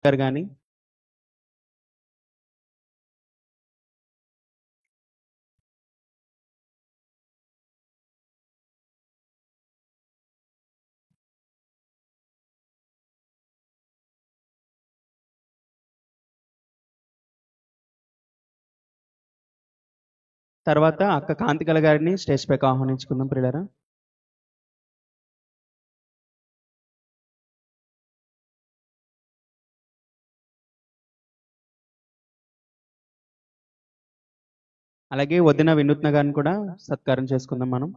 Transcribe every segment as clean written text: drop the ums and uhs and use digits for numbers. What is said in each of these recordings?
గారు కానీ తర్వాత అక్క కాంతికళ గారిని స్టేజ్ పైకి ఆహ్వానించుకుందాం ప్రియులారా. అలాగే వదిన వినూత్న గారిని కూడా సత్కారం చేసుకుందాం మనం.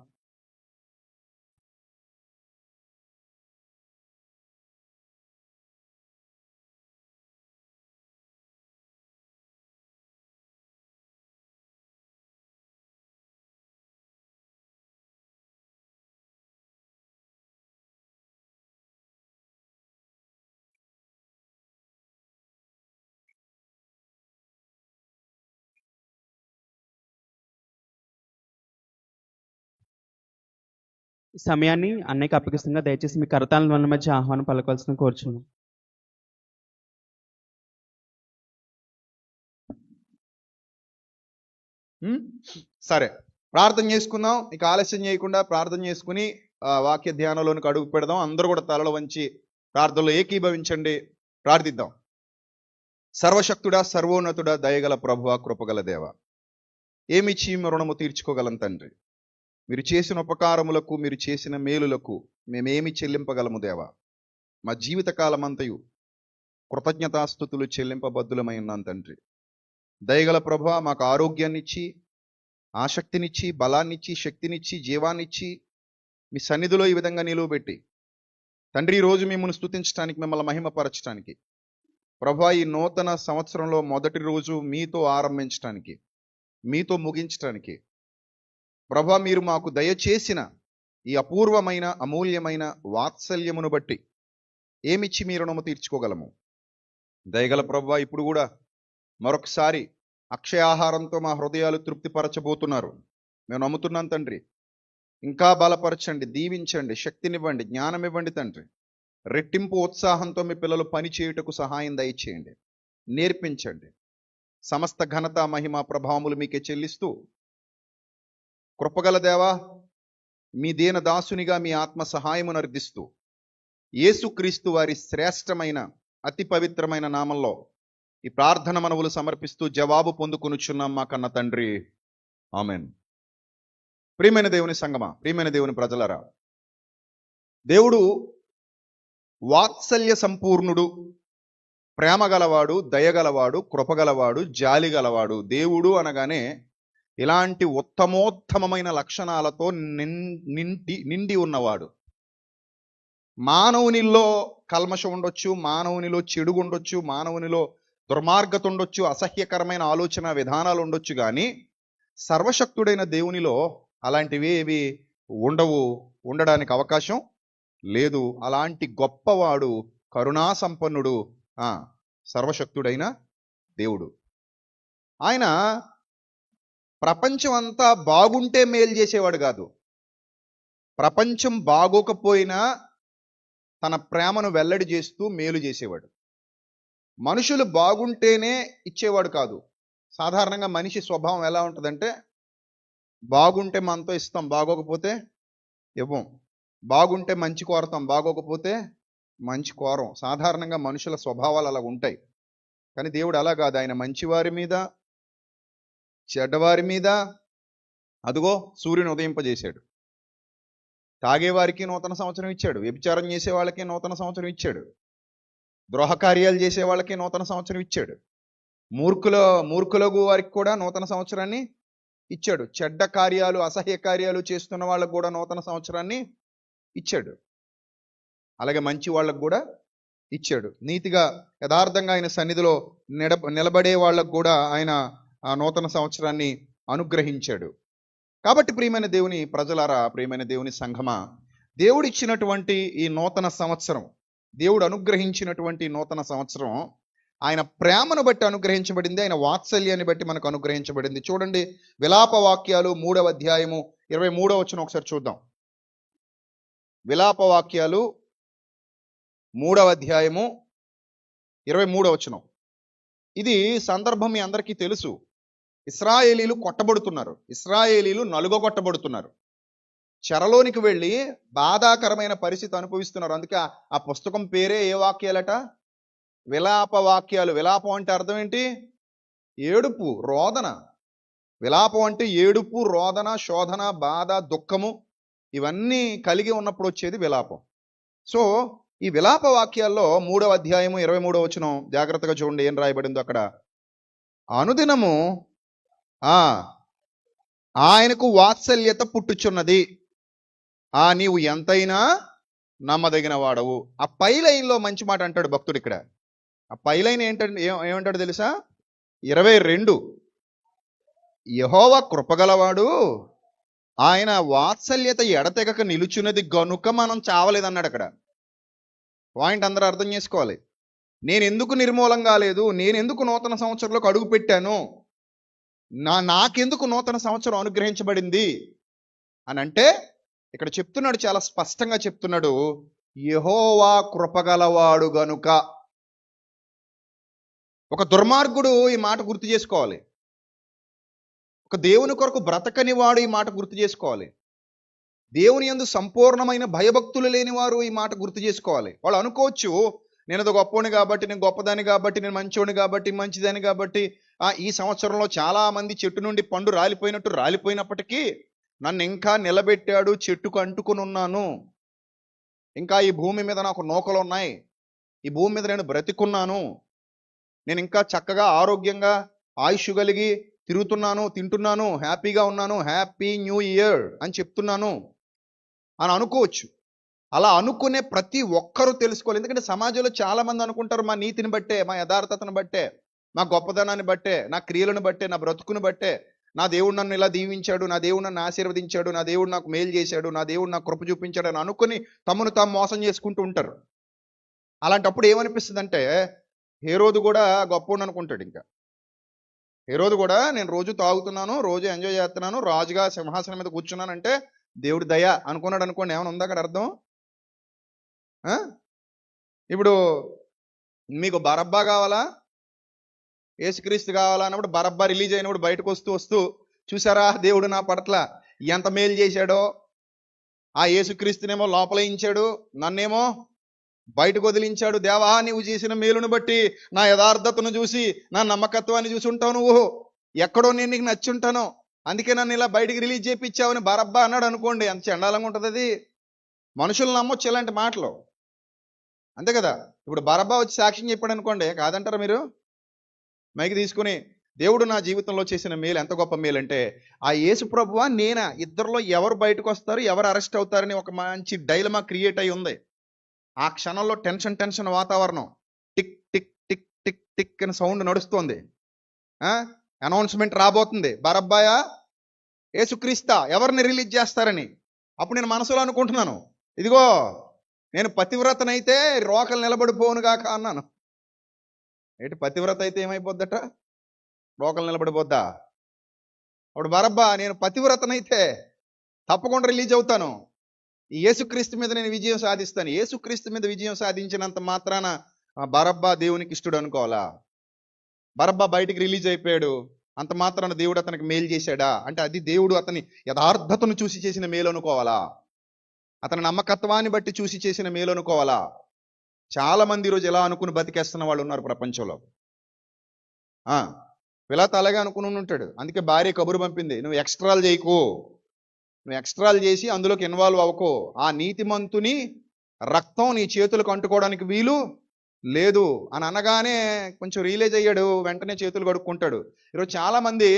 ఈ సమయాన్ని అన్నయ్యకి అప్పగిస్తుండగా దయచేసి మీ కరతాళ ధ్వనుల మధ్య ఆహ్వానం పలకవలసిన కోరుచున్నాం. సరే, ప్రార్థన చేసుకుందాం. ఇక ఆలస్యం చేయకుండా ప్రార్థన చేసుకుని వాక్య ధ్యానంలోనికి అడుగు పెడదాం. అందరూ కూడా తలలు వంచి ప్రార్థనలో ఏకీభవించండి, ప్రార్థిద్దాం. సర్వశక్తుడా, సర్వోన్నతుడా, దయగల ప్రభువా, కృపగల దేవ, ఏమిచ్చి రుణము తీర్చుకోగలం తండ్రి. మీరు చేసిన ఉపకారములకు, మీరు చేసిన మేలులకు మేమేమి చెల్లింపగలము దేవా. మా జీవిత కాలమంతయు కృతజ్ఞతాస్తుతులు చెల్లింపబద్దులమై ఉన్నాం తండ్రి. దయగల ప్రభువా, మాకు ఆరోగ్యాన్నిచ్చి, ఆసక్తినిచ్చి, బలాన్నిచ్చి, శక్తినిచ్చి, జీవాన్నిచ్చి మీ సన్నిధిలో ఈ విధంగా నిలువబెట్టి తండ్రి, ఈరోజు మిమ్మల్ని స్తుతించడానికి, మిమ్మల్ని మహిమపరచడానికి ప్రభువా, ఈ నూతన సంవత్సరంలో మొదటి రోజు మీతో ఆరంభించడానికి, మీతో ముగించడానికి ప్రభువా, మీరు మాకు దయచేసిన ఈ అపూర్వమైన అమూల్యమైన వాత్సల్యమును బట్టి ఏమిచ్చి మీ రుణము తీర్చుకోగలము. దయగల ప్రభువా, ఇప్పుడు కూడా మరొకసారి అక్షయాహారంతో మా హృదయాలు తృప్తిపరచబోతున్నారు. మేము నమ్ముతున్నాం తండ్రి. ఇంకా బలపరచండి, దీవించండి, శక్తినివ్వండి, జ్ఞానం ఇవ్వండి తండ్రి. రెట్టింపు ఉత్సాహంతో మీ పిల్లలు పని చేయుటకు సహాయం దయచేయండి, నేర్పించండి. సమస్త ఘనత, మహిమ, ప్రభావములు మీకే చెల్లిస్తూ, కృపగల దేవా, మీ దీన దాసునిగా మీ ఆత్మ సహాయమును అర్థిస్తూ యేసుక్రీస్తు వారి శ్రేష్టమైన అతి పవిత్రమైన నామంలో ఈ ప్రార్థన మనవులు సమర్పిస్తూ జవాబు పొందుకొనుచున్నాం మా కన్న తండ్రి, ఆమెన్. ప్రియమైన దేవుని సంగమా, ప్రియమైన దేవుని ప్రజలరా, దేవుడు వాత్సల్య సంపూర్ణుడు, ప్రేమ గలవాడు, దయగలవాడు, కృపగలవాడు, జాలి గలవాడు. దేవుడు అనగానే ఇలాంటి ఉత్తమోత్తమైన లక్షణాలతో నిండి ఉన్నవాడు. మానవునిలో కల్మషం ఉండొచ్చు, మానవునిలో చెడు ఉండొచ్చు, మానవునిలో దుర్మార్గత ఉండొచ్చు, అసహ్యకరమైన ఆలోచన విధానాలు ఉండొచ్చు, కానీ సర్వశక్తుడైన దేవునిలో అలాంటివి ఏవి ఉండవు, ఉండడానికి అవకాశం లేదు. అలాంటి గొప్పవాడు, కరుణా సంపన్నుడు సర్వశక్తుడైన దేవుడు. ఆయన ప్రపంచం అంతా బాగుంటే మేలు చేసేవాడు కాదు. ప్రపంచం బాగోకపోయినా తన ప్రేమను వెల్లడి చేస్తూ మేలు చేసేవాడు. మనుషులు బాగుంటేనే ఇచ్చేవాడు కాదు. సాధారణంగా మనిషి స్వభావం ఎలా ఉంటుందంటే, బాగుంటే మనతో ఇస్తాం, బాగోకపోతే ఇవ్వం. బాగుంటే మంచి కోరతాం, బాగోకపోతే మంచి కోరం. సాధారణంగా మనుషుల స్వభావాలు అలా ఉంటాయి. కానీ దేవుడు అలా కాదు. ఆయన మంచివారి మీద, చెడ్డవారి మీద అదుగో సూర్యుని ఉదయింపజేశాడు. తాగేవారికి నూతన సంవత్సరం ఇచ్చాడు, వ్యభిచారం చేసే వాళ్ళకి నూతన సంవత్సరం ఇచ్చాడు, ద్రోహకార్యాలు చేసే వాళ్ళకి నూతన సంవత్సరం ఇచ్చాడు, మూర్ఖులకు వారికి కూడా నూతన సంవత్సరాన్ని ఇచ్చాడు, చెడ్డ కార్యాలు, అసహ్య కార్యాలు చేస్తున్న వాళ్ళకు కూడా నూతన సంవత్సరాన్ని ఇచ్చాడు. అలాగే మంచి వాళ్ళకు కూడా ఇచ్చాడు. నీతిగా యథార్థంగా ఆయన సన్నిధిలో నిలబడే వాళ్ళకు కూడా ఆయన ఆ నూతన సంవత్సరాన్ని అనుగ్రహించాడు. కాబట్టి ప్రియమైన దేవుని ప్రజలారా, ప్రియమైన దేవుని సంఘమా, దేవుడు ఇచ్చినటువంటి ఈ నూతన సంవత్సరం, దేవుడు అనుగ్రహించినటువంటి నూతన సంవత్సరం ఆయన ప్రేమను బట్టి అనుగ్రహించబడింది, ఆయన వాత్సల్యాన్ని బట్టి మనకు అనుగ్రహించబడింది. చూడండి, విలాప వాక్యాలు 3వ అధ్యాయము 23వ వచనం ఒకసారి చూద్దాం. విలాప వాక్యాలు 3వ అధ్యాయము 23వ వచనం. ఇది సందర్భం మీ అందరికీ తెలుసు. ఇశ్రాయేలీలు కొట్టబడుతున్నారు. ఇశ్రాయేలీలు నలుగొట్టబడుతున్నారు. చెరలోనికి వెళ్ళి బాధాకరమైన పరిస్థితి అనుభవిస్తున్నారు. అందుకే ఆ పుస్తకం పేరే ఏ వాక్యాలట? విలాప వాక్యాలు. విలాపం అంటే అర్థం ఏంటి? ఏడుపు, రోదన. విలాపం అంటే ఏడుపు, రోదన, శోధన, బాధ, దుఃఖము ఇవన్నీ కలిగి ఉన్నప్పుడు వచ్చేది విలాపం. సో ఈ విలాప వాక్యాల్లో 3వ అధ్యాయము 23వ వచనం జాగ్రత్తగా చూడండి ఏం రాయబడిందో అక్కడ. అనుదినము ఆయనకు వాత్సల్యత పుట్టుచున్నది, నీవు ఎంతైనా నమ్మదగిన వాడవు. ఆ పై లైన్లో మంచి మాట అంటాడు భక్తుడు ఇక్కడ. ఆ పై లైన్ ఏంటంటే ఏమంటాడు తెలుసా? 22, యెహోవా కృపగలవాడు, ఆయన వాత్సల్యత ఎడతెగక నిలుచున్నది గనుక మనం చావలేదన్నాడు అక్కడ. పాయింట్ అందరూ అర్థం చేసుకోవాలి. నేను ఎందుకు నిర్మూలం కాలేదు, నేను ఎందుకు నూతన సంవత్సరంలోకి అడుగు పెట్టాను, నాకెందుకు నూతన సంవత్సరం అనుగ్రహించబడింది అని అంటే ఇక్కడ చెప్తున్నాడు, చాలా స్పష్టంగా చెప్తున్నాడు, యెహోవా కృపగలవాడు గనుక. ఒక దుర్మార్గుడు ఈ మాట గుర్తు చేసుకోవాలి. ఒక దేవుని కొరకు బ్రతకని వాడు ఈ మాట గుర్తు చేసుకోవాలి. దేవుని యందు సంపూర్ణమైన భయభక్తులు లేని వారు ఈ మాట గుర్తు చేసుకోవాలి. వాళ్ళు అనుకోవచ్చు, నేను అది గొప్పవాడిని కాబట్టి, నేను గొప్పదాన్ని కాబట్టి, నేను మంచివాడిని కాబట్టి, మంచిదాన్ని కాబట్టి, ఈ సంవత్సరంలో చాలా మంది చెట్టు నుండి పండు రాలిపోయినట్టు రాలిపోయినప్పటికీ నన్ను ఇంకా నిలబెట్టాడు, చెట్టుకు అంటుకుని ఉన్నాను, ఇంకా ఈ భూమి మీద నాకు నూకలు ఉన్నాయి, ఈ భూమి మీద నేను బ్రతికున్నాను, నేను ఇంకా చక్కగా ఆరోగ్యంగా ఆయుష్ కలిగి తిరుగుతున్నాను, తింటున్నాను, హ్యాపీగా ఉన్నాను, హ్యాపీ న్యూ ఇయర్ అని చెప్తున్నాను అని అనుకోవచ్చు. అలా అనుకునే ప్రతి ఒక్కరూ తెలుసుకోవాలి. ఎందుకంటే సమాజంలో చాలా మంది అనుకుంటారు, మా నీతిని బట్టే, మా యథార్థతను బట్టే, మా గొప్పదనాన్ని బట్టే, నా క్రియలను బట్టే, నా బ్రతుకుని బట్టే, నా దేవుడు నన్ను ఇలా దీవించాడు, నా దేవుడు నన్ను ఆశీర్వదించాడు, నా దేవుడు నాకు మేలు చేశాడు, నా దేవుడు నాకు కృప చూపించాడు అని అనుకుని తమను తాము మోసం చేసుకుంటూ ఉంటారు. అలాంటప్పుడు ఏమనిపిస్తుంది అంటే, హేరోదు కూడా గొప్పవాడు అనుకుంటాడు. ఇంకా హేరోదు కూడా నేను రోజు తాగుతున్నాను, రోజు ఎంజాయ్ చేస్తున్నాను, రాజుగా సింహాసనం మీద కూర్చున్నానంటే దేవుడి దయ అనుకున్నాడు అనుకోండి. ఏమైనా ఉందా అక్కడ అర్థం? ఇప్పుడు మీకు బరబ్బా కావాలా, యేసుక్రీస్తు కావాలా అన్నప్పుడు బరబ్బా రిలీజ్ అయినప్పుడు బయటకు వస్తూ చూసారా దేవుడు నా పట్ల ఎంత మేలు చేశాడో, ఆ యేసుక్రీస్తునేమో లోపలయించాడు, నన్నేమో బయటకు వదిలించాడు. దేవా నీవు చేసిన మేలును బట్టి, నా యథార్థతను చూసి, నా నమ్మకత్వాన్ని చూసి ఉంటావు, నువ్వు ఎక్కడో నేను నీకు నచ్చి ఉంటాను, అందుకే నన్ను ఇలా బయటికి రిలీజ్ చేయించావని బరబ్బా అన్నాడు అనుకోండి, అంత చండాలంగా ఉంటుంది అది. మనుషులు నమ్మొచ్చు ఇలాంటి మాటలు, అంతే కదా. ఇప్పుడు బరబ్బా వచ్చి సాక్ష్యం చెప్పాడు అనుకోండి, కాదంటారా మీరు? మైకి తీసుకుని, దేవుడు నా జీవితంలో చేసిన మేలు ఎంత గొప్ప మేలు అంటే, ఆ యేసు ప్రభువా నేనా, ఇద్దరిలో ఎవరు బయటకు వస్తారు, ఎవరు అరెస్ట్ అవుతారని ఒక మంచి డైలమా క్రియేట్ అయి ఉంది. ఆ క్షణంలో టెన్షన్ వాతావరణం, tick tick tick tick tick అని సౌండ్ నడుస్తుంది. అనౌన్స్మెంట్ రాబోతుంది, బరబ్బాయా యేసుక్రీస్తా ఎవరిని రిలీజ్ చేస్తారని. అప్పుడు నేను మనసులో అనుకుంటున్నాను, ఇదిగో నేను పతివ్రతనైతే రోకలు నిలబడిపోనుగాక అన్నాను. ఏంటి పతివ్రత అయితే ఏమైపోద్దట? రోకలు నిలబడిపోద్దా? అప్పుడు బరబ్బా నేను పతివ్రతనైతే తప్పకుండా రిలీజ్ అవుతాను, ఈ యేసుక్రీస్తు మీద నేను విజయం సాధిస్తాను. యేసుక్రీస్తు మీద విజయం సాధించినంత మాత్రాన బరబ్బా దేవునికి ఇష్టడు అనుకోవాలా? బరబ్బా బయటికి రిలీజ్ అయిపోయాడు, అంత మాత్రాన దేవుడు అతనికి మేలు చేశాడా అంటే అది దేవుడు అతని యథార్థతను చూసి చేసిన మేలు అనుకోవాలా? అతని నమ్మకత్వాన్ని బట్టి చూసి చేసిన మేలు అనుకోవాలా? చాలా మంది ఈరోజు ఎలా అనుకుని బతికేస్తున్న వాళ్ళు ఉన్నారు ప్రపంచంలో. పిల్లత అలాగే అనుకుని ఉంటాడు. అందుకే భార్య కబురు పంపింది, నువ్వు ఎక్స్ట్రాలు చేయకు, నువ్వు ఎక్స్ట్రాలు చేసి అందులోకి ఇన్వాల్వ్ అవ్వకో, ఆ నీతిమంతుని రక్తం నీ చేతులకు అంటుకోవడానికి వీలు లేదు అని అనగానే కొంచెం రియలైజ్ అయ్యాడు, వెంటనే చేతులు కడుక్కుంటాడు. ఈరోజు చాలా మంది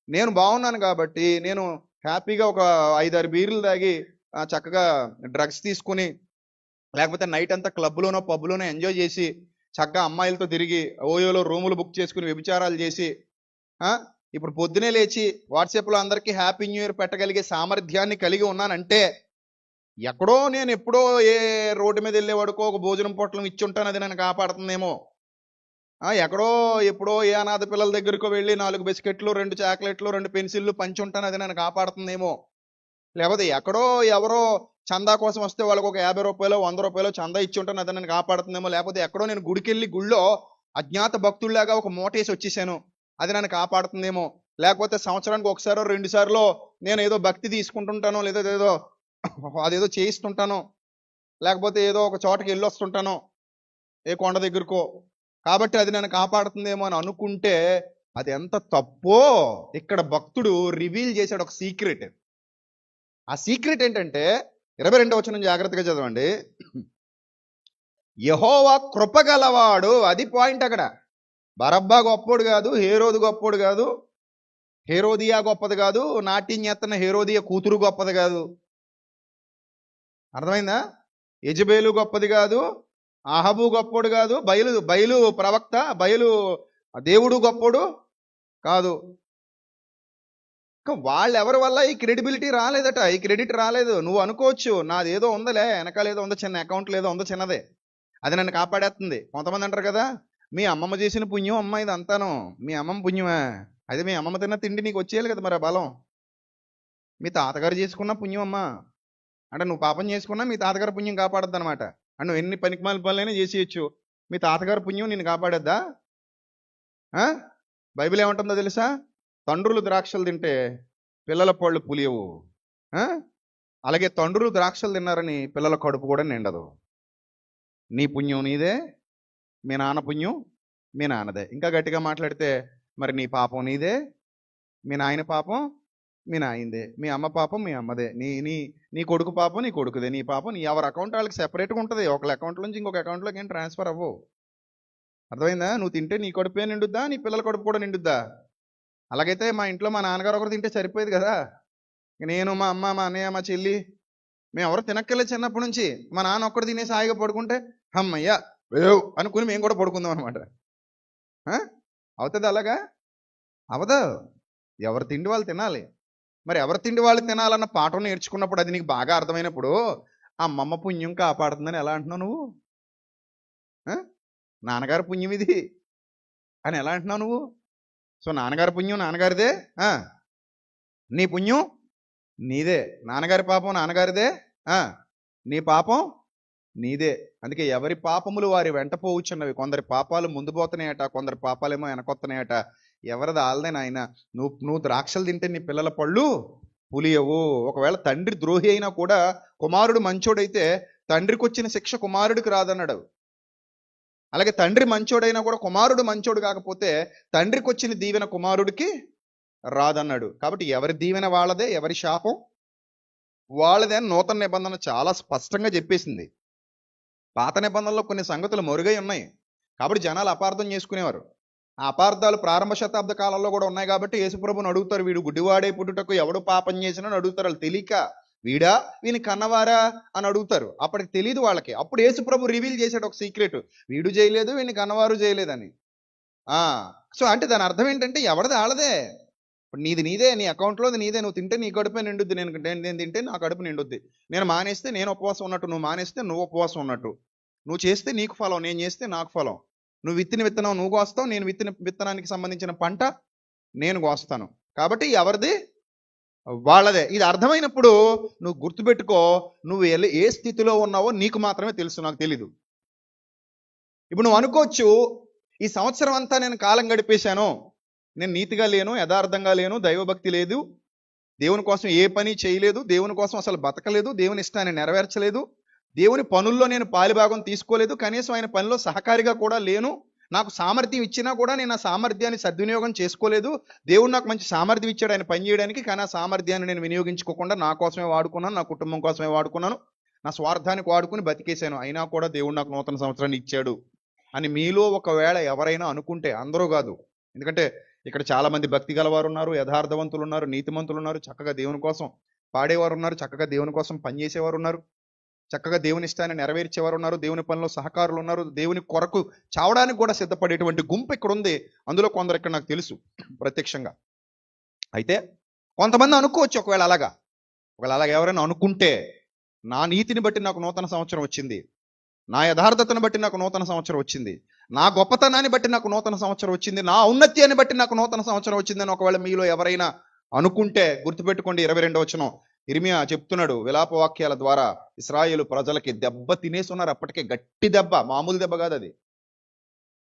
నేను బాగున్నాను కాబట్టి, నేను హ్యాపీగా ఒక 5-6 బీర్లు తాగి చక్కగా డ్రగ్స్ తీసుకుని, లేకపోతే నైట్ అంతా క్లబ్లోనో పబ్లోనో ఎంజాయ్ చేసి, చక్కగా అమ్మాయిలతో తిరిగి ఓయోలో రూములు బుక్ చేసుకుని వ్యభిచారాలు చేసి, ఇప్పుడు పొద్దునే లేచి వాట్సాప్లో అందరికీ హ్యాపీ న్యూ ఇయర్ పెట్టగలిగే సామర్థ్యాన్ని కలిగి ఉన్నానంటే, ఎక్కడో నేను ఎప్పుడో ఏ రోడ్డు మీద వెళ్ళేవాడుకో ఒక భోజనం పొట్లం ఇచ్చి ఉంటాను, అది నన్ను కాపాడుతుందేమో. ఎక్కడో ఎప్పుడో ఏ అనాథ పిల్లల దగ్గరకు వెళ్ళి 4 బిస్కెట్లు, 2 చాక్లెట్లు, 2 పెన్సిళ్ళు పంచి ఉంటాను, అది నన్ను కాపాడుతుందేమో. లేకపోతే ఎక్కడో ఎవరో చందా కోసం వస్తే వాళ్ళకి ఒక 50 రూపాయలు 100 రూపాయలు చందా ఇచ్చి ఉంటాను, అది నన్ను కాపాడుతుందేమో. లేకపోతే ఎక్కడో నేను గుడికెళ్ళి గుళ్ళో అజ్ఞాత భక్తుల్లాగా ఒక మూటేసి వచ్చేసాను, అది నన్ను కాపాడుతుందేమో, లేకపోతే సంవత్సరానికి ఒకసారో 2 సార్లు నేను ఏదో భక్తి తీసుకుంటుంటాను, లేదా ఏదో అదేదో చేయిస్తుంటాను, లేకపోతే ఏదో ఒక చోటకి వెళ్ళొస్తుంటాను ఏ కొండ దగ్గరకో, కాబట్టి అది నన్ను కాపాడుతుందేమో అని అనుకుంటే అది ఎంత తప్పో ఇక్కడ భక్తుడు రివీల్ చేశాడు ఒక సీక్రెట్. ఆ సీక్రెట్ ఏంటంటే 22వ వచనం జాగ్రత్తగా చదవండి. యెహోవా కృపగలవాడు, అది పాయింట్ అక్కడ. బరబ్బా గొప్పోడు కాదు, హేరోదు గొప్పోడు కాదు, హేరోదియా గొప్పది కాదు, నాట్యం చేస్తున్న హేరోదియా కూతురు గొప్పది కాదు. అర్థమైందా? యెజబేలు గొప్పది కాదు, అహబు గొప్పోడు కాదు, బయలు ప్రవక్త, బయలు దేవుడు గొప్పోడు కాదు. వాళ్ళెవరి వల్ల ఈ క్రెడిబిలిటీ రాలేదట, ఈ క్రెడిట్ రాలేదు. నువ్వు అనుకోవచ్చు నాదేదో ఉందలే, వెనకాల ఏదో ఉందో, చిన్న అకౌంట్లో ఏదో ఉందో చిన్నదే, అది నన్ను కాపాడేస్తుంది. కొంతమంది అంటారు కదా, మీ అమ్మమ్మ చేసిన పుణ్యం అమ్మ ఇది అంతాను, మీ అమ్మమ్మ పుణ్యమా? అయితే మీ అమ్మమ్మ తిన్న తిండి నీకు వచ్చేయాలి కదా మరి ఆ బలం. మీ తాతగారు చేసుకున్న పుణ్యం అమ్మ అంటే నువ్వు పాపం చేసుకున్నా మీ తాతగారు పుణ్యం కాపాడద్దు అనమాట. అంటే నువ్వు ఎన్ని పనికిమాల పనులైనా చేసేయచ్చు, మీ తాతగారు పుణ్యం నిన్ను కాపాడద్దా? బైబిల్ ఏమంటుందో తెలుసా? తండ్రులు ద్రాక్షలు తింటే పిల్లల పళ్ళు పులియవు, అలాగే తండ్రులు ద్రాక్షలు తిన్నారని పిల్లల కడుపు కూడా నిండదు. నీ పుణ్యం నీదే, మీ నాన్న పుణ్యం మీ నాన్నదే. ఇంకా గట్టిగా మాట్లాడితే మరి నీ పాపం నీదే, మీ నాయన పాపం మీ నాయనదే, మీ అమ్మ పాపం మీ అమ్మదే, నీ కొడుకు పాపం నీ కొడుకుదే, నీ పాపం నీ ఎవరి అకౌంట్ వాళ్ళకి సెపరేట్గా ఉంటుంది. ఒకళ్ళ అకౌంట్ నుంచి ఇంకొక అకౌంట్లోకి ఏం ట్రాన్స్ఫర్ అవ్వవు. అర్థమైందా? నువ్వు తింటే నీ కడుపే నిండుద్దా, నీ పిల్లల కడుపు కూడా నిండుద్దా? అలాగైతే మా ఇంట్లో మా నాన్నగారు ఒకరు తింటే సరిపోయేది కదా. నేను, మా అమ్మ, మా అన్నయ్య, మా చెల్లి మేము ఎవరు తినక్కర్లేదు చిన్నప్పటి నుంచి. మా నాన్న ఒక్కడు తినేసి హాయిగా పడుకుంటే అమ్మయ్యా వేవ్ అనుకుని మేము కూడా పడుకుందాం అనమాట. అవుతుంది అలాగా? అవదు. ఎవరు తిండి వాళ్ళు తినాలి. మరి ఎవరు తిండి వాళ్ళు తినాలన్న పాఠం నేర్చుకున్నప్పుడు, అది నీకు బాగా అర్థమైనప్పుడు అమ్మమ్మ పుణ్యం కాపాడుతుందని ఎలా అంటున్నావు నువ్వు? నాన్నగారి పుణ్యం ఇది అని ఎలా అంటున్నావు నువ్వు? సో నాన్నగారి పుణ్యం నాన్నగారిదే, నీ పుణ్యం నీదే. నాన్నగారి పాపం నాన్నగారిదే, నీ పాపం నీదే. అందుకే ఎవరి పాపములు వారి వెంట పోవచ్చున్నవి. కొందరి పాపాలు ముందు పోతున్నాయట, కొందరి పాపాలేమో వెనకొస్తున్నాయట. ఎవరిది ఆల్దే నాయన. నువ్వు ద్రాక్షలు తింటే నీ పిల్లల పళ్ళు పులియవు. ఒకవేళ తండ్రి ద్రోహి అయినా కూడా కుమారుడు మంచోడైతే తండ్రికి వచ్చిన శిక్ష కుమారుడికి రాదన్నాడు. అలాగే తండ్రి మంచోడైనా కూడా కుమారుడు మంచోడు కాకపోతే తండ్రికి వచ్చిన దీవెన కుమారుడికి రాదన్నాడు. కాబట్టి ఎవరి దీవెన వాళ్ళదే, ఎవరి శాపం వాళ్ళదే అని నూతన నిబంధన చాలా స్పష్టంగా చెప్పేసింది. పాత నిబంధనలో కొన్ని సంగతులు మరుగై ఉన్నాయి కాబట్టి జనాలు అపార్థం చేసుకునేవారు. ఆ అపార్థాలు ప్రారంభ శతాబ్ద కాలంలో కూడా ఉన్నాయి కాబట్టి యేసుప్రభుని అడుగుతారు, వీడు గుడ్డివాడే పుట్టుటకు ఎవడు పాపం చేసినా అడుగుతారు. వాళ్ళు తెలియక వీడా వీని కన్నవారా అని అడుగుతారు. అప్పటికి తెలియదు వాళ్ళకి. అప్పుడు యేసుప్రభు రివీల్ చేశాడు ఒక సీక్రెట్, వీడు చేయలేదు వీడిని కన్నవారు చేయలేదని. సో అంటే దాని అర్థం ఏంటంటే ఎవరిది ఆళ్ళదే. ఇప్పుడు నీది నీదే, నీ అకౌంట్లో నీదే. నువ్వు తింటే నీ కడుపే నిండుద్ది, నేను తింటే నా కడుపు నిండుద్ది. నేను మానేస్తే నేను ఉపవాసం ఉన్నట్టు, నువ్వు మానేస్తే నువ్వు ఉపవాసం ఉన్నట్టు. నువ్వు చేస్తే నీకు ఫలం, నేను చేస్తే నాకు ఫలం. నువ్వు విత్తిన విత్తనం నువ్వు కోస్తావు, నేను విత్తిన విత్తనానికి సంబంధించిన పంట నేను కోస్తాను. కాబట్టి ఎవరిది వాళ్ళదే. ఇది అర్థమైనప్పుడు నువ్వు గుర్తుపెట్టుకో, నువ్వు ఏ స్థితిలో ఉన్నావో నీకు మాత్రమే తెలుసు, నాకు తెలీదు. ఇప్పుడు నువ్వు అనుకోవచ్చు, ఈ సంవత్సరం అంతా నేను కాలం గడిపేశాను, నేను నీతిగా లేను, యథార్థంగా లేను, దైవభక్తి లేదు, దేవుని కోసం ఏ పని చేయలేదు, దేవుని కోసం అసలు బతకలేదు, దేవుని ఇష్టాన్ని నెరవేర్చలేదు, దేవుని పనుల్లో నేను పాలిభాగం తీసుకోలేదు, కనీసం ఆయన పనిలో సహకారిగా కూడా లేను, నాకు సామర్థ్యం ఇచ్చినా కూడా నేను ఆ సామర్థ్యాన్ని సద్వినియోగం చేసుకోలేదు. దేవుడు నాకు మంచి సామర్థ్యం ఇచ్చాడు ఆయన పని చేయడానికి, కానీ ఆ సామర్థ్యాన్ని నేను వినియోగించుకోకుండా నా కోసమే వాడుకున్నాను, నా కుటుంబం కోసమే వాడుకున్నాను, నా స్వార్థానికి వాడుకుని బతికేశాను. అయినా కూడా దేవుడు నాకు నూతన సంవత్సరాన్ని ఇచ్చాడు అని మీలో ఒకవేళ ఎవరైనా అనుకుంటే, అందరూ కాదు, ఎందుకంటే ఇక్కడ చాలా మంది భక్తి గలవారు ఉన్నారు, యథార్థవంతులు ఉన్నారు, నీతిమంతులు ఉన్నారు, చక్కగా దేవుని కోసం పాడేవారు ఉన్నారు, చక్కగా దేవుని కోసం పనిచేసేవారు ఉన్నారు, చక్కగా దేవుని ఇష్టాన్ని నెరవేర్చేవారు ఉన్నారు, దేవుని పనిలో సహకారులు ఉన్నారు, దేవుని కొరకు చావడానికి కూడా సిద్ధపడేటువంటి గుంపు ఇక్కడ ఉంది. అందులో కొందరు ఇక్కడ నాకు తెలుసు ప్రత్యక్షంగా. అయితే కొంతమంది అనుకోవచ్చు, ఒకవేళ అలాగా ఎవరైనా అనుకుంటే, నా నీతిని బట్టి నాకు నూతన సంవత్సరం వచ్చింది, నా యథార్థతను బట్టి నాకు నూతన సంవత్సరం వచ్చింది, నా గొప్పతనాన్ని బట్టి నాకు నూతన సంవత్సరం వచ్చింది, నా ఔన్నత్యాన్ని బట్టి నాకు నూతన సంవత్సరం వచ్చిందని ఒకవేళ మీలో ఎవరైనా అనుకుంటే గుర్తుపెట్టుకోండి, 22వ వచనం ఇర్మియా చెప్తున్నాడు విలాప వాక్యాల ద్వారా. ఇశ్రాయేలు ప్రజలకి దెబ్బ తినేస్తున్నారు అప్పటికే, గట్టి దెబ్బ, మామూలు దెబ్బ కాదు అది.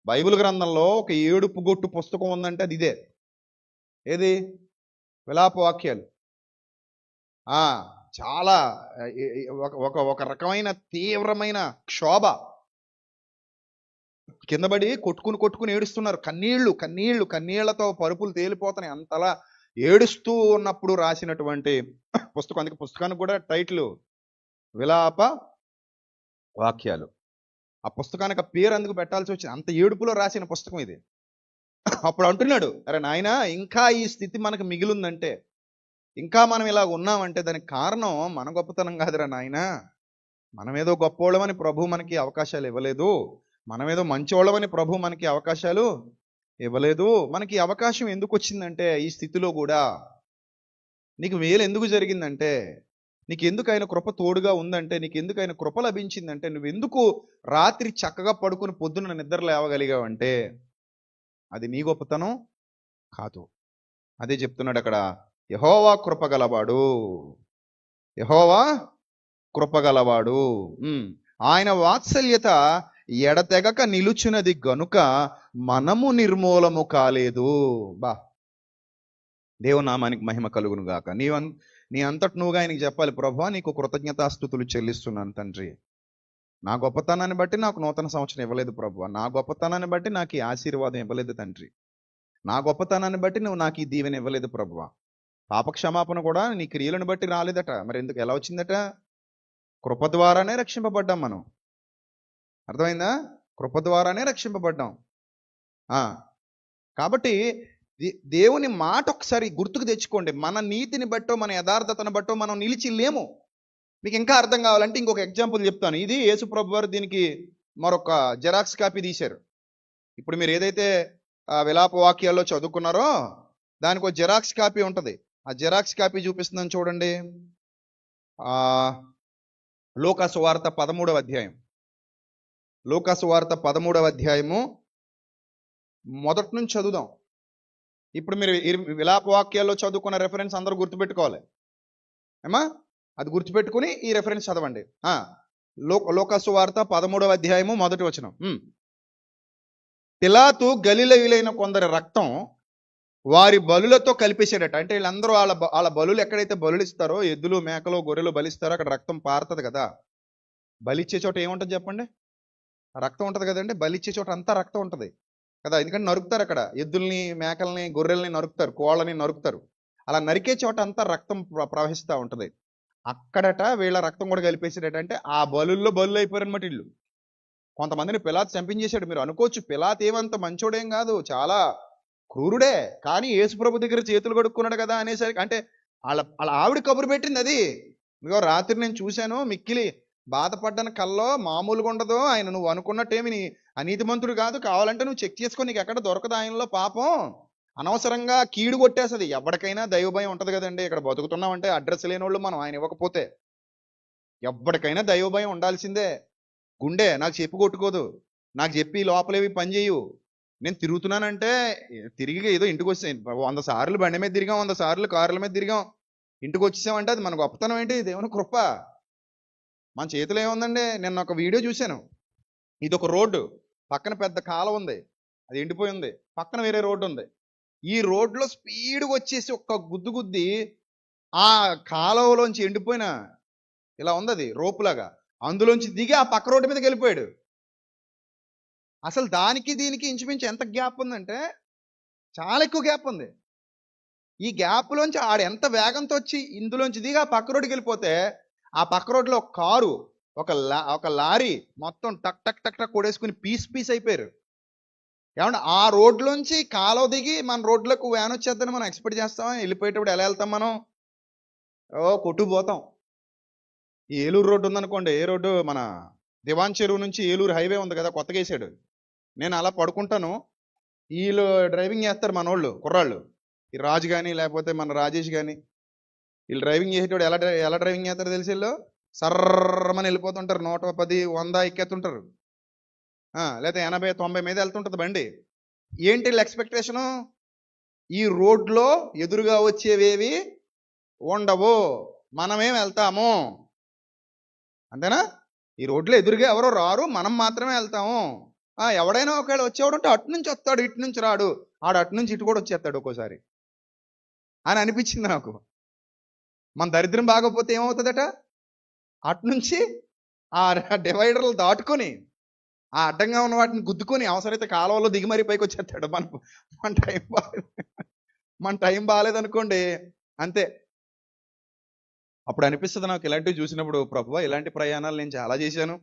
బైబిల్ గ్రంథంలో ఒక ఏడుపు గొట్టు పుస్తకం ఉందంటే అది ఇదే. ఏది? విలాప వాక్యాలు. చాలా ఒక ఒక ఒక రకమైన తీవ్రమైన క్షోభ. కిందపడి కొట్టుకుని ఏడుస్తున్నారు. కన్నీళ్లతో పరుపులు తేలిపోతున్నాయి. అంతలా ఏడుస్తూ ఉన్నప్పుడు రాసినటువంటి పుస్తకం. అందుకే పుస్తకానికి కూడా టైటిల్ విలాప వాక్యాలు. ఆ పుస్తకానికి ఆ పేరు అందుకు పెట్టాల్సి వచ్చింది. అంత ఏడుపులో రాసిన పుస్తకం ఇది. అప్పుడు అంటున్నాడు, అరే నాయన, ఇంకా ఈ స్థితి మనకు మిగిలిందంటే, ఇంకా మనం ఇలా ఉన్నామంటే దానికి కారణం మన గొప్పతనం కాదురా నాయన. మనమేదో గొప్పోళ్ళమని ప్రభు మనకి అవకాశాలు ఇవ్వలేదు. మనమేదో మంచోళ్ళమని ప్రభు మనకి అవకాశాలు ఇవ్వలేదు. మనకి అవకాశం ఎందుకు వచ్చిందంటే, ఈ స్థితిలో కూడా నీకు మేలు ఎందుకు జరిగిందంటే, నీకు ఎందుకు ఆయన కృప తోడుగా ఉందంటే, నీకు ఎందుకు ఆయన కృప లభించిందంటే, నువ్వెందుకు రాత్రి చక్కగా పడుకుని పొద్దున్న నిద్ర లేవగలిగావంటే అది నీ గొప్పతనం కాదు. అదే చెప్తున్నాడు అక్కడ, యెహోవా కృపగలవాడు, యెహోవా కృపగలవాడు, ఆయన వాత్సల్యత ఎడతెగక నిలుచున్నది గనుక మనము నిర్మూలము కాలేదు. దేవునామానికి మహిమ కలుగును గాక. నీ అంతటి నువ్వుగా ఆయనకి చెప్పాలి, ప్రభువా నీకు కృతజ్ఞతాస్తుతులు చెల్లిస్తున్నాను తండ్రి. నా గొప్పతనాన్ని బట్టి నాకు నూతన సంవత్సరం ఇవ్వలేదు ప్రభువా. నా గొప్పతనాన్ని బట్టి నాకు ఈ ఆశీర్వాదం ఇవ్వలేదు తండ్రి. నా గొప్పతనాన్ని బట్టి నువ్వు నాకు ఈ దీవెన ఇవ్వలేదు ప్రభువా. పాపక్షమాపణ కూడా నీ క్రియలను బట్టి రాలేదట. మరి ఎందుకు, ఎలా వచ్చిందట? కృప ద్వారానే రక్షింపబడ్డాం మనం. అర్థమైందా? కృప ద్వారానే రక్షింపబడ్డాం. కాబట్టి దేవుని మాట ఒకసారి గుర్తుకు తెచ్చుకోండి. మన నీతిని బట్టో మన యథార్థతను బట్టో మనం నిలిచి లేము. మీకు ఇంకా అర్థం కావాలంటే ఇంకొక ఎగ్జాంపుల్ చెప్తాను. ఇది యేసు ప్రభు వారు దీనికి మరొక జెరాక్స్ కాపీ తీశారు. ఇప్పుడు మీరు ఏదైతే విలాప వాక్యాల్లో చదువుకున్నారో దానికి ఒక జెరాక్స్ కాపీ ఉంటుంది. ఆ జెరాక్స్ కాపీ చూపిస్తుందని చూడండి. లూకాసు వార్త 13వ అధ్యాయం. లూకాసు వార్త 13వ అధ్యాయము మొదటి నుంచి చదువుదాం. ఇప్పుడు మీరు విలాప వాక్యాల్లో చదువుకున్న రెఫరెన్స్ అందరూ గుర్తుపెట్టుకోవాలి. ఏమా, అది గుర్తుపెట్టుకుని ఈ రెఫరెన్స్ చదవండి. లూకాసు వార్త 13వ అధ్యాయము మొదటి వచనం. పిలాతు గలిలయులైన కొందరి రక్తం వారి బలులతో కలిపేసాడట. అంటే వీళ్ళందరూ వాళ్ళ బలులు ఎక్కడైతే బలులు ఇస్తారో, ఎద్దులు మేకలు గొర్రెలు బలిస్తారో అక్కడ రక్తం పారుతుంది కదా. బలిచ్చే చోట ఏముంటుంది చెప్పండి? రక్తం ఉంటుంది కదండి. బలిచ్చే చోట అంతా రక్తం ఉంటుంది కదా. ఎందుకంటే నరుకుతారు అక్కడ. ఎద్దుల్ని మేకల్ని గొర్రెల్ని నరుకుతారు, కోళ్ళని నరుకుతారు. అలా నరికే చోట అంతా రక్తం ప్రవహిస్తూ ఉంటుంది. అక్కడట వీళ్ళ రక్తం కూడా కలిపేసాడట. అంటే ఆ బలుల్లో బలు అయిపోయారనమాట వీళ్ళు. కొంతమందిని పిలాతు చంపించేశాడు. మీరు అనుకోవచ్చు పిలాతు ఏమంత మంచోడేం కాదు, చాలా క్రూరుడే. కానీ యేసుప్రభు దగ్గర చేతులు కడుక్కున్నాడు కదా అనేసరికి, అంటే వాళ్ళ ఆవిడ కబురు పెట్టింది అది. ఇదిగో రాత్రి నేను చూశాను, మిక్కిలి బాధపడ్డాను, కల్లో మామూలుగా ఉండదు ఆయన, నువ్వు అనుకున్నట్టేమి అనీతిమంతుడు కాదు, కావాలంటే నువ్వు చెక్ చేసుకో, నీకు ఎక్కడ దొరకదు ఆయనలో పాపం, అనవసరంగా కీడు కొట్టేస్తుంది. ఎవరికైనా దైవభయం ఉంటుంది కదండి. ఇక్కడ బతుకుతున్నామంటే అడ్రస్ లేని వాళ్ళు మనం, ఆయన ఇవ్వకపోతే. ఎవరికైనా దైవభయం ఉండాల్సిందే. గుండె నాకు చెప్పి కొట్టుకోదు, నాకు చెప్పి లోపలేవి పని చేయు. నేను తిరుగుతున్నానంటే తిరిగి ఏదో ఇంటికి వచ్చాను. 100 సార్లు బండి మీద తిరిగాం, 100 సార్లు కార్ల మీద తిరిగాం, ఇంటికి వచ్చేసామంటే అది మన గొప్పతనం ఏంటి? దేవుని కృప. మన చేతిలో ఏముందండి? నేను ఒక వీడియో చూశాను. ఇది ఒక రోడ్డు, పక్కన పెద్ద కాలువ ఉంది, అది ఎండిపోయి ఉంది, పక్కన వేరే రోడ్డు ఉంది. ఈ రోడ్లో స్పీడ్గా వచ్చేసి ఒక్క గుద్ది ఆ కాలువలోంచి ఎండిపోయిన ఇలా ఉంది అది రోపులాగా, అందులోంచి దిగి ఆ పక్క రోడ్డు మీదకి వెళ్ళిపోయాడు. అసలు దానికి దీనికి ఇంచుమించు ఎంత గ్యాప్ ఉందంటే చాలా ఎక్కువ గ్యాప్ ఉంది. ఈ గ్యాప్లోంచి ఆడు ఎంత వేగంతో వచ్చి ఇందులోంచి దిగి ఆ పక్క రోడ్డుకి వెళ్ళిపోతే, ఆ పక్క రోడ్లో ఒక కారు, ఒక లారీ మొత్తం టక్ టక్ టక్ టక్ కొడేసుకుని పీస్ అయిపోయారు. ఏమన్నా ఆ రోడ్లోంచి కాలువ దిగి మన రోడ్లకు వ్యాన్ వచ్చేద్దని మనం ఎక్స్పెక్ట్ చేస్తామా? వెళ్ళిపోయేటప్పుడు ఎలా వెళ్తాం మనం? కొట్టుకుపోతాం. ఈ ఏలూరు రోడ్డు ఉందనుకోండి, ఏ రోడ్డు, మన దివాన్ చెరువు నుంచి ఏలూరు హైవే ఉంది కదా, కొత్తగా వేసాడు. నేను అలా పడుకుంటాను, వీళ్ళు డ్రైవింగ్ చేస్తారు మన వాళ్ళు కుర్రాళ్ళు, ఈ రాజు కానీ లేకపోతే మన రాజేష్ కానీ, వీళ్ళు డ్రైవింగ్ చేసేటప్పుడు ఎలా డ్రైవింగ్ చేస్తారో తెలిసి వీళ్ళు సర్రమని వెళ్ళిపోతుంటారు. 110, 100 ఎక్కేస్తుంటారు, లేకపోతే 80, 90 మీద వెళ్తుంటుంది బండి. ఏంటి వీళ్ళ ఎక్స్పెక్టేషను? ఈ రోడ్లో ఎదురుగా వచ్చేవేవి ఉండవు, మనమేం వెళ్తాము, అంతేనా? ఈ రోడ్లో ఎదురుగా ఎవరో రారు, మనం మాత్రమే వెళ్తాము. ఎవడైనా ఒకవేళ వచ్చేవాడు అంటే అటు నుంచి వస్తాడు, ఇటు నుంచి రాడు, ఆడు అటు నుంచి ఇటు కూడా వచ్చేస్తాడు ఒక్కోసారి అని అనిపించింది నాకు. మన దరిద్రం బాగోపోతే ఏమవుతుందట, అటు నుంచి ఆ డివైడర్లు దాటుకొని ఆ అడ్డంగా ఉన్న వాటిని గుద్దుకొని అవసరమైతే కాలువలో దిగి మరీ పైకి వచ్చేస్తాడు. మన టైం బాగాలేదనుకోండి అంతే. అప్పుడు అనిపిస్తుంది నాకు ఇలాంటివి చూసినప్పుడు, ప్రభువా ఇలాంటి ప్రయాణాలు నేను చాలా చేశాను.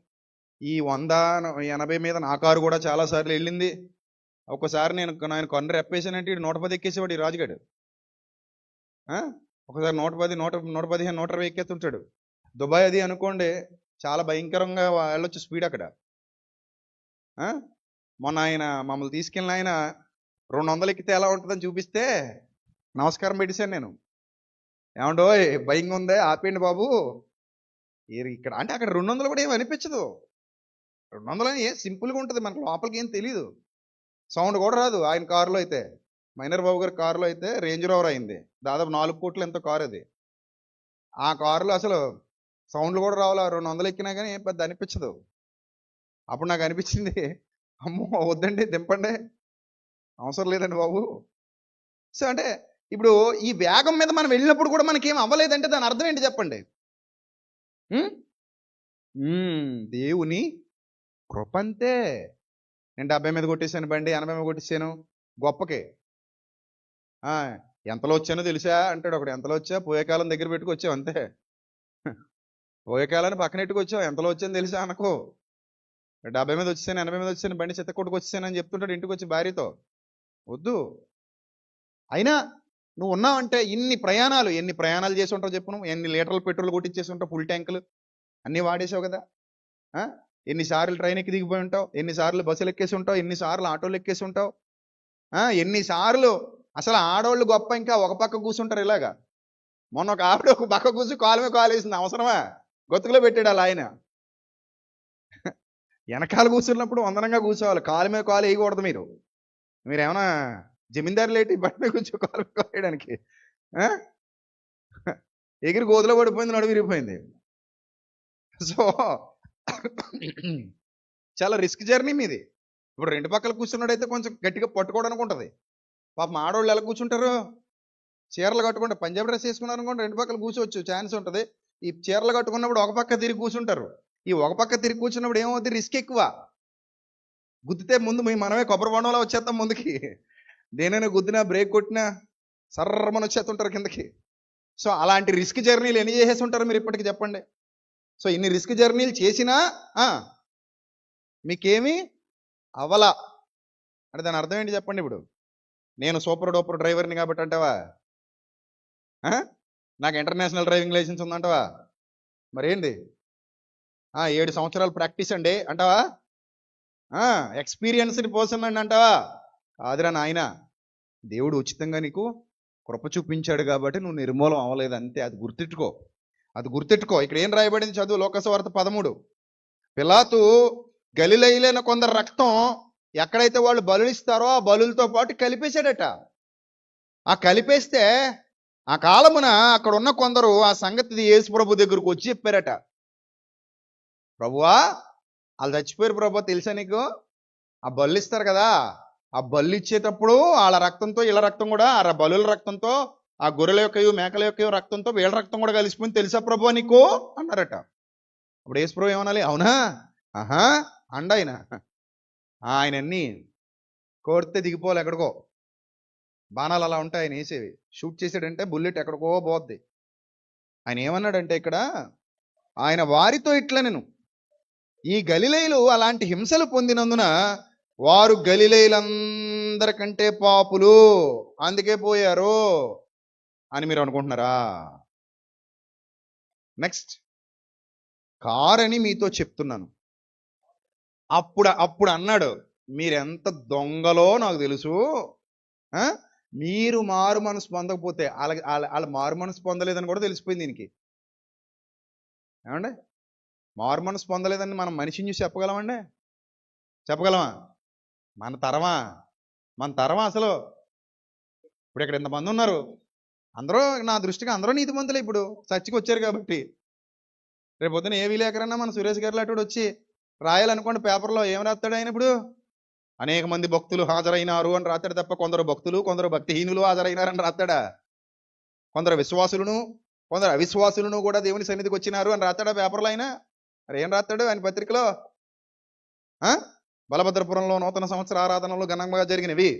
ఈ 100-80 మీద నా కారు కూడా చాలా సార్లు వెళ్ళింది. ఒక్కసారి నేను కొన్న రెప్పేసానంటే 110 ఎక్కేసేవాడు ఈ రాజుగాడు. ఒకసారి 110, 115, 120 ఎక్కేస్తుంటాడు. దుబాయ్ అది అనుకోండి, చాలా భయంకరంగా వెళ్ళొచ్చు స్పీడ్ అక్కడ. మొన్న ఆయన మమ్మల్ని తీసుకెళ్ళిన ఆయన 200 ఎక్కితే ఎలా ఉంటుందని చూపిస్తే నమస్కారం పెట్టేశాను నేను. ఏమండో భయంగా ఉందే, ఆపేయండి బాబు ఇక్కడ అంటే. అక్కడ 200 కూడా ఏమి అనిపించదు. 200 అని సింపుల్గా ఉంటుంది, మనకు లోపలికి ఏం తెలీదు, సౌండ్ కూడా రాదు. ఆయన కారులో అయితే, మైనర్ బాబు గారి కారులో అయితే రేంజ్ రోవర్ అయింది, దాదాపు 4 కోట్ల ఎంతో కారు అది. ఆ కారులో అసలు సౌండ్లు కూడా రావాలా, 200 ఎక్కినా కానీ ఏం పెద్ద అనిపించదు. అప్పుడు నాకు అనిపించింది, అమ్మో వద్దండి దింపండి, అవసరం లేదండి బాబు. సో అంటే ఇప్పుడు ఈ వేగం మీద మనం వెళ్ళినప్పుడు కూడా మనకేం అవ్వలేదంటే దాని అర్థం ఏంటి చెప్పండి? దేవుని కృపంతే. నేను 70 మీద కొట్టేశాను బండి, 80 మీద కొట్టేశాను, గొప్పకే. ఎంతలో వచ్చానో తెలుసా అంటాడు ఒకడు. ఎంతలో వచ్చా? పోయే కాలం దగ్గర పెట్టుకొచ్చావు అంతే. పోయే కాలాన్ని పక్కన పెట్టుకొచ్చావు, ఎంతలో వచ్చాను తెలుసా అనుకో. 70 మీద వచ్చేసాను, 80 మీద వచ్చాను, బండి చెత్త కొట్టుకు వచ్చేసాను అని చెప్తుంటాడు ఇంటికి వచ్చి భార్యతో. వద్దు. అయినా నువ్వు ఉన్నావంటే ఎన్ని ప్రయాణాలు చేసి ఉంటావు చెప్పు. నువ్వు ఎన్ని లీటర్లు పెట్రోల్ కొట్టించేసి ఉంటావు, ఫుల్ ట్యాంకులు అన్నీ వాడేసావు కదా. ఎన్నిసార్లు ట్రైన్ ఎక్కి దిగిపోయి ఉంటావు, ఎన్నిసార్లు బస్సులు ఎక్కేసి ఉంటావు, ఎన్నిసార్లు ఆటోలు ఎక్కేసి ఉంటావు, ఎన్నిసార్లు అసలు ఆడవాళ్ళు గొప్ప ఇంకా ఒక పక్క కూర్చుంటారు ఇలాగా. మొన్న ఒక ఆవిడ ఒక పక్క కూర్చు కాలు మీద కాలు వేసింది, అవసరమా? గొత్తులో పెట్టాడు అలా ఆయన. వెనకాల కూర్చున్నప్పుడు వందనంగా కూర్చోవాలి, కాలు మీద కాలు వేయకూడదు. మీరేమన్నా జమీందారు లేటి బట్టి మీద కూర్చో కాలు మీద కాలు వేయడానికి? ఎగిరి గోతులో పడిపోయింది, నడుము విరిగిపోయింది. సో చాలా రిస్క్ జర్నీ మీది. ఇప్పుడు 2 పక్కల కూర్చున్నాడైతే కొంచెం గట్టిగా పట్టుకోవడానికి ఉంటుంది. పాపం ఆడవాళ్ళు ఎలా కూర్చుంటారు? చీరలు కట్టుకుంటే, పంజాబ్ డ్రెస్ వేసుకున్నారు అనుకోండి 2 పక్కలు కూర్చోవచ్చు, ఛాన్స్ ఉంటుంది. ఈ చీరలు కట్టుకున్నప్పుడు ఒక పక్క తిరిగి కూర్చుంటారు. ఈ ఒక పక్క తిరిగి కూర్చున్నప్పుడు ఏమవుతుంది? రిస్క్ ఎక్కువ. గుద్దితే ముందు మనమే కొబ్బరి బొండంలో వచ్చేస్తాం ముందుకి. దేనైనా గుద్దినా, బ్రేక్ కొట్టినా సర్రమని వచ్చేస్తుంటారు కిందకి. సో అలాంటి రిస్క్ జర్నీలు ఎన్ని చేసేసి ఉంటారు మీరు ఇప్పటికి చెప్పండి? సో ఇన్ని రిస్క్ జర్నీలు చేసినా మీకేమీ అవలా అంటే దాని అర్థం ఏంటి చెప్పండి? ఇప్పుడు నేను సూపర్ డూపర్ డ్రైవర్ని కాబట్టి అంటావా? నాకు ఇంటర్నేషనల్ డ్రైవింగ్ లైసెన్స్ ఉందంటావా? మరేంటి 7 సంవత్సరాలు ప్రాక్టీస్ అండి అంటావా? ఎక్స్పీరియన్స్డ్ పర్సన్ అండి అంటావా? కాదురా నాయన, దేవుడు ఉచితంగా నీకు కృప చూపించాడు కాబట్టి నువ్వు నిర్మూలం అవ్వలేదు అంతే. అది గుర్తెట్టుకో. ఇక్కడ ఏం రాయబడింది చదువు, లోకసువార్త 13. పిలాతు గలిలయలైన కొందరు రక్తం ఎక్కడైతే వాళ్ళు బలులిస్తారో ఆ బలులతో పాటు కలిపేశాడట. ఆ కలిపేస్తే ఆ కాలమున అక్కడ ఉన్న కొందరు ఆ సంగతి యేసు ప్రభు దగ్గరకు వచ్చి చెప్పారట, ప్రభువా వాళ్ళు చచ్చిపోయారు ప్రభు, తెలుసా నీకు? ఆ బళ్ళు ఇస్తారు కదా, ఆ బళ్ళు ఇచ్చేటప్పుడు వాళ్ళ రక్తంతో వీళ్ళ రక్తం కూడా, ఆ బలుల రక్తంతో, ఆ గొర్రెల యొక్క మేకల యొక్క రక్తంతో వీళ్ళ రక్తం కూడా కలిసిపోయింది, తెలుసా ప్రభు నీకు అన్నారట. అప్పుడు యేసు ప్రభు ఏమనాలి? అవునా అండ ఆయన అన్నీ కోరితే దిగిపోవాలి ఎక్కడికో. బాణాలు అలా ఉంటాయి ఆయన వేసేవి. షూట్ చేసాడంటే బుల్లెట్ ఎక్కడికో పోద్ది. ఆయన ఏమన్నాడంటే ఇక్కడ, ఆయన వారితో ఇట్లా, నేను ఈ గలిలయులు అలాంటి హింసలు పొందినందున వారు గలిలయులందరికంటే పాపులు, అందుకే పోయారు అని మీరు అనుకుంటున్నారా? నెక్స్ట్, కారని మీతో చెప్తున్నాను. అప్పుడు అన్నాడు, మీరెంత దొంగలో నాకు తెలుసు. మీరు మారు మనసు పొందకపోతే వాళ్ళ మారు మనసు పొందలేదని కూడా తెలిసిపోయింది దీనికి. ఏమండి, మారు మనసు పొందలేదని మనం మనిషిని చూసి చెప్పగలమండి? చెప్పగలమా? మన తరమా అసలు. ఇప్పుడు ఇక్కడ ఇంతమంది ఉన్నారు, అందరూ నా దృష్టికి అందరూ నీతిమంతులే. ఇప్పుడు చర్చికి వచ్చారు కాబట్టి. రేపు పొద్దున ఏ విలేకరన్నా మన సురేష్ గారు లాంటి వచ్చి రాయాలనుకోండి పేపర్లో, ఏం రాస్తాడు ఆయన? ఇప్పుడు అనేక మంది భక్తులు హాజరైనారు అని రాస్తాడు తప్ప కొందరు భక్తులు కొందరు భక్తిహీనులు హాజరైనారని రాస్తాడా? కొందరు విశ్వాసులను కొందరు అవిశ్వాసులను కూడా దేవుని సన్నిధికి వచ్చినారు అని రాస్తాడా పేపర్లో ఆయన? మరి ఏం రాస్తాడు ఆయన పత్రికలో? బలభద్రపురంలో నూతన సంవత్సర ఆరాధనలు ఘనంగా జరిగినవి.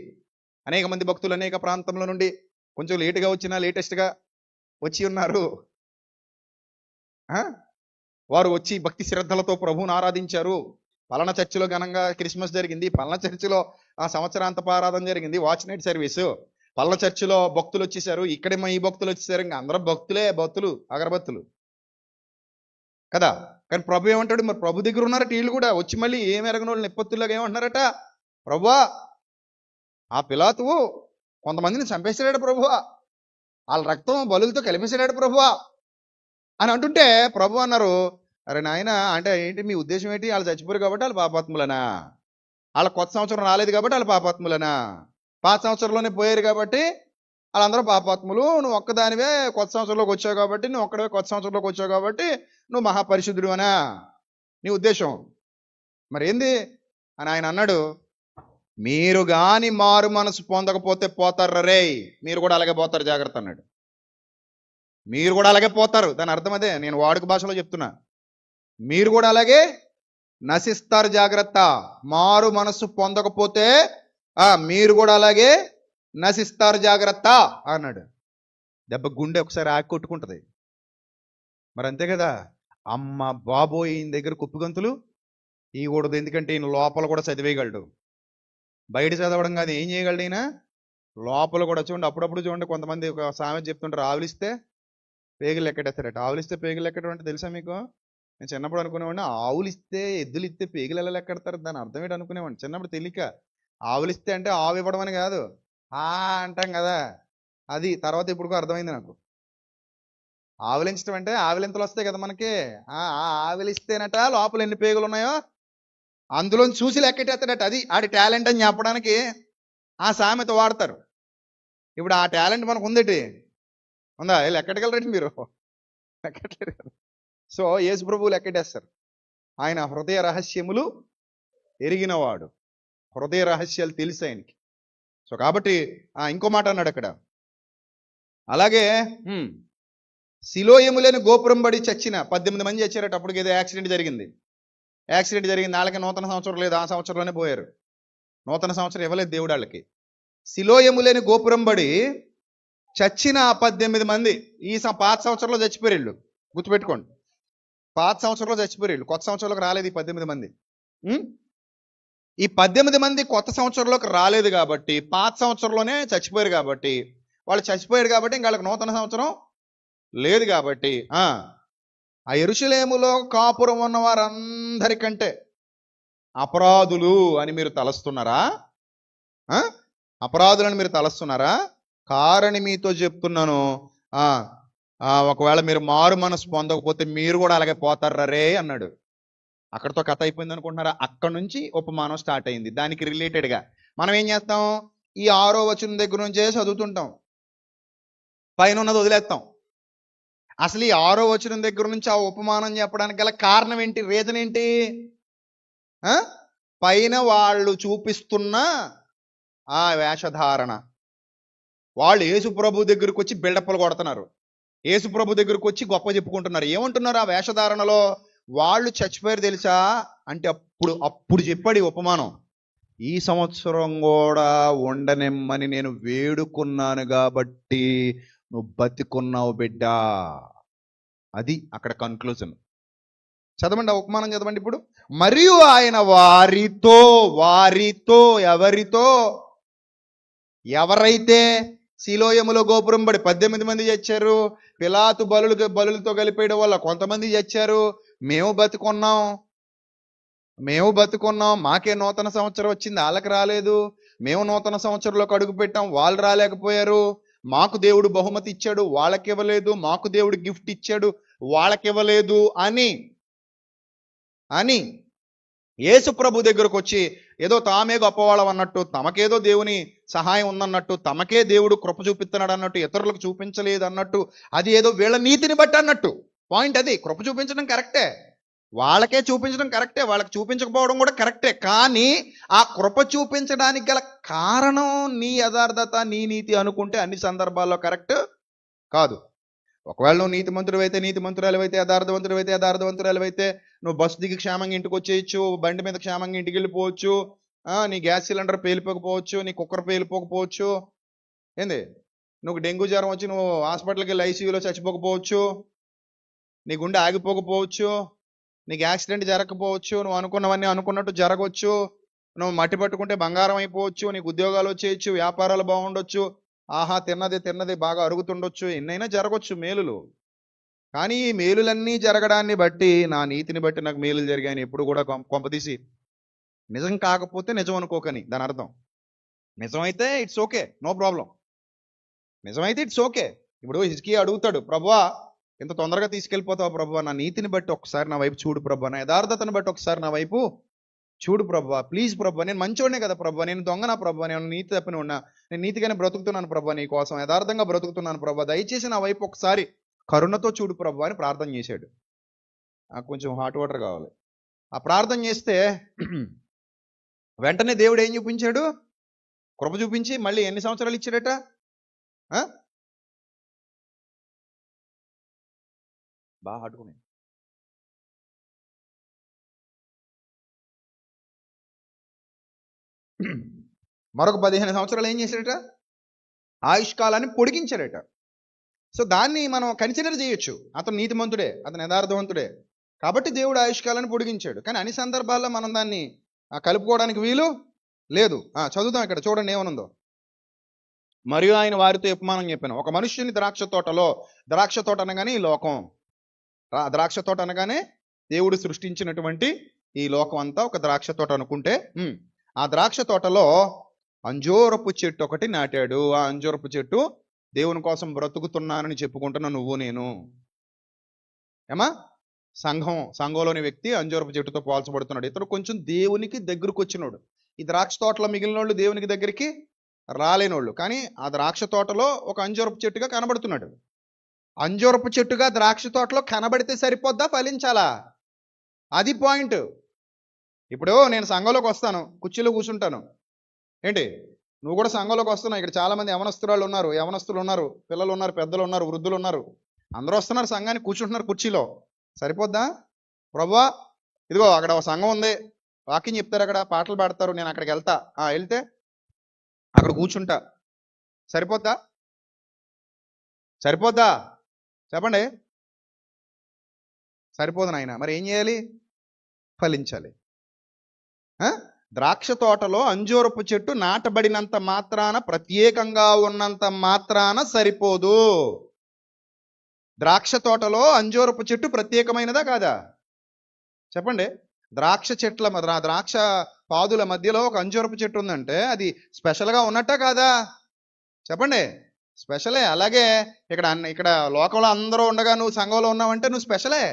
అనేక మంది భక్తులు అనేక ప్రాంతంలో నుండి కొంచెం లేటుగా వచ్చినా లేటెస్ట్గా వచ్చి ఉన్నారు. వారు వచ్చి భక్తి శ్రద్ధలతో ప్రభువుని ఆరాధించారు. పలానా చర్చిలో ఘనంగా క్రిస్మస్ జరిగింది, పలానా చర్చిలో ఆ సంవత్సరాంతప ఆరాధన జరిగింది, వాచ్ నైట్ సర్వీసు, పలానా చర్చిలో భక్తులు వచ్చేసారు, ఇక్కడేమో ఈ భక్తులు వచ్చేసారు. ఇంకా అందరూ భక్తులు అగరబత్తులు కదా. కానీ ప్రభు ఏమంటాడు? మరి ప్రభు దగ్గర ఉన్నారట వీళ్ళు కూడా వచ్చి మళ్ళీ ఏం ఎరగని వాళ్ళు నిప్పత్తులాగా ఏమంటున్నారట? ప్రభువా, ఆ పిలాతువు కొంతమందిని చంపేశాడు ప్రభువా, వాళ్ళ రక్తం బలులతో కలిపేశాడు ప్రభువా అని అంటుంటే ప్రభు అన్నారు, అరే నాయన, అంటే ఏంటి మీ ఉద్దేశం ఏంటి? వాళ్ళు చచ్చిపోయారు కాబట్టి వాళ్ళు పాపాత్ములనా? వాళ్ళ కొత్త సంవత్సరం రాలేదు కాబట్టి వాళ్ళు పాపాత్ములనా? పాత సంవత్సరంలోనే పోయారు కాబట్టి వాళ్ళందరూ పాపాత్ములు, నువ్వు ఒక్కదానివే కొత్త సంవత్సరంలోకి వచ్చావు కాబట్టి, నువ్వు ఒక్కడే కొత్త సంవత్సరంలోకి వచ్చావు కాబట్టి నువ్వు మహాపరిశుద్ధుడు అనా నీ ఉద్దేశం? మరి ఏంది అని ఆయన అన్నాడు, మీరు గాని మారు మనసు పొందకపోతే పోతారు రే, మీరు కూడా అలాగే పోతారు, జాగ్రత్త అన్నాడు. మీరు కూడా అలాగే పోతారు, దాని అర్థం అదే, నేను వాడుక భాషలో చెప్తున్నా. మీరు కూడా అలాగే నశిస్తారు, జాగ్రత్త. మారు మనసు పొందకపోతే మీరు కూడా అలాగే నశిస్తారు, జాగ్రత్త అన్నాడు. దెబ్బ గుండె ఒకసారి ఆగి కొట్టుకుంటుంది. మరి అంతే కదా. అమ్మ బాబోయ్, ఈయన దగ్గర కుప్పిగంతులు ఇవ్వకూడదు, ఎందుకంటే ఈయన లోపల కూడా చదివేయగలడు. బయట చదవడం కాదు, ఏం చేయగలడు ఈయన? లోపల కూడా. చూడండి, అప్పుడప్పుడు చూడండి, కొంతమంది ఒక సామెత చెప్తుంటారు, ఆవులిస్తే పేగులు ఎక్కడేస్తారట. ఆవులిస్తే పేగులు ఎక్కడం అంటే తెలుసా మీకు? నేను చిన్నప్పుడు అనుకునేవాడిని, ఆవులిస్తే ఎద్దులు ఇస్తే పేగులు ఎలా లెక్కెడతారు, దాని అర్థం ఏంటి అనుకునేవాడిని చిన్నప్పుడు. తెలియక ఆవులిస్తే అంటే ఆవు ఇవ్వడం అని కాదు, అంటాం కదా అది. తర్వాత ఇప్పుడు అర్థమైంది నాకు. ఆవులించడం అంటే ఆవిలింతలు వస్తాయి కదా మనకి, ఆవిలిస్తేనట లోపల ఎన్ని పేగులు ఉన్నాయో అందులో చూసి లెక్కెట్టేస్తాడట. అది ఆడి టాలెంట్ అని చెప్పడానికి ఆ సామెత వాడతారు. ఇప్పుడు ఆ టాలెంట్ మనకు ఉందేటి? ఉందా? లెక్కెట్టగలరండి మీరు? లెక్కట్లేరు కదా. సో యేసు ప్రభువు లెక్కెట్టేస్తారు. ఆయన హృదయ రహస్యములు ఎరిగినవాడు, హృదయ రహస్యాలు తెలుసు ఆయనకి. సో కాబట్టి ఇంకో మాట అన్నాడు అక్కడ, అలాగే సిలోయము లేని గోపురం బడి చచ్చిన 18 మంది చచ్చారట. అప్పటికి ఏదో యాక్సిడెంట్ జరిగింది. వాళ్ళకి నూతన సంవత్సరం లేదు, ఆ సంవత్సరంలోనే పోయారు. నూతన సంవత్సరం ఇవ్వలేదు దేవుడు వాళ్ళకి. సిలోయము లేని గోపురం బడి చచ్చిన 18 మంది ఈ పాత సంవత్సరంలో చచ్చిపోయారు వీళ్ళు. గుర్తుపెట్టుకోండి, పాత సంవత్సరంలో చచ్చిపోయారు వీళ్ళు, కొత్త సంవత్సరంలోకి రాలేదు ఈ 18 మంది. ఈ 18 మంది కొత్త సంవత్సరంలోకి రాలేదు కాబట్టి, పాత సంవత్సరంలోనే చచ్చిపోయారు కాబట్టి, వాళ్ళు చచ్చిపోయారు కాబట్టి ఇంకా వాళ్ళకి నూతన సంవత్సరం లేదు కాబట్టి ఆ యెరూషలేములో కాపురం ఉన్న వారందరికంటే అపరాధులు అని మీరు తలస్తున్నారా? అపరాధులని మీరు తలస్తున్నారా? కారణి మీతో చెప్తున్నాను, ఒకవేళ మీరు మారు మనసు పొందకపోతే మీరు కూడా అలాగే పోతారా రే అన్నాడు. అక్కడితో కథ అయిపోయింది అనుకుంటున్నారా? అక్కడ నుంచి ఉపమానం స్టార్ట్ అయింది. దానికి రిలేటెడ్గా మనం ఏం చేస్తాం? ఈ 6వ వచనం దగ్గర నుంచే చదువుతుంటాం, పైన ఉన్నది వదిలేస్తాం. అసలు ఈ 6వ వచనం దగ్గర నుంచి ఆ ఉపమానం చెప్పడానికి గల కారణం ఏంటి? రీజన్ ఏంటి? పైన వాళ్ళు చూపిస్తున్న ఆ వేషధారణ. వాళ్ళు యేసు ప్రభు దగ్గరకు వచ్చి బిల్డప్లు కొడుతున్నారు, యేసు ప్రభు దగ్గరకు వచ్చి గొప్ప చెప్పుకుంటున్నారు. ఏమంటున్నారు ఆ వేషధారణలో? వాళ్ళు చచ్చిపోయారు తెలుసా అంటే అప్పుడు చెప్పాడు ఈ ఉపమానం. ఈ సంవత్సరం కూడా ఉండనిమ్మని నేను వేడుకున్నాను కాబట్టి నువ్వు బతికున్నావు బిడ్డా. అది అక్కడ కన్క్లూజన్. చదవండి, ఆ ఉపమానం చదవండి ఇప్పుడు. మరియు ఆయన వారితో ఎవరైతే సిలోయములో గోపురం పడి 18 మంది చచ్చారు, పిలాతు బలులతో కలిపేయడం వల్ల కొంతమంది చచ్చారు, మేము బతుకున్నాం, మాకే నూతన సంవత్సరం వచ్చింది, వాళ్ళకి రాలేదు. మేము నూతన సంవత్సరంలోకి అడుగు పెట్టాం, వాళ్ళు రాలేకపోయారు. మాకు దేవుడు బహుమతి ఇచ్చాడు, వాళ్ళకి ఇవ్వలేదు. మాకు దేవుడు గిఫ్ట్ ఇచ్చాడు, వాళ్ళకి ఇవ్వలేదు అని యేసు ప్రభు దగ్గరకు వచ్చి ఏదో తామే గొప్పవాళ్ళం అన్నట్టు, తమకేదో దేవుని సహాయం ఉందన్నట్టు, తమకే దేవుడు కృప చూపిస్తున్నాడు అన్నట్టు, ఇతరులకు చూపించలేదు అన్నట్టు, అది ఏదో వీళ్ళ నీతిని బట్టి అన్నట్టు. పాయింట్ అది. కృప చూపించడం కరెక్టే, వాళ్ళకే చూపించడం కరెక్టే, వాళ్ళకి చూపించకపోవడం కూడా కరెక్టే. కానీ ఆ కృప చూపించడానికి గల కారణం నీ యథార్థత, నీ నీతి అనుకుంటే అన్ని సందర్భాల్లో కరెక్ట్ కాదు. ఒకవేళ నువ్వు నీతిమంతుడు అయితే నీతిమంతురాలు అయితే, యథార్థవంతురాలు అయితే నువ్వు బస్సు దిగి క్షేమంగా ఇంటికి వచ్చేయచ్చు, బండి మీద క్షేమంగా ఇంటికి వెళ్ళిపోవచ్చు, నీ గ్యాస్ సిలిండర్ పేలిపోకపోవచ్చు, నీ కుక్కర్ పేలిపోకపోవచ్చు, ఏంది నువ్వు డెంగ్యూ జ్వరం వచ్చి నువ్వు హాస్పిటల్కి వెళ్ళి ఐసీయూలో చచ్చిపోకపోవచ్చు, నీ గుండె ఆగిపోకపోవచ్చు, నీకు యాక్సిడెంట్ జరగకపోవచ్చు, నువ్వు అనుకున్నవన్నీ అనుకున్నట్టు జరగవచ్చు, నువ్వు మట్టి పట్టుకుంటే బంగారం అయిపోవచ్చు, నీకు ఉద్యోగాలు వచ్చేయచ్చు, వ్యాపారాలు బాగుండొచ్చు, ఆహా తిన్నది బాగా అరుగుతుండొచ్చు, ఎన్నైనా జరగవచ్చు మేలులు. కానీ ఈ మేలులన్నీ జరగడాన్ని బట్టి, నా నీతిని బట్టి నాకు మేలులు జరిగాయని ఎప్పుడు కూడా కొంపదీసి నిజం కాకపోతే నిజం అనుకోకని దాని అర్థం. నిజమైతే ఇట్స్ ఓకే, నో ప్రాబ్లం. నిజమైతే ఇట్స్ ఓకే. ఇప్పుడు హిజ్కియా అడుగుతాడు, ప్రభువా ఇంత తొందరగా తీసుకెళ్ళిపోతావు ప్రభువా, నా నీతిని బట్టి ఒకసారి నా వైపు చూడు ప్రభువా, నా యథార్థతను బట్టి ఒకసారి నా వైపు చూడు ప్రభువా, ప్లీజ్ ప్రభువా, నేను మంచోడే కదా ప్రభువా, నేను దొంగనా ప్రభువా, నేను నీతి తప్పిన ఉన్నా, నేను నీతిగానే బ్రతుకుతున్నాను ప్రభువా, నీ కోసం యథార్థంగా బ్రతుకుతున్నాను ప్రభువా, దయచేసి నా వైపు ఒకసారి కరుణతో చూడు ప్రభువా అని ప్రార్థన చేశాడు. నాకు కొంచెం హాట్ వాటర్ కావాలి. ఆ ప్రార్థన చేస్తే వెంటనే దేవుడు ఏం చూపించాడు? కృప చూపించి మళ్ళీ ఎన్ని సంవత్సరాలు ఇచ్చాడట? బాగా హట్టుకుని మరొక 15 సంవత్సరాలు ఏం చేశాడట? ఆయుష్కాలాన్ని పొడిగించాడట. సో దాన్ని మనం కన్సిడర్ చేయొచ్చు, అతను నీతిమంతుడే, అతను యథార్థవంతుడే కాబట్టి దేవుడు ఆయుష్కాలాన్ని పొడిగించాడు. కానీ అన్ని సందర్భాల్లో మనం దాన్ని కలుపుకోవడానికి వీలు లేదు. చదువుతాం ఇక్కడ, చూడండి ఏమనుందో. మరియు ఆయన వారితో ఉపమానం చెప్పాను, ఒక మనుష్యుని ద్రాక్ష తోట అనగానే ఈ లోకం, ద్రాక్ష తోట అనగానే దేవుడు సృష్టించినటువంటి ఈ లోకం అంతా ఒక ద్రాక్ష తోట అనుకుంటే, ఆ ద్రాక్ష తోటలో అంజూరపు చెట్టు ఒకటి నాటాడు. ఆ అంజూరపు చెట్టు దేవుని కోసం బ్రతుకుతున్నానని చెప్పుకుంటున్న నువ్వు నేను. ఏమా సంఘంలోని వ్యక్తి అంజూరపు చెట్టుతో పోల్చబడుతున్నాడు. ఇతను కొంచెం దేవునికి దగ్గరకు వచ్చినోడు. ఈ ద్రాక్ష తోటలో మిగిలిన వాళ్ళు దేవునికి దగ్గరికి రాలేనోళ్ళు, కానీ ఆ ద్రాక్ష తోటలో ఒక అంజూరపు చెట్టుగా కనబడుతున్నాడు. అంజూరపు చెట్టుగా ద్రాక్ష తోటలో కనబడితే సరిపోద్దా, ఫలించాలా? అది పాయింట్. ఇప్పుడు నేను సంఘంలోకి వస్తాను, కుర్చీలో కూర్చుంటాను, ఏంటి నువ్వు కూడా సంఘంలోకి వస్తున్నావు. ఇక్కడ చాలా మంది యవనస్తులు ఉన్నారు, పిల్లలు ఉన్నారు, పెద్దలు ఉన్నారు, వృద్ధులు ఉన్నారు, అందరూ వస్తున్నారు సంఘానికి, కూర్చుంటున్నారు కుర్చీలో. సరిపోద్దా? ప్రభువా ఇదిగో అక్కడ ఒక సంఘం ఉంది, వాకింగ్ చెప్తారు, అక్కడ పాటలు పాడతారు, నేను అక్కడికి వెళ్తే అక్కడ కూర్చుంటా, సరిపోద్దా? చెప్పండి. సరిపోదు నాయన. మరి ఏం చేయాలి? ఫలించాలి. ద్రాక్ష తోటలో అంజూరపు చెట్టు నాటబడినంత మాత్రాన, ప్రత్యేకంగా ఉన్నంత మాత్రాన సరిపోదు. ద్రాక్ష తోటలో అంజూరపు చెట్టు ప్రత్యేకమైనదా కాదా? చెప్పండి. ద్రాక్ష పాదుల మధ్యలో ఒక అంజూరపు చెట్టు ఉందంటే అది స్పెషల్గా ఉన్నట్టా కాదా? చెప్పండి. స్పెషలే. అలాగే ఇక్కడ లోకంలో అందరూ ఉండగా నువ్వు సంఘంలో ఉన్నావంటే నువ్వు స్పెషలే.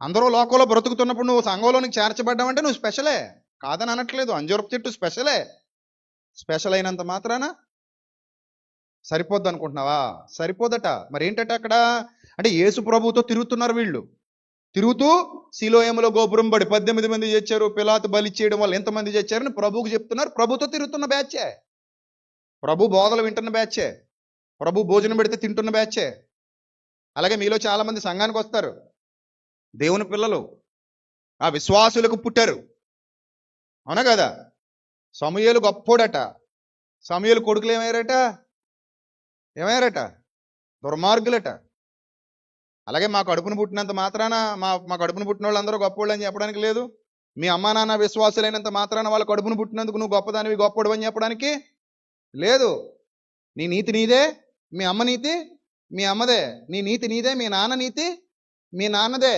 అందరూ లోకంలో బ్రతుకుతున్నప్పుడు నువ్వు సంఘంలోనికి చేర్చబడ్డావంటే నువ్వు స్పెషలే. కాదని అనట్లేదు, అంజూరపు చెట్టు స్పెషలే. స్పెషల్ అయినంత మాత్రాన సరిపోద్ది అనుకుంటున్నావా? సరిపోదట. మరి ఏంటట అక్కడ అంటే యేసు ప్రభువుతో తిరుగుతున్నారు వీళ్ళు. తిరుగుతూ సిలోయములో గోపురం పడి 18 మంది చచ్చారు, పిలాతు బలి చేయడం వల్ల ఎంతమంది చచ్చారని ప్రభువుకు చెప్తున్నారు. ప్రభుతో తిరుగుతున్న బ్యాచే, ప్రభు బోధలు వింటున్న బ్యాచే, ప్రభు భోజనం పెడితే తింటున్న బ్యాచే. అలాగే మీలో చాలా మంది సంఘానికి వస్తారు, దేవుని పిల్లలు, ఆ విశ్వాసులకు పుట్టారు, అవునా కదా? సమూయేలు గొప్పోడట. సమూయేలు కొడుకులు ఏమయ్యారట? దుర్మార్గులట. అలాగే మా కడుపును పుట్టినంత మాత్రాన మా కడుపును పుట్టిన వాళ్ళందరూ గొప్పోళ్ళు అని చెప్పడానికి లేదు. మీ అమ్మా నాన్న విశ్వాసులైనంత మాత్రాన వాళ్ళ కడుపును పుట్టినందుకు నువ్వు గొప్పదానివి, గొప్పోడు అని చెప్పడానికి లేదు. నీ నీతి నీదే, మీ అమ్మ నీతి మీ అమ్మదే, నీ నీతి నీదే, మీ నాన్న నీతి మీ నాన్నదే.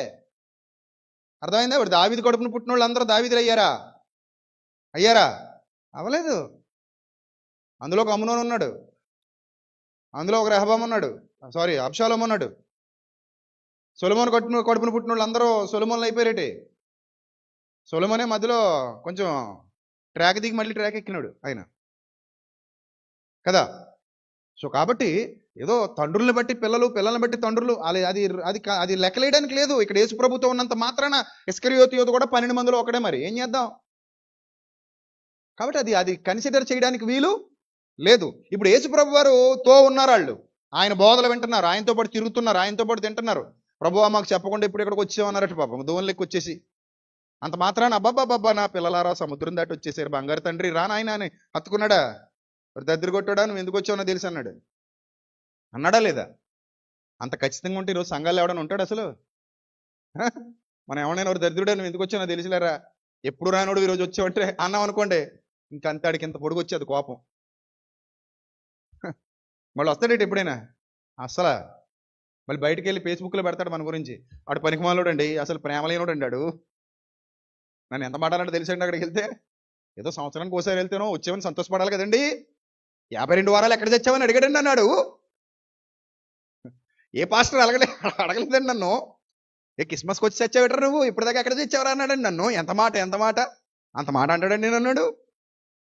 అర్థమైందా? ఇప్పుడు దావీదు కడుపును పుట్టిన వాళ్ళు అందరూ దావీదులు అయ్యారా? అవ్వలేదు. అందులో ఒక అమ్నోను ఉన్నాడు, అందులో ఒక రెహబాము ఉన్నాడు, అబ్షాలోము ఉన్నాడు. సొలొమోను కడుపును పుట్టిన వాళ్ళు అందరూ సొలొమోన్లు అయిపోయారేటి. సొలొమోనే మధ్యలో కొంచెం ట్రాక్ దిగి మళ్ళీ ట్రాక్ ఎక్కినాడు ఆయన కదా. సో కాబట్టి ఏదో తండ్రుల్ని బట్టి పిల్లలు, పిల్లల్ని బట్టి తండ్రులు, అది లెక్కలేయడానికి లేదు. ఇక్కడ యేసు ప్రభుతో ఉన్నంత మాత్రాన ఇస్కరియోతు యోధ కూడా 12 మందిలో ఒకడే. మరి ఏం చేద్దాం? కాబట్టి అది కన్సిడర్ చేయడానికి వీలు లేదు. ఇప్పుడు యేసు ప్రభు వారుతో ఉన్నారు వాళ్ళు, ఆయన బోధలు వింటున్నారు, ఆయనతో పాటు తిరుగుతున్నారు, ఆయనతో పాటు తింటున్నారు. ప్రభువా మాకు చెప్పకుండా ఇప్పుడు ఇక్కడికి వచ్చామన్నారట పాపం, దోవన్లెక్కి వచ్చేసి. అంత మాత్రాన అబ్బాబ్బాబ్బా నా పిల్లలారా సముద్రం దాటి వచ్చేసారు, బంగారు తండ్రి రా నాయన అని హత్తుకున్నాడా? దద్దరి కొట్టాడా? నువ్వు ఎందుకు వచ్చావో తెలుసు అన్నాడు. అన్నాడా లేదా? అంత ఖచ్చితంగా ఉంటే ఈరోజు సంఘాలు ఎవడని ఉంటాడు అసలు? మనం ఎవరైనా ఒక దరిద్రుడా నువ్వు ఎందుకు వచ్చానో తెలిసిలేరా, ఎప్పుడు రానోడు ఈరోజు వచ్చావంటే అన్నాం అనుకోండి, ఇంకంతాడికి ఇంత పొడుగు వచ్చేది కోపం. మళ్ళీ వస్తాడేటి ఎప్పుడైనా అసలు? మళ్ళీ బయటికి వెళ్ళి ఫేస్బుక్లో పెడతాడు మన గురించి, ఆడు పనికిమాలోడు అండి, అసలు ప్రేమ లేనోడు అండాడు. నన్ను ఎంత మాట్లాడాలో తెలిసండి. అక్కడికి వెళ్తే ఏదో సంవత్సరానికి ఒకసారి వెళ్తేనో వచ్చామని సంతోషపడాలి కదండి. 52 వారాలు ఎక్కడ తెచ్చావని అడిగాడండి అన్నాడు. ఏ పాస్టర్ అడగలేదండి నన్ను. ఏ క్రిస్మస్కి వచ్చి తెచ్చావేటరా నువ్వు, ఇప్పటిదాకా ఎక్కడ తెచ్చావరా అన్నాడండి నన్ను. ఎంత మాట అంత మాట అంటాడండి నేను అన్నాడు.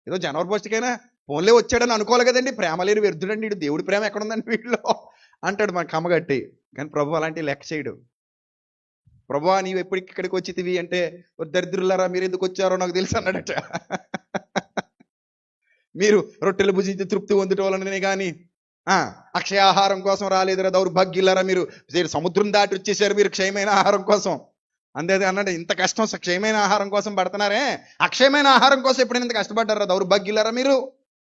ఏదో జనవరి ఫస్ట్కైనా ఫోన్లే వచ్చాడని అనుకోవాలి కదండి. ప్రేమ లేని వ్యర్థుడండి వీడు, దేవుడి ప్రేమ ఎక్కడుందండి వీళ్ళు అంటాడు మన కమ్మగట్టి. కానీ ప్రభు అలాంటి లెక్క చేయడు. ప్రభువా నీవు ఎప్పటికి ఇక్కడికి వచ్చితివి అంటే, దరిద్రులారా మీరు ఎందుకు వచ్చారో నాకు తెలుసు అన్నాడట. మీరు రొట్టెలు భుజించి తృప్తి పొందుటోళ్ళనే కానీ అక్షయ ఆహారం కోసం రాలేదురా దౌర్భాగ్యులారా, మీరు సముద్రం దాటి వచ్చేసారు మీరు క్షయమైన ఆహారం కోసం. అంతే అన్నాడు. ఇంత కష్టం క్షయమైన ఆహారం కోసం పడుతున్నారే, అక్షయమైన ఆహారం కోసం ఎప్పుడైనా ఇంత కష్టపడ్డారా దౌర్భాగ్యులారా మీరు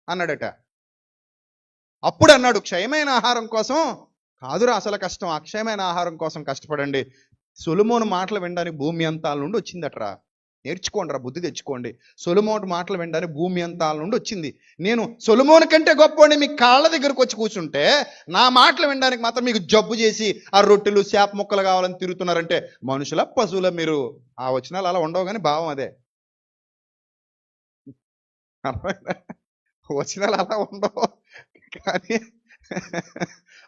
అన్నాడట. అప్పుడు అన్నాడు, క్షయమైన ఆహారం కోసం కాదురా అసలు కష్టం, అక్షయమైన ఆహారం కోసం కష్టపడండి. సొలొమోను మాటలు వినడానికి భూమి అంతాల నుండి వచ్చిందట్రా. నేర్చుకోండి రా, బుద్ధి తెచ్చుకోండి. సొలొమోను మాటలు వినడానికి భూమి అంతాల నుండి వచ్చింది. నేను సొలొమోను కంటే గొప్పవాడిని మీ కాళ్ళ దగ్గరకు వచ్చి కూర్చుంటే, నా మాటలు వినడానికి మాత్రం మీకు జబ్బు చేసి ఆ రొట్టెలు శాప ముక్కలు కావాలని తిరుగుతున్నారంటే మనుషుల పశువుల మీరు? ఆ వచనాలు అలా ఉండవు, కానీ భావం అదే. వచనాలు అలా ఉండవు కానీ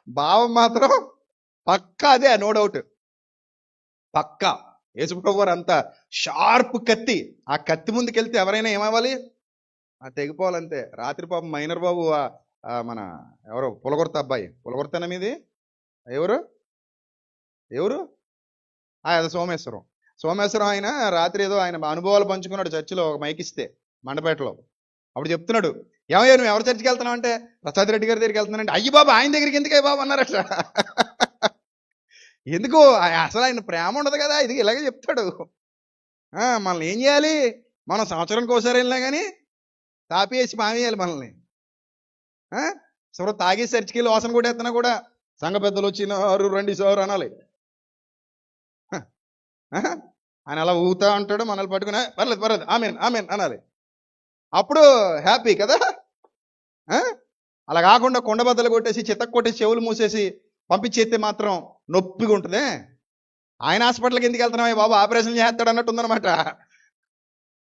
భావం మాత్రం పక్కా అదే, నో డౌట్ పక్కా. యేసుప్రభు వారు అంత షార్ప్ కత్తి. ఆ కత్తి ముందుకెళ్తే ఎవరైనా ఏమవ్వాలి? తెగిపోవాలంతే. రాత్రి పాపం మైనర్ బాబు మన ఎవరో పులగొర్త అబ్బాయి, పులగొర్తన మీది ఎవరు అది సోమేశ్వరం ఆయన రాత్రి ఏదో ఆయన అనుభవాలు పంచుకున్నాడు చర్చిలో, ఒక మైకిస్తే మండపేటలో. అప్పుడు చెప్తున్నాడు, ఏమయ్యా నువ్వు ఎవరి చర్చికి వెళ్తున్నావు అంటే, ప్రసాద్ రెడ్డి గారి దగ్గరికి వెళ్తున్నానంటే, అయ్యి బాబు ఆయన దగ్గరికి ఎందుకే బాబు అన్నారట. ఎందుకు? అసలు ఆయన ప్రేమ ఉండదు కదా, ఇది ఇలాగే చెప్తాడు. మనల్ని ఏం చేయాలి? మనం సంవత్సరానికి ఒకసారి వెళ్ళినా కానీ తాపేసి మానేయాలి మనల్ని. సో తాగి చర్చికి వెళ్ళి వాసన కొట్టేస్తున్నా కూడా సంఘ పెద్దలు వచ్చినారు రండి సార్ అనాలి. ఆయన అలా ఊగుతా ఉంటాడు, మనల్ని పట్టుకుని పర్లేదు ఆమెన్ అనాలి. అప్పుడు హ్యాపీ కదా. అలా కాకుండా కొండబద్దలు కొట్టేసి చిత్తకు కొట్టేసి చెవులు మూసేసి పంపించేస్తే మాత్రం నొప్పిగా ఉంటుంది. ఆయన హాస్పిటల్కి ఎందుకు వెళ్తున్నావు బాబు, ఆపరేషన్ చేస్తాడు అన్నట్టు ఉందనమాట.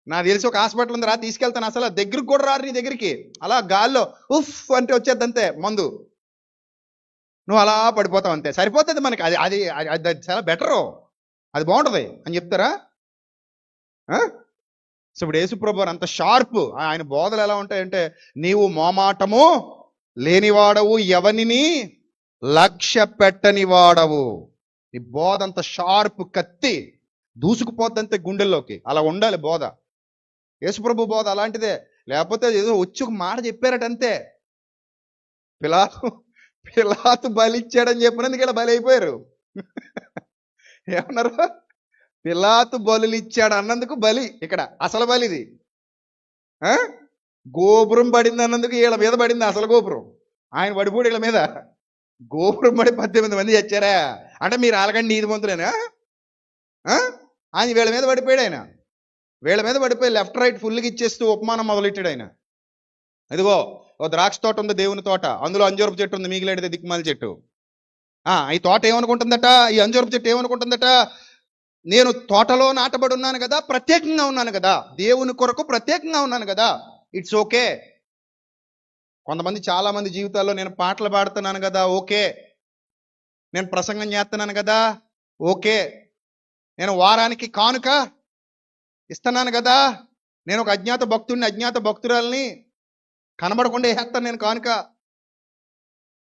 నాకు తెలిసి ఒక హాస్పిటల్ ఉంది రా, తీసుకెళ్తాను. అసలు దగ్గరికి కూడా రారు నీ దగ్గరికి. అలా గాల్లో ఉఫ్ అంటే వచ్చేది అంతే మందు, నువ్వు అలా పడిపోతావు అంతే, సరిపోతుంది మనకి. అది అది అది చాలా బెటరు, అది బాగుంటుంది అని చెప్తారా? సో ఇప్పుడు యేసుప్రభు అంత షార్ప్. ఆయన బోధలు ఎలా ఉంటాయంటే, నీవు మోమాటము లేనివాడవు, ఎవనిని లక్ష్య పెట్టని వాడవు. ఈ బోధ అంత షార్ప్ కత్తి, దూసుకుపోద్దంతే గుండెల్లోకి. అలా ఉండాలి బోధ. యేసుప్రభు బోధ అలాంటిదే. లేకపోతే ఏదో వచ్చి ఒక మాట చెప్పారటంతే. పిలాతు బలిచ్చాడని చెప్పినందుకు ఇలా బలి అయిపోయారు. ఏమన్నారు? పిలాతు బలులు ఇచ్చాడు అన్నందుకు బలి. ఇక్కడ అసలు బలిది. గోపురం పడింది అన్నందుకు వీళ్ళ మీద పడింది అసలు గోపురం. ఆయన పడిపోడు వీళ్ళ మీద. గోపురం పడి 18 మంది చచ్చారా అంటే మీరు ఆలకండి నీతిమంతులేనా? ఆయన వీళ్ళ మీద పడిపోయాడు. ఆయన వీళ్ళ మీద పడిపోయి లెఫ్ట్ రైట్ ఫుల్గా ఇచ్చేస్తూ ఉపమానం మొదలెట్టాడు ఆయన. ఇదిగో ఓ ద్రాక్ష తోట ఉంది, దేవుని తోట, అందులో అంజూరపు చెట్టు ఉంది, మిగిలేడితే దిక్కుమాల చెట్టు. ఈ తోట ఏమనుకుంటుందట, ఈ అంజూరపు చెట్టు ఏమనుకుంటుందట, నేను తోటలో నాటబడి ఉన్నాను కదా, ప్రత్యేకంగా ఉన్నాను కదా, దేవుని కొరకు ప్రత్యేకంగా ఉన్నాను కదా, ఇట్స్ ఓకే. కొంతమంది చాలా మంది జీవితాల్లో నేను పాటలు పాడుతున్నాను కదా, ఓకే. నేను ప్రసంగం చేస్తున్నాను కదా, ఓకే. నేను వారానికి కానుక ఇస్తున్నాను కదా, నేను ఒక అజ్ఞాత భక్తుడిని, అజ్ఞాత భక్తురాల్ని, కనబడకుండా వేస్తాను నేను కానుక.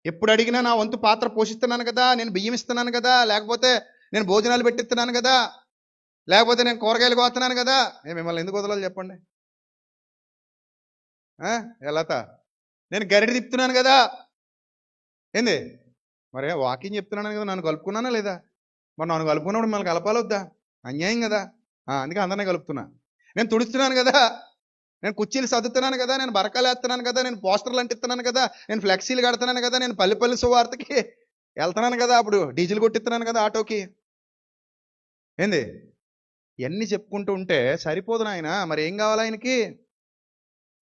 ఎప్పుడు అడిగినా నా వంతు పాత్ర పోషిస్తున్నాను కదా, నేను బియ్యం ఇస్తున్నాను కదా, లేకపోతే నేను భోజనాలు పెట్టిస్తున్నాను కదా, లేకపోతే నేను కూరగాయలు కోస్తున్నాను కదా, నేను మిమ్మల్ని ఎందుకు వదలాలి చెప్పండి? లత, నేను గరిటె తిప్పుతున్నాను కదా, ఏంది మరే వాకింగ్ చెప్తున్నాను కదా, నన్ను కలుపుకున్నానా లేదా? మరి నన్ను కలుపుకున్నప్పుడు మిమ్మల్ని కలపాలొద్దా? అన్యాయం కదా. అందుకే అందరినీ కలుపుతున్నా. నేను తుడుస్తున్నాను కదా, నేను కుర్చీలు సర్దుతున్నాను కదా, నేను బరకాలు వేస్తున్నాను కదా, నేను పోస్టర్లు అంటిస్తున్నాను కదా, నేను ఫ్లెక్సీలు కడుతున్నాను కదా, నేను పల్లె సువార్తకి వెళ్తున్నాను కదా, అప్పుడు డీజిల్ కొట్టిస్తున్నాను కదా ఆటోకి. ఏంది ఇవన్నీ చెప్పుకుంటూ ఉంటే సరిపోదు నాయన. మరి ఏం కావాలి ఆయనకి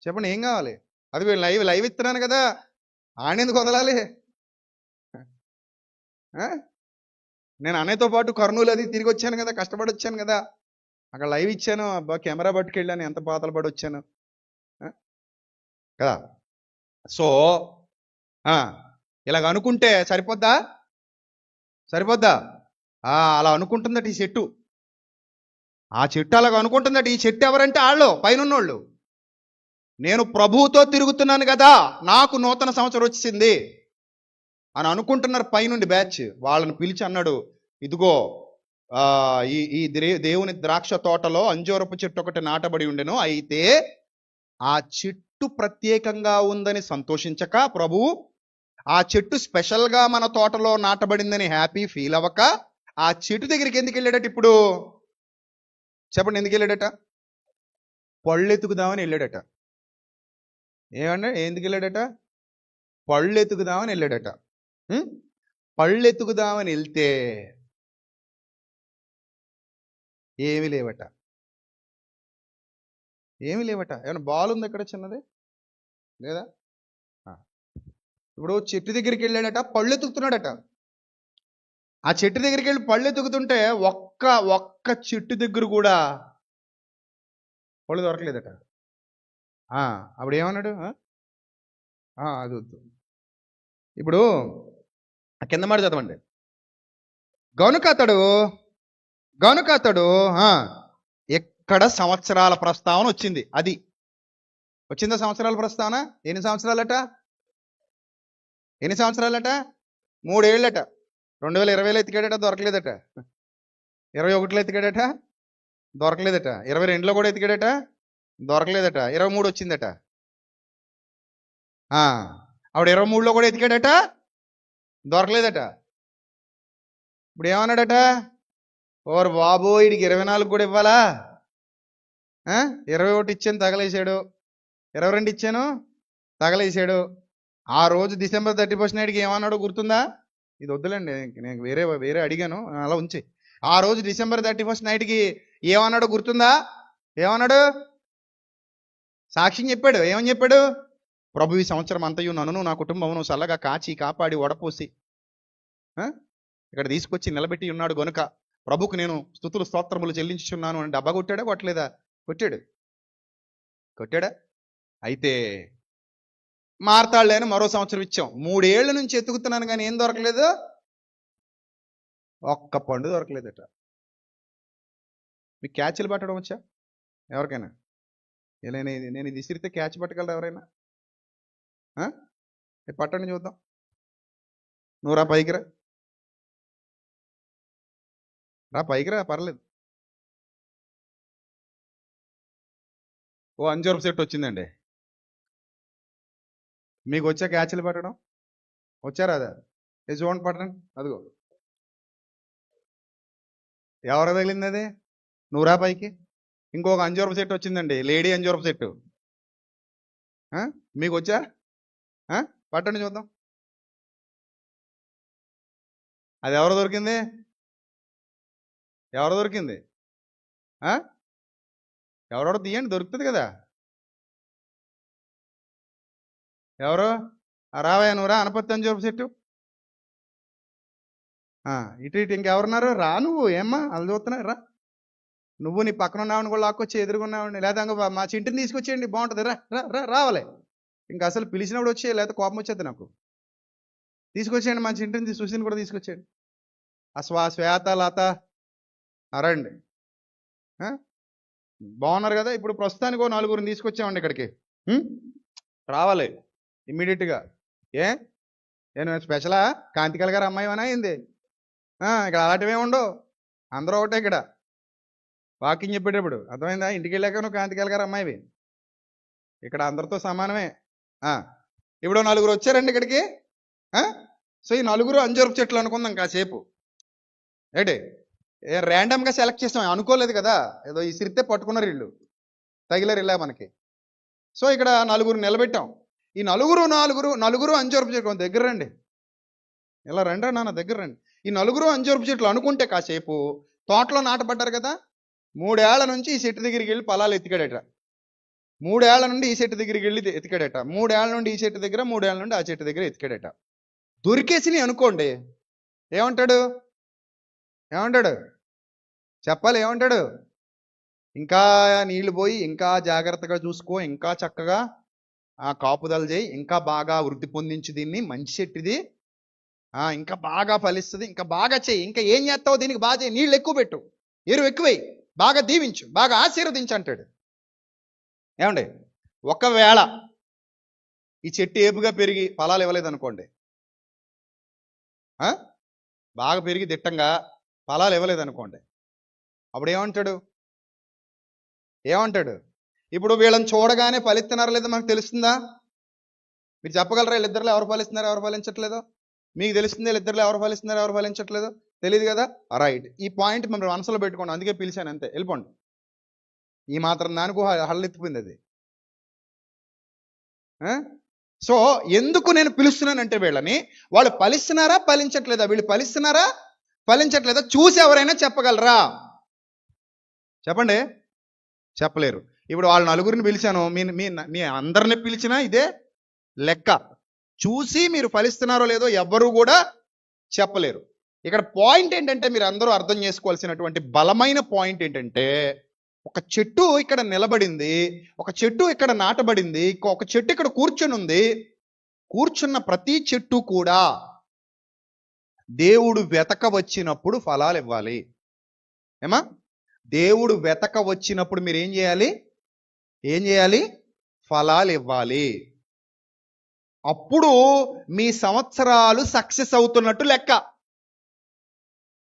చెప్పండి, ఏం కావాలి? అది లైవ్ ఇస్తున్నాను కదా, ఆడెందుకు వదలాలి? నేను అన్నయ్యతో పాటు కర్నూలు అది తిరిగి వచ్చాను కదా, కష్టపడి వచ్చాను కదా, అక్కడ లైవ్ ఇచ్చాను, అబ్బా కెమెరా పట్టుకెళ్ళాను, ఎంత పాతలు పడి వచ్చాను కదా. సో ఇలాగ అనుకుంటే సరిపోద్దా? సరిపోద్దా? అలా అనుకుంటుందట ఈ చెట్టు. ఆ చెట్టు అలాగ అనుకుంటుందట. ఈ చెట్టు ఎవరంటే వాళ్ళు పైనున్నోళ్ళు. నేను ప్రభువుతో తిరుగుతున్నాను కదా, నాకు నూతన సంవత్సరం వచ్చింది అని అనుకుంటున్నారు పైనుండి బ్యాచ్. వాళ్ళని పిలిచి అన్నాడు, ఇదిగో ఈ దేవుని ద్రాక్ష తోటలో అంజూరపు చెట్టు ఒకటి నాటబడి ఉండెను, అయితే ఆ చెట్టు ప్రత్యేకంగా ఉందని సంతోషించక ప్రభువు, ఆ చెట్టు స్పెషల్గా మన తోటలో నాటబడిందని హ్యాపీ ఫీల్ అవ్వక ఆ చెట్టు దగ్గరికి ఎందుకు వెళ్ళాడట? ఇప్పుడు చెప్పండి, ఎందుకు వెళ్ళాడట? పళ్ళు ఎత్తుకుదామని వెళ్ళాడట. ఏమంటే ఎందుకు వెళ్ళాడట? పళ్ళు ఎత్తుకుదామని వెళ్ళాడట. పళ్ళు ఎత్తుకుదామని వెళ్తే ఏమీ లేవట. ఏమీ లేవట. ఏమైనా బాల్ ఉంది ఎక్కడ చిన్నది లేదా? ఇప్పుడు చెట్టు దగ్గరికి వెళ్ళాడట, పళ్ళు ఎత్తుకుతున్నాడట. ఆ చెట్టు దగ్గరికి వెళ్ళి పళ్ళు ఎత్తుకుతుంటే ఒక్క చెట్టు దగ్గర కూడా పళ్ళు దొరకలేదట. అప్పుడు ఏమన్నాడు? అది వద్దు. ఇప్పుడు కింద మాట చదవండి. గనుక అతడు ఇక్కడ సంవత్సరాల ప్రస్తావన వచ్చింది. అది వచ్చిందా సంవత్సరాల ప్రస్తావన? ఎన్ని సంవత్సరాలట? 3 ఏళ్ళట. 2020లో ఎతికాడట, దొరకలేదట. 21లో ఎతికాడట, దొరకలేదట. 22లో కూడా ఎతికాడట, దొరకలేదట. 23 వచ్చిందట. ఆవిడ 23లో కూడా ఎతికాడట, దొరకలేదట. ఇప్పుడు ఏమన్నాడట? ఓరు బాబు, వీడికి 24 కూడా ఇవ్వాలా? 21 ఇచ్చాను, తగలేసాడు. 22 ఇచ్చాను, తగలేసాడు. ఆ రోజు December 31 నాటికి ఏమన్నాడో గుర్తుందా? ఇది వద్దులేండి, నేను వేరే అడిగాను, అలా ఉంచి. ఆ రోజు December 31 నైట్కి ఏమన్నాడో గుర్తుందా? ఏమన్నాడు? సాక్ష్యం చెప్పాడు. ఏమని చెప్పాడు? ప్రభు ఈ సంవత్సరం అంతయు నన్ను నా కుటుంబమును చల్లగా కాచి కాపాడి వడపోసి ఇక్కడ తీసుకొచ్చి నిలబెట్టి ఉన్నాడు గనుక ప్రభుకు నేను స్తుతులు స్తోత్రములు చెల్లించుచున్నాను అని డబ్బా కొట్టాడా? కొట్టలేదా? కొట్టాడా? అయితే మార్తాళ్ళని మరో సంవత్సరం ఇచ్చాం. 3 ఏళ్ల నుంచి ఎత్తుకుతున్నాను కానీ ఏం దొరకలేదు? ఒక్క పండు దొరకలేదట. మీకు క్యాచ్లు పట్టడం వచ్చా ఎవరికైనా? నేను ఇది ఇసిరితే క్యాచ్ పట్టగలరా ఎవరైనా? పట్టండి చూద్దాం. నువ్వు రా పైకి రా, పర్లేదు. ఓ అంజూరపు సెట్ వచ్చిందండి. మీకు వచ్చా క్యాచ్లు పట్టడం? వచ్చారా? అదా చూడండి, పట్టండి. అదిగో ఎవరు తగిలింది అది? నువ్వు రా పైకి. ఇంకొక అంజూరపు సెట్ వచ్చిందండి, లేడీ అంజూరపు సెట్టు. మీకు వచ్చా? పట్టండి చూద్దాం. అది ఎవరు దొరికింది? ఎవరెవరో తీయండి, దొరుకుతుంది కదా. ఎవరు? రావయ్యా, నువ్వు రా. అనపత్తి అంజూరపు చెట్టు. ఇటు ఇంకెవరున్నారు? రా నువ్వు. ఏమ్మా వాళ్ళు చూస్తున్నావు? రా నువ్వు. నీ పక్కన ఉన్నావని కూడా లాక్కొచ్చి ఎదురుగున్నావండి, లేదా మా చింటిని తీసుకొచ్చేయండి, బాగుంటుంది. రావాలి. ఇంకా అసలు పిలిచినప్పుడు వచ్చే, లేకపోతే కోపం వచ్చేది నాకు. తీసుకొచ్చేయండి, మా చింటిని సుశీని కూడా తీసుకొచ్చేయండి. శ్వేత, లత రండి. బాగున్నారు కదా. ఇప్పుడు ప్రస్తుతానికి 4 తీసుకొచ్చామండి ఇక్కడికి. రావాలి ఇమ్మీడియట్గా. నేను స్పెషలా కాంతికల గారు అమ్మాయివనా అయింది ఇక్కడ అలాంటివే ఉండవు, అందరూ ఒకటే ఇక్కడ వాకింగ్ చెప్పేటప్పుడు. అర్థమైందా? ఇంటికి వెళ్ళాక నువ్వు కాంతికల గారు అమ్మాయివి, ఇక్కడ అందరితో సమానమే. ఇప్పుడు నలుగురు వచ్చారండి ఇక్కడికి. సో ఈ నలుగురు అంజూరపు చెట్లు అనుకుందాం కాసేపు. ఏంటి ర్యాండమ్గా సెలెక్ట్ చేస్తాం, అనుకోలేదు కదా, ఏదో ఇసిరితే పట్టుకున్నారు వీళ్ళు, తగిలేరు ఇలా మనకి. సో ఇక్కడ నలుగురు నిలబెట్టాం. ఈ నలుగురు అంజూరపు చెట్లు దగ్గర రండి, ఇలా రండి నాన్న దగ్గర రండి. ఈ నలుగురు అంజూరపు చెట్లు అనుకుంటే కాసేపు తోటలో నాటపడ్డారు కదా, 3 ఏళ్ల నుంచి ఈ చెట్టు దగ్గరికి వెళ్ళి పొలాలు ఎత్తికాడట. 3 ఏళ్ల నుండి ఈ చెట్టు దగ్గరికి వెళ్ళి ఎతికాడట. 3 ఏళ్ల నుండి ఈ చెట్టు దగ్గర, 3 ఏళ్ల నుండి ఆ చెట్టు దగ్గర ఎతికాడట. దొరికేసి అనుకోండి, ఏమంటాడు చెప్పాలి, ఏమంటాడు? ఇంకా నీళ్లు పోయి, ఇంకా జాగ్రత్తగా చూసుకో, ఇంకా చక్కగా కాపుదల చేయి, ఇంకా బాగా వృద్ధి పొందించి దీన్ని, మంచి చెట్టు ఇది, ఇంకా బాగా ఫలిస్తుంది, ఇంకా బాగా చెయ్యి, ఇంకా ఏం చేస్తావు దీనికి బాగా చేయి, నీళ్ళు ఎక్కువ పెట్టు, ఎరువు ఎక్కువై, బాగా దీవించు, బాగా ఆశీర్వదించు అంటాడు. ఏమండి, ఒకవేళ ఈ చెట్టు ఏపుగా పెరిగి ఫలాలు ఇవ్వలేదు అనుకోండి, బాగా పెరిగి దిట్టంగా ఫలాలు ఇవ్వలేదు అనుకోండి, అప్పుడు ఏమంటాడు? ఇప్పుడు వీళ్ళని చూడగానే ఫలిస్తున్నారా లేదా మనకు తెలుస్తుందా? మీరు చెప్పగలరా వీళ్ళిద్దరిలో ఎవరు ఫలిస్తున్నారు, ఎవరు ఫలించట్లేదో? మీకు తెలుస్తుంది వీళ్ళిద్దరిలో ఎవరు ఫలిస్తున్నారు, ఎవరు ఫలించట్లేదో? తెలియదు కదా. రైట్, ఈ పాయింట్ మనం మనసులో పెట్టుకోండి, అందుకే పిలిచాను అంతే. వెళ్ళిపోండి, ఈ మాత్రం దానికి హళ్ళెత్తిపోయింది అది. సో ఎందుకు నేను పిలుస్తున్నానంటే, వీళ్ళని, వాళ్ళు ఫలిస్తున్నారా ఫలించట్లేదా, వీళ్ళు ఫలిస్తున్నారా ఫలించట్లేదా చూసి ఎవరైనా చెప్పగలరా? చెప్పండి, చెప్పలేరు. ఇప్పుడు వాళ్ళ నలుగురిని పిలిచాను, మీ అందరిని పిలిచినా ఇదే లెక్క. చూసి మీరు ఫలిస్తున్నారో లేదో ఎవ్వరూ కూడా చెప్పలేరు. ఇక్కడ పాయింట్ ఏంటంటే, మీరు అందరూ అర్థం చేసుకోవాల్సినటువంటి బలమైన పాయింట్ ఏంటంటే, ఒక చెట్టు ఇక్కడ నిలబడింది, ఒక చెట్టు ఇక్కడ నాటబడింది, ఒక చెట్టు ఇక్కడ కూర్చొని ఉంది. కూర్చున్న ప్రతి చెట్టు కూడా దేవుడు వెతక వచ్చినప్పుడు ఫలాలు ఇవ్వాలి. ఏమా? దేవుడు వెతక వచ్చినప్పుడు మీరు ఏం చేయాలి? ఫలాలు ఇవ్వాలి. అప్పుడు మీ సంవత్సరాలు సక్సెస్ అవుతున్నట్టు లెక్క.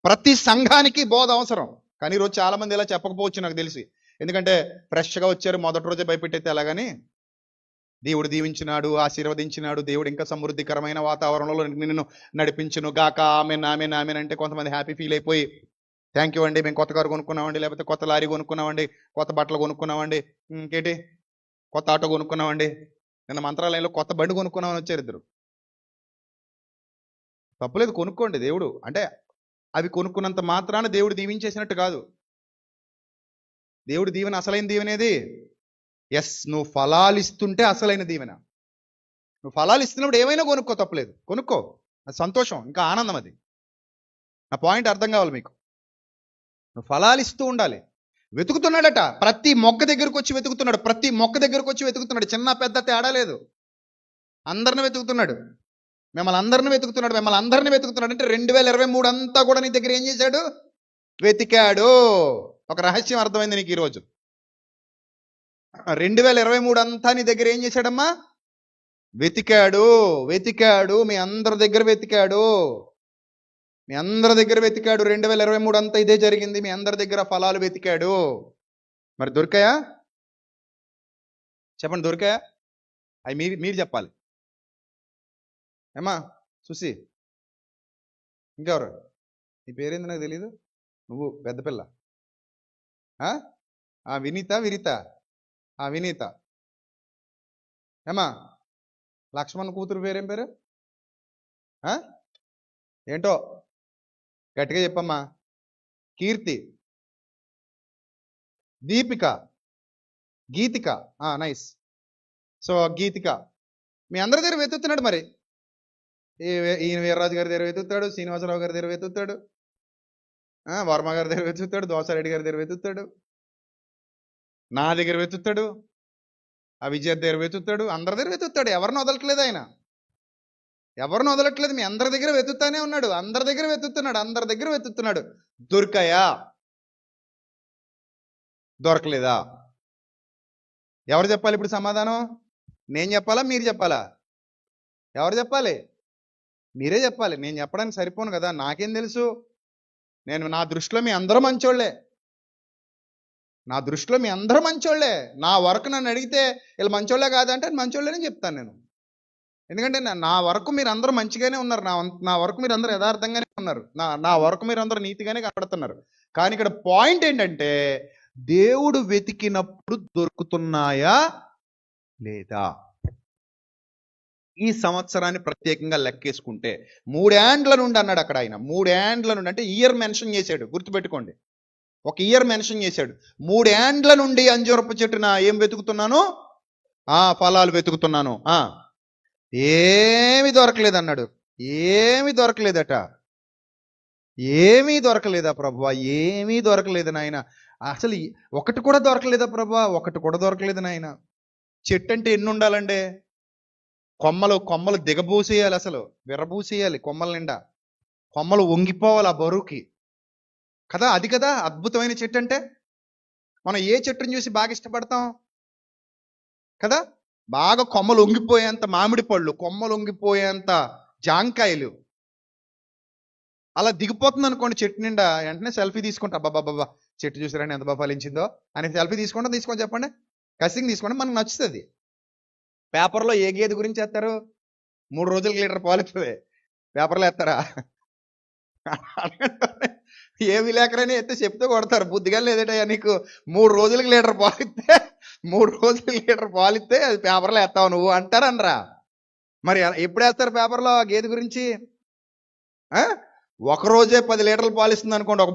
ప్రతి సంఘానికి బోధ అవసరం, కానీ ఈరోజు చాలా మంది ఇలా చెప్పకపోవచ్చు నాకు తెలిసి. ఎందుకంటే ఫ్రెష్గా వచ్చారు, మొదటి రోజే భయపెట్టయితే ఎలాగని, దేవుడు దీవించినాడు, ఆశీర్వదించినాడు, దేవుడు ఇంకా సమృద్ధికరమైన వాతావరణంలో నిన్ను నడిపించును గాక, ఆమెన్ ఆమెన్ ఆమెన్ అంటే కొంతమంది హ్యాపీ ఫీల్ అయిపోయి, థ్యాంక్ యూ అండి, మేము కొత్త కారు కొనుక్కున్నామండి, లేకపోతే కొత్త లారీ కొనుక్కున్నామండి, కొత్త బట్టలు కొనుక్కున్నామండి, ఇంకేంటి కొత్త ఆటో కొనుక్కున్నామండి, నిన్న మంత్రాలయంలో కొత్త బండి కొనుక్కున్నామని వచ్చారు ఇద్దరు. తప్పులేదు, కొనుక్కోండి. దేవుడు అంటే అవి కొనుక్కున్నంత మాత్రాన దేవుడు దీవించేసినట్టు కాదు. దేవుడు దీవెన, అసలైన దీవెనేది నువ్వు ఫలాలు ఇస్తుంటే అసలైన దీవెన. నువ్వు ఫలాలు ఇస్తున్నప్పుడు ఏమైనా కొనుక్కో, తప్పలేదు, కొనుక్కో, అది సంతోషం, ఇంకా ఆనందం. అది నా పాయింట్ అర్థం కావాలి మీకు. నువ్వు ఫలాలు ఇస్తూ ఉండాలి. వెతుకుతున్నాడట, ప్రతి మొక్క దగ్గరకు వచ్చి వెతుకుతున్నాడు, ప్రతి మొక్క దగ్గరకు వచ్చి వెతుకుతున్నాడు, చిన్న పెద్ద తేడా లేదు, అందరిని వెతుకుతున్నాడు, మిమ్మల్ని అందరిని వెతుకుతున్నాడు, మిమ్మల్ని అందరిని వెతుకుతున్నాడు. అంటే 2023 అంతా కూడా నీ దగ్గర ఏం చేశాడు? వెతికాడు. ఒక రహస్యం అర్థమైంది నీకు ఈరోజు. 2023 అంతా నీ దగ్గర ఏం చేశాడమ్మా? వెతికాడు. మీ అందరి దగ్గర వెతికాడు. 2023 అంతా ఇదే జరిగింది. మీ అందరి దగ్గర ఫలాలు వెతికాడు. మరి దొరికాయా? చెప్పండి, దొరికాయా? అవి మీరు చెప్పాలి. ఏమా చూసి, ఇంకెవరు? నీ పేరేంది నాకు తెలీదు, నువ్వు పెద్ద పిల్ల. వినీత. ఏమా లక్ష్మణ్ కూతురు పేరేం పేరు? ఏంటో గట్టిగా చెప్పమ్మా. కీర్తి, దీపిక, గీతిక. నైస్. సో గీతిక మీ అందరి దగ్గర వెతుకుతున్నాడు. మరి ఈయన వీర్రాజు గారి దగ్గర వెతుకుతాడు, శ్రీనివాసరావు గారి దగ్గర వెతుకుతాడు, వర్మ గారి దగ్గర వెతుకుతాడు, దోసారెడ్డి గారి దగ్గర వెతుకుతాడు, నా దగ్గర వెతుకుతాడు, ఆ విజయ్ దగ్గర వెతుకుతాడు, అందరి దగ్గర వెతుకుతాడు. ఎవరిని వదలట్లేదు ఆయన, ఎవరిని వదలట్లేదు. మీ అందరి దగ్గర వెతుకుతానే ఉన్నాడు, అందరి దగ్గర వెతుకుతున్నాడు. దొరికాయా? దొరకలేదా? ఎవరు చెప్పాలి ఇప్పుడు సమాధానం? నేను చెప్పాలా, మీరు చెప్పాలా? ఎవరు చెప్పాలి? మీరే చెప్పాలి, నేను చెప్పడానికి సరిపోను కదా, నాకేం తెలుసు. నా దృష్టిలో మీ అందరూ మంచోళ్లే, నా దృష్టిలో మీ అందరూ మంచోళ్లే. నా వరకు నన్ను అడిగితే వీళ్ళు మంచోళ్లే కాదంటే మంచోళ్ళని చెప్తాను నేను. ఎందుకంటే నా వరకు మీరు అందరూ మంచిగానే ఉన్నారు, నా వరకు మీరు అందరూ యథార్థంగానే ఉన్నారు, నా వరకు మీరు అందరూ నీతిగానే కనబడుతున్నారు. కానీ ఇక్కడ పాయింట్ ఏంటంటే దేవుడు వెతికినప్పుడు దొరుకుతున్నాయా లేదా. ఈ సంవత్సరాన్ని ప్రత్యేకంగా లెక్కేసుకుంటే 3 ఏండ్ల నుండి అన్నాడు అక్కడ ఆయన. 3 ఏండ్ల నుండి అంటే ఇయర్ మెన్షన్ చేశాడు, గుర్తుపెట్టుకోండి. ఒక ఇయర్ మెన్షన్ చేశాడు. 3 ఏండ్ల నుండి అంజూరపు చెట్టున ఏం వెతుకుతున్నాను? ఫలాలు వెతుకుతున్నాను. ఏమి దొరకలేదు అన్నాడు. ఏమి దొరకలేదట. ఏమీ దొరకలేదా ప్రభువా? ఏమీ దొరకలేదు నాయన. అసలు ఒకటి కూడా దొరకలేదా ప్రభువా? ఒకటి కూడా దొరకలేదు నాయన. చెట్టు అంటే ఎన్ని ఉండాలండి? కొమ్మలు దిగబూసేయాలి, అసలు విరబూసేయాలి కొమ్మల నిండా, కొమ్మలు వంగిపోవాలి ఆ బరువుకి కదా. అది కదా అద్భుతమైన చెట్టు అంటే. మనం ఏ చెట్టుని చూసి బాగా ఇష్టపడతాం కదా? బాగా కొమ్మలు వంగిపోయేంత మామిడి పళ్ళు, కొమ్మలు వంగిపోయేంత జాంకాయలు, అలా దిగిపోతుంది అనుకోండి చెట్టు నిండా. వెంటనే సెల్ఫీ తీసుకుంటా, బాబా చెట్టు చూసారని ఎంత బాగా ఫలించిందో అని సెల్ఫీ తీసుకొని చెప్పండి, కసింగ్ తీసుకోండి, మనకు నచ్చుతుంది. పేపర్లో ఏ గేదె గురించి వేస్తారు? 3 రోజులకి లీటర్ పాలు ఇస్తుంది, పేపర్లో వేస్తారా? ఏ విలేకరైనా ఎత్తే చెప్తే కొడతారు, బుద్ధిగా లేదటయ్యా నీకు. 3 రోజులకి లీటర్ పాలు ఇస్తే 3 రోజులకి లీటర్ పాలు ఇస్తే అది పేపర్లో వేస్తావు నువ్వు అంటారనరా? మరి ఎప్పుడు వేస్తారు పేపర్లో గేదె గురించి? ఒక రోజే 10 లీటర్లు పాలు ఇస్తుంది అనుకోండి, ఒక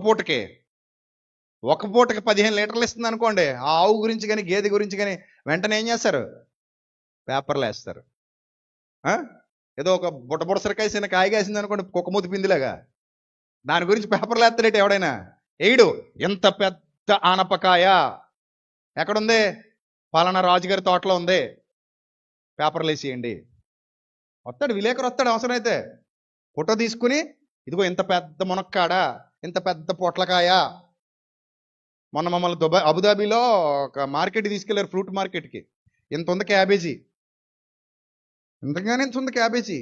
పూటకి 15 లీటర్లు ఇస్తుంది అనుకోండి. ఆ ఆవు గురించి కానీ గేదె గురించి కానీ వెంటనే ఏం చేస్తారు? పేపర్లు వేస్తారు. ఏదో ఒక బుట్టబుడసరికాయ చిన్న కాయ కాసింది అనుకోండి, కుక్కమూతి పిందిలాగా, దాని గురించి పేపర్లు వేస్తాడేటి ఎవడైనా? ఏడు ఎంత పెద్ద ఆనపకాయ ఎక్కడుంది? పలానా రాజుగారి తోటలో ఉంది, పేపర్లు వేసేయండి. వస్తాడు విలేకరు, వస్తాడు అవసరమైతే ఫోటో తీసుకుని, ఇదిగో ఇంత పెద్ద మునక్కాడ, ఇంత పెద్ద పొట్లకాయ. మొన్న మమ్మల్ని అబుదాబిలో ఒక మార్కెట్కి తీసుకెళ్లారు, ఫ్రూట్ మార్కెట్కి. ఇంత ఉంది క్యాబేజీ, ఇంతగానే ఇంత ఉంది క్యాబేజీ,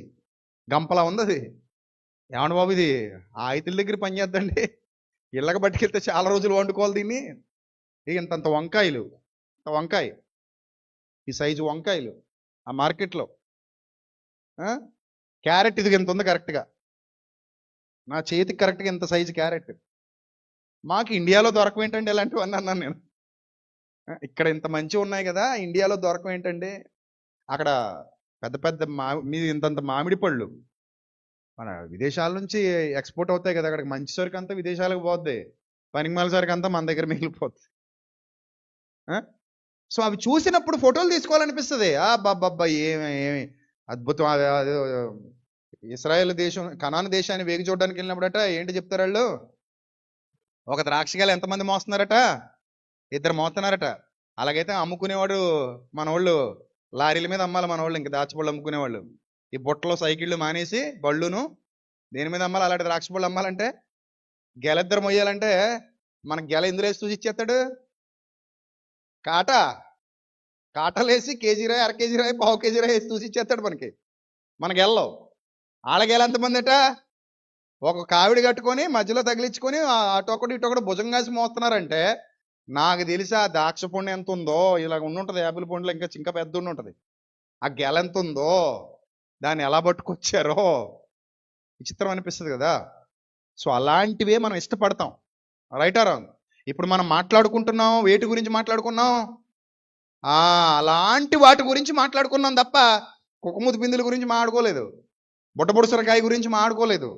గంపలా ఉంది అది. ఏమండి బాబు, ఇది ఆ ఐతుల దగ్గర పని చేద్దండి, ఇళ్ళకి పట్టుకెళ్తే చాలా రోజులు వండుకోవాలి దీన్ని. ఇంతంత వంకాయలు, వంకాయ ఈ సైజు వంకాయలు ఆ మార్కెట్లో. క్యారెట్ ఇది ఎంత ఉంది కరెక్ట్గా, నా చేతికి కరెక్ట్గా ఇంత సైజు క్యారెట్. మాకు ఇండియాలో దొరకవేంటండి ఇలాంటివన్నీ అన్నాను నేను. ఇక్కడ ఇంత మంచిగా ఉన్నాయి కదా, ఇండియాలో దొరకవేంటండి? అక్కడ పెద్ద పెద్ద మీది ఇంతంత మామిడి పళ్ళు మన విదేశాల నుంచి ఎక్స్పోర్ట్ అవుతాయి కదా, అక్కడికి మంచి సరుకు అంతా విదేశాలకు పోద్ది, పనికిమాల సరుకు అంతా మన దగ్గర మిగిలిపోద్ది. సో అవి చూసినప్పుడు ఫోటోలు తీసుకోవాలనిపిస్తుంది. బాబ్బా ఏమి అద్భుతం. ఇస్రాయేల్ దేశం, కనాను దేశాన్ని వేగి చూడడానికి వెళ్ళినప్పుడట ఏంటి చెప్తారు వాళ్ళు? ఒక ద్రాక్షగాయలు ఎంతమంది మోస్తున్నారట? 2 మోస్తున్నారట. అలాగైతే అమ్ముకునేవాడు మన వాళ్ళు లారీల మీద అమ్మాలి, మన వాళ్ళు ఇంకా దాచిపళ్ళు అమ్ముకునేవాళ్ళు. ఈ బుట్టలో సైకిళ్ళు మానేసి బళ్ళును దేని మీద అమ్మాలి? అలాంటి ద్రాక్ష పళ్ళు అమ్మాలంటే గెల మొయ్యాలంటే మనకు గెల ఎందులో వేసి చూసి ఇచ్చేస్తాడు? కాటలేసి కేజీ రాయి, 1/2 కేజీ రాయి, 1/2 కేజీ రాయి వేసి చూసి ఇచ్చేస్తాడు మనకి గెల్లో. ఆళ్ళగెల ఎంతమంది అట? ఒక కావిడి కట్టుకొని మధ్యలో తగిలించుకొని అటొకటి ఇటొకటి భుజం కాసి మోస్తున్నారంటే నాకు తెలిసి ఆ ద్రాక్ష పండు ఎంత ఉందో, ఇలా ఉండుంటది, యాపిల్ పండులో ఇంకా పెద్ద ఉండుంటది. ఆ గెల ఎంత ఉందో, దాన్ని ఎలా పట్టుకొచ్చారో విచిత్రం అనిపిస్తుంది కదా. సో అలాంటివే మనం ఇష్టపడతాం, రైట్ ఆర్ రాంగ్? ఇప్పుడు మనం మాట్లాడుకుంటున్నాం, వేటి గురించి మాట్లాడుకున్నాం? అలాంటి వాటి గురించి మాట్లాడుకున్నాం తప్ప కుక్కమూతి బిందుల గురించి మాట్లాడుకోలేదు, బుట్టబుడసరకాయ గురించి మాట్లాడుకోలేదు,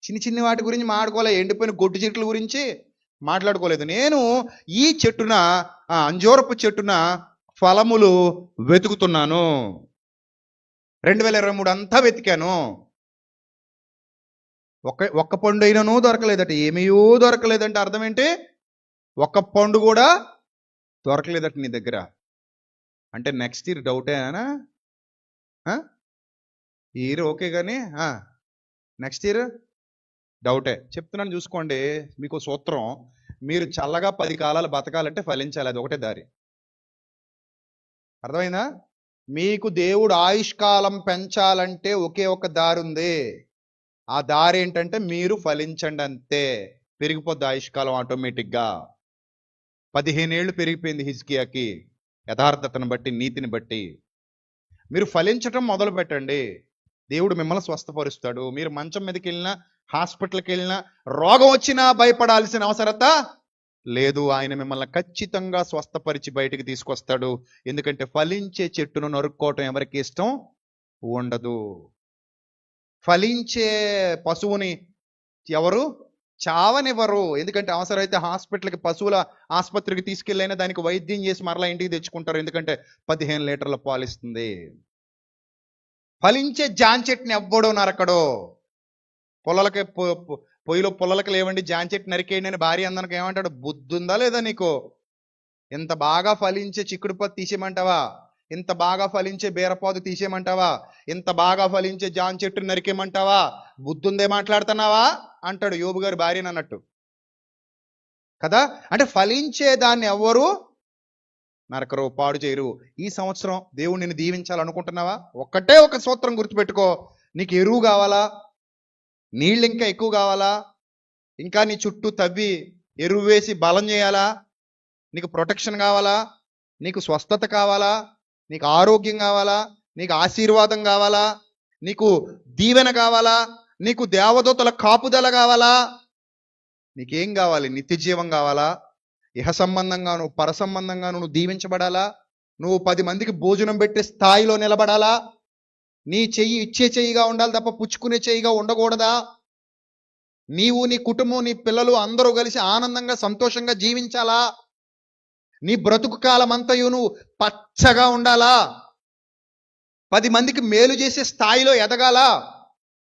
చిన్ని వాటి గురించి మాట్లాడుకోలేదు, ఎండిపోయిన గొడ్డు చెట్ల గురించి మాట్లాడుకోలేదు. నేను ఈ చెట్టున, అంజూరపు చెట్టున ఫలములు వెతుకుతున్నాను. 2023 అంతా వెతికాను, ఒక్క పండు అయినను దొరకలేదట. ఏమీయో దొరకలేదంటే అర్థం ఏంటి? ఒక్క పండు కూడా దొరకలేదట నీ దగ్గర. అంటే నెక్స్ట్ ఇయర్ డౌటేనా? ఈ ఇయర్ ఓకే కానీ నెక్స్ట్ ఇయర్ డౌటే. చెప్తున్నాను చూసుకోండి, మీకు సూత్రం. మీరు చల్లగా 10 కాలాలు బతకాలంటే ఫలించాలి, అది ఒకటే దారి. అర్థమైందా? మీకు దేవుడు ఆయుష్కాలం పెంచాలంటే ఒకే ఒక దారి ఉంది, ఆ దారి ఏంటంటే మీరు ఫలించండి అంతే. పెరిగిపోద్ది ఆయుష్కాలం ఆటోమేటిక్గా. 15 ఏళ్ళు పెరిగిపోయింది హిజ్కియాకి, యథార్థతను బట్టి, నీతిని బట్టి. మీరు ఫలించటం మొదలు పెట్టండి, దేవుడు మిమ్మల్ని స్వస్థపరుస్తాడు. మీరు మంచం మీదకి వెళ్ళినా, హాస్పిటల్కి వెళ్ళినా, రోగం వచ్చినా భయపడాల్సిన అవసరత లేదు. ఆయన మిమ్మల్ని ఖచ్చితంగా స్వస్థపరిచి బయటికి తీసుకొస్తాడు. ఎందుకంటే ఫలించే చెట్టును నరుక్కోవటం ఎవరికి ఇష్టం ఉండదు. ఫలించే పశువుని ఎవరు చావనివ్వరు. ఎందుకంటే అవసరమైతే హాస్పిటల్కి, పశువుల ఆసుపత్రికి తీసుకెళ్ళైనా దానికి వైద్యం చేసి మరలా ఇంటికి తెచ్చుకుంటారు. ఎందుకంటే 15 లీటర్ల పాలిస్తుంది. ఫలించే జాన్ చెట్టుని ఎవ్వడో నరకడో. పొలాలకి పొయ్యిలో పొలాలకి లేవండి, జాన్ చెట్టు నరికేయండి అని భార్య అందరికి ఏమంటాడు? బుద్ధి ఉందా లేదా నీకు? ఇంత బాగా ఫలించే చిక్కుడుపత్తి తీసేయమంటావా? ఇంత బాగా ఫలించే బీరపాదు తీసేయమంటావా? ఇంత బాగా ఫలించే జాన్ చెట్టు నరికేయమంటావా? బుద్ధుందే మాట్లాడుతున్నావా అంటాడు యోబు గారి భార్యని అన్నట్టు కదా. అంటే ఫలించే దాన్ని ఎవ్వరు నరకరు, పాడు చేయరు. ఈ సంవత్సరం దేవుడు నిన్ను దీవించాలనుకుంటున్నావా? ఒక్కటే ఒక సూత్రం గుర్తుపెట్టుకో. నీకు ఎరువు కావాలా? నీళ్ళు ఇంకా ఎక్కువ కావాలా? ఇంకా నీ చుట్టూ తవ్వి ఎరువు వేసి బలం చేయాలా? నీకు ప్రొటెక్షన్ కావాలా? నీకు స్వస్థత కావాలా? నీకు ఆరోగ్యం కావాలా? నీకు ఆశీర్వాదం కావాలా? నీకు దీవెన కావాలా? నీకు దేవదూతల కాపుదల కావాలా? నీకేం కావాలి? నిత్య జీవం కావాలా? ఇహ సంబంధంగాను పర సంబంధంగాను నువ్వు దీవించబడాలా? నువ్వు 10 మందికి భోజనం పెట్టే స్థాయిలో నిలబడాలా? నీ చెయ్యి ఇచ్చే చెయ్యిగా ఉండాలి తప్ప పుచ్చుకునే చెయ్యిగా ఉండకూడదా? నీవు, నీ కుటుంబం, నీ పిల్లలు అందరూ కలిసి ఆనందంగా సంతోషంగా జీవించాలా? నీ బ్రతుకు కాలం అంతయు నువ్వు పచ్చగా ఉండాలా? 10 మందికి మేలు చేసే స్థాయిలో ఎదగాల?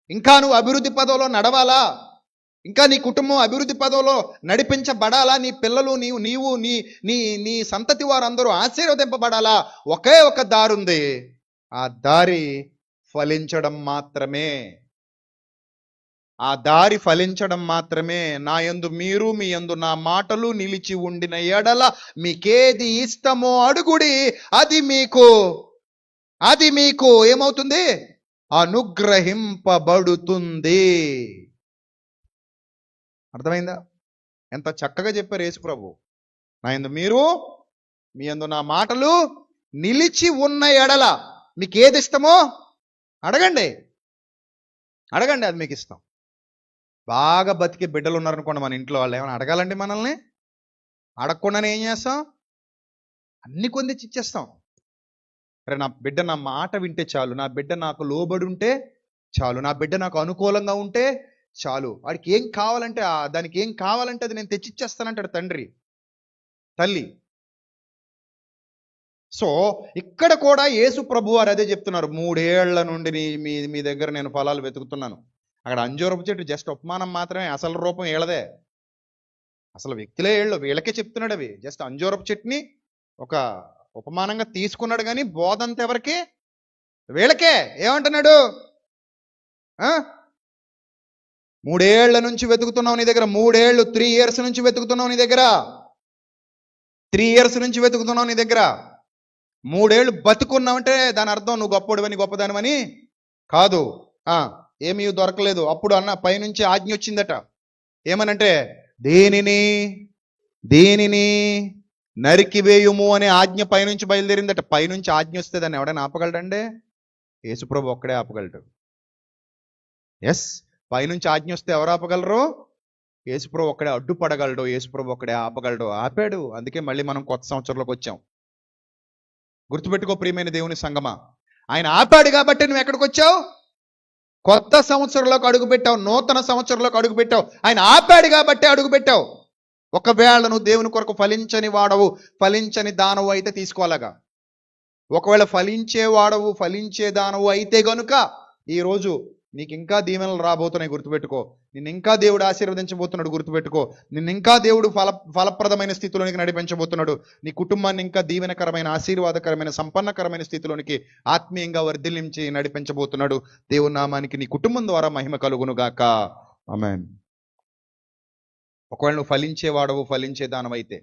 ఇంకా నువ్వు అభివృద్ధి పదంలో నడవాలా? ఇంకా నీ కుటుంబం అభివృద్ధి పదంలో నడిపించబడాలా? నీ పిల్లలు, నీవు నీ నీ నీ సంతతి వారందరూ ఆశీర్వదింపబడాలా? ఒకే ఒక దారి ఉంది. ఆ దారి ఫలించడం మాత్రమే. ఆ దారి ఫలించడం మాత్రమే. నా యందు మీరు, మీ యందు నా మాటలు నిలిచి ఉండిన ఎడల మీకేది ఇష్టమో అడుగుడి, అది మీకు ఏమవుతుంది? అనుగ్రహింపబడుతుంది. అర్థమైందా? ఎంత చక్కగా చెప్పారు యేసు ప్రభు. నా యందు మీరు, మీ యందు నా మాటలు నిలిచి ఉన్న ఎడల మీకు ఏది ఇష్టమో అడగండి, అది మీకు ఇష్టం. బాగా బతికే బిడ్డలు ఉన్నారనుకోండి మన ఇంట్లో, వాళ్ళు ఏమైనా అడగాలండి మనల్ని? అడగకుండానే ఏం చేస్తాం? అన్ని కొందిచ్చి ఇచ్చేస్తాం. అరే నా బిడ్డ నా మాట వింటే చాలు, నా బిడ్డ నాకు లోబడి ఉంటే చాలు, నా బిడ్డ నాకు అనుకూలంగా ఉంటే చాలు. వాడికి ఏం కావాలంటే దానికి ఏం కావాలంటే అది నేను తెచ్చిచ్చేస్తానంటాడు తండ్రి, తల్లి. సో ఇక్కడ కూడా యేసు ప్రభు వారు అదే చెప్తున్నారు. 3 ఏళ్ల నుండి మీ దగ్గర నేను ఫలాలు వెతుకుతున్నాను. అక్కడ అంజూరపు చెట్టు జస్ట్ ఉపమానం మాత్రమే, అసలు రూపం వీళ్ళదే. అసలు వ్యక్తులే వీళ్ళకే చెప్తున్నాడు. అవి జస్ట్ అంజూరపు చెట్టుని ఒక ఉపమానంగా తీసుకున్నాడు, కానీ బోధంత ఎవరికి? వీళ్ళకే. ఏమంటున్నాడు? 3 ఏళ్ల నుంచి వెతుకుతున్నావు నీ దగ్గర. 3 ఏళ్ళు, 3 years నుంచి వెతుకుతున్నావు నీ దగ్గర. 3 years నుంచి వెతుకుతున్నావు నీ దగ్గర. 3 ఏళ్ళు బతుకున్నావంటే దాని అర్థం నువ్వు గొప్పడివని, గొప్పదానివని కాదు. ఏమీ దొరకలేదు. అప్పుడు అన్న పైనుంచి ఆజ్ఞ వచ్చిందట. ఏమనంటే దేనిని నరికివేయుము అనే ఆజ్ఞ పైనుంచి బయలుదేరిందట. పైనుంచి ఆజ్ఞ వస్తే దాన్ని ఎవడైనా ఆపగలడండి? యేసుప్రభు ఒక్కడే ఆపగలడు. ఎస్, పైనుంచి ఆజ్ఞ వస్తే ఎవరు ఆపగలరు? యేసుప్రభు ఒక్కడే అడ్డుపడగలడు, యేసుప్రభు ఒక్కడే ఆపగలడు. ఆపాడు. అందుకే మళ్ళీ మనం కొత్త సంవత్సరంలోకి వచ్చాం. గుర్తుపెట్టుకో ప్రియమైన దేవుని సంగమా, ఆయన ఆపాడు కాబట్టి నువ్వు ఎక్కడికి వచ్చావు? కొత్త సంవత్సరంలోకి అడుగుపెట్టావు, నూతన సంవత్సరంలోకి అడుగుపెట్టావు. ఆయన ఆపాడు కాబట్టి అడుగుపెట్టావు. ఒకవేళ నువ్వు దేవుని కొరకు ఫలించని వాడవు, ఫలించని దానవు అయితే తీసుకోవాలగా. ఒకవేళ ఫలించే వాడవు, ఫలించే దానవు అయితే గనుక ఈరోజు నీకు ఇంకా దీవెనలు రాబోతున్నాయి. గుర్తుపెట్టుకో. నిన్ను ఇంకా దేవుడు ఆశీర్వదించబోతున్నాడు. గుర్తుపెట్టుకో. నిన్ను ఇంకా దేవుడు ఫలప్రదమైన స్థితిలోనికి నడిపించబోతున్నాడు. నీ కుటుంబాన్ని ఇంకా దీవెనకరమైన, ఆశీర్వాదకరమైన, సంపన్నకరమైన స్థితిలోనికి ఆత్మీయంగా వర్ధిల్లించి నడిపించబోతున్నాడు. దేవుని నామానికి నీ కుటుంబం ద్వారా మహిమ కలుగును గాక. ఆమేన్. ఒకవేళ నువ్వు ఫలించే వాడవు, ఫలించే దానవు అయితే,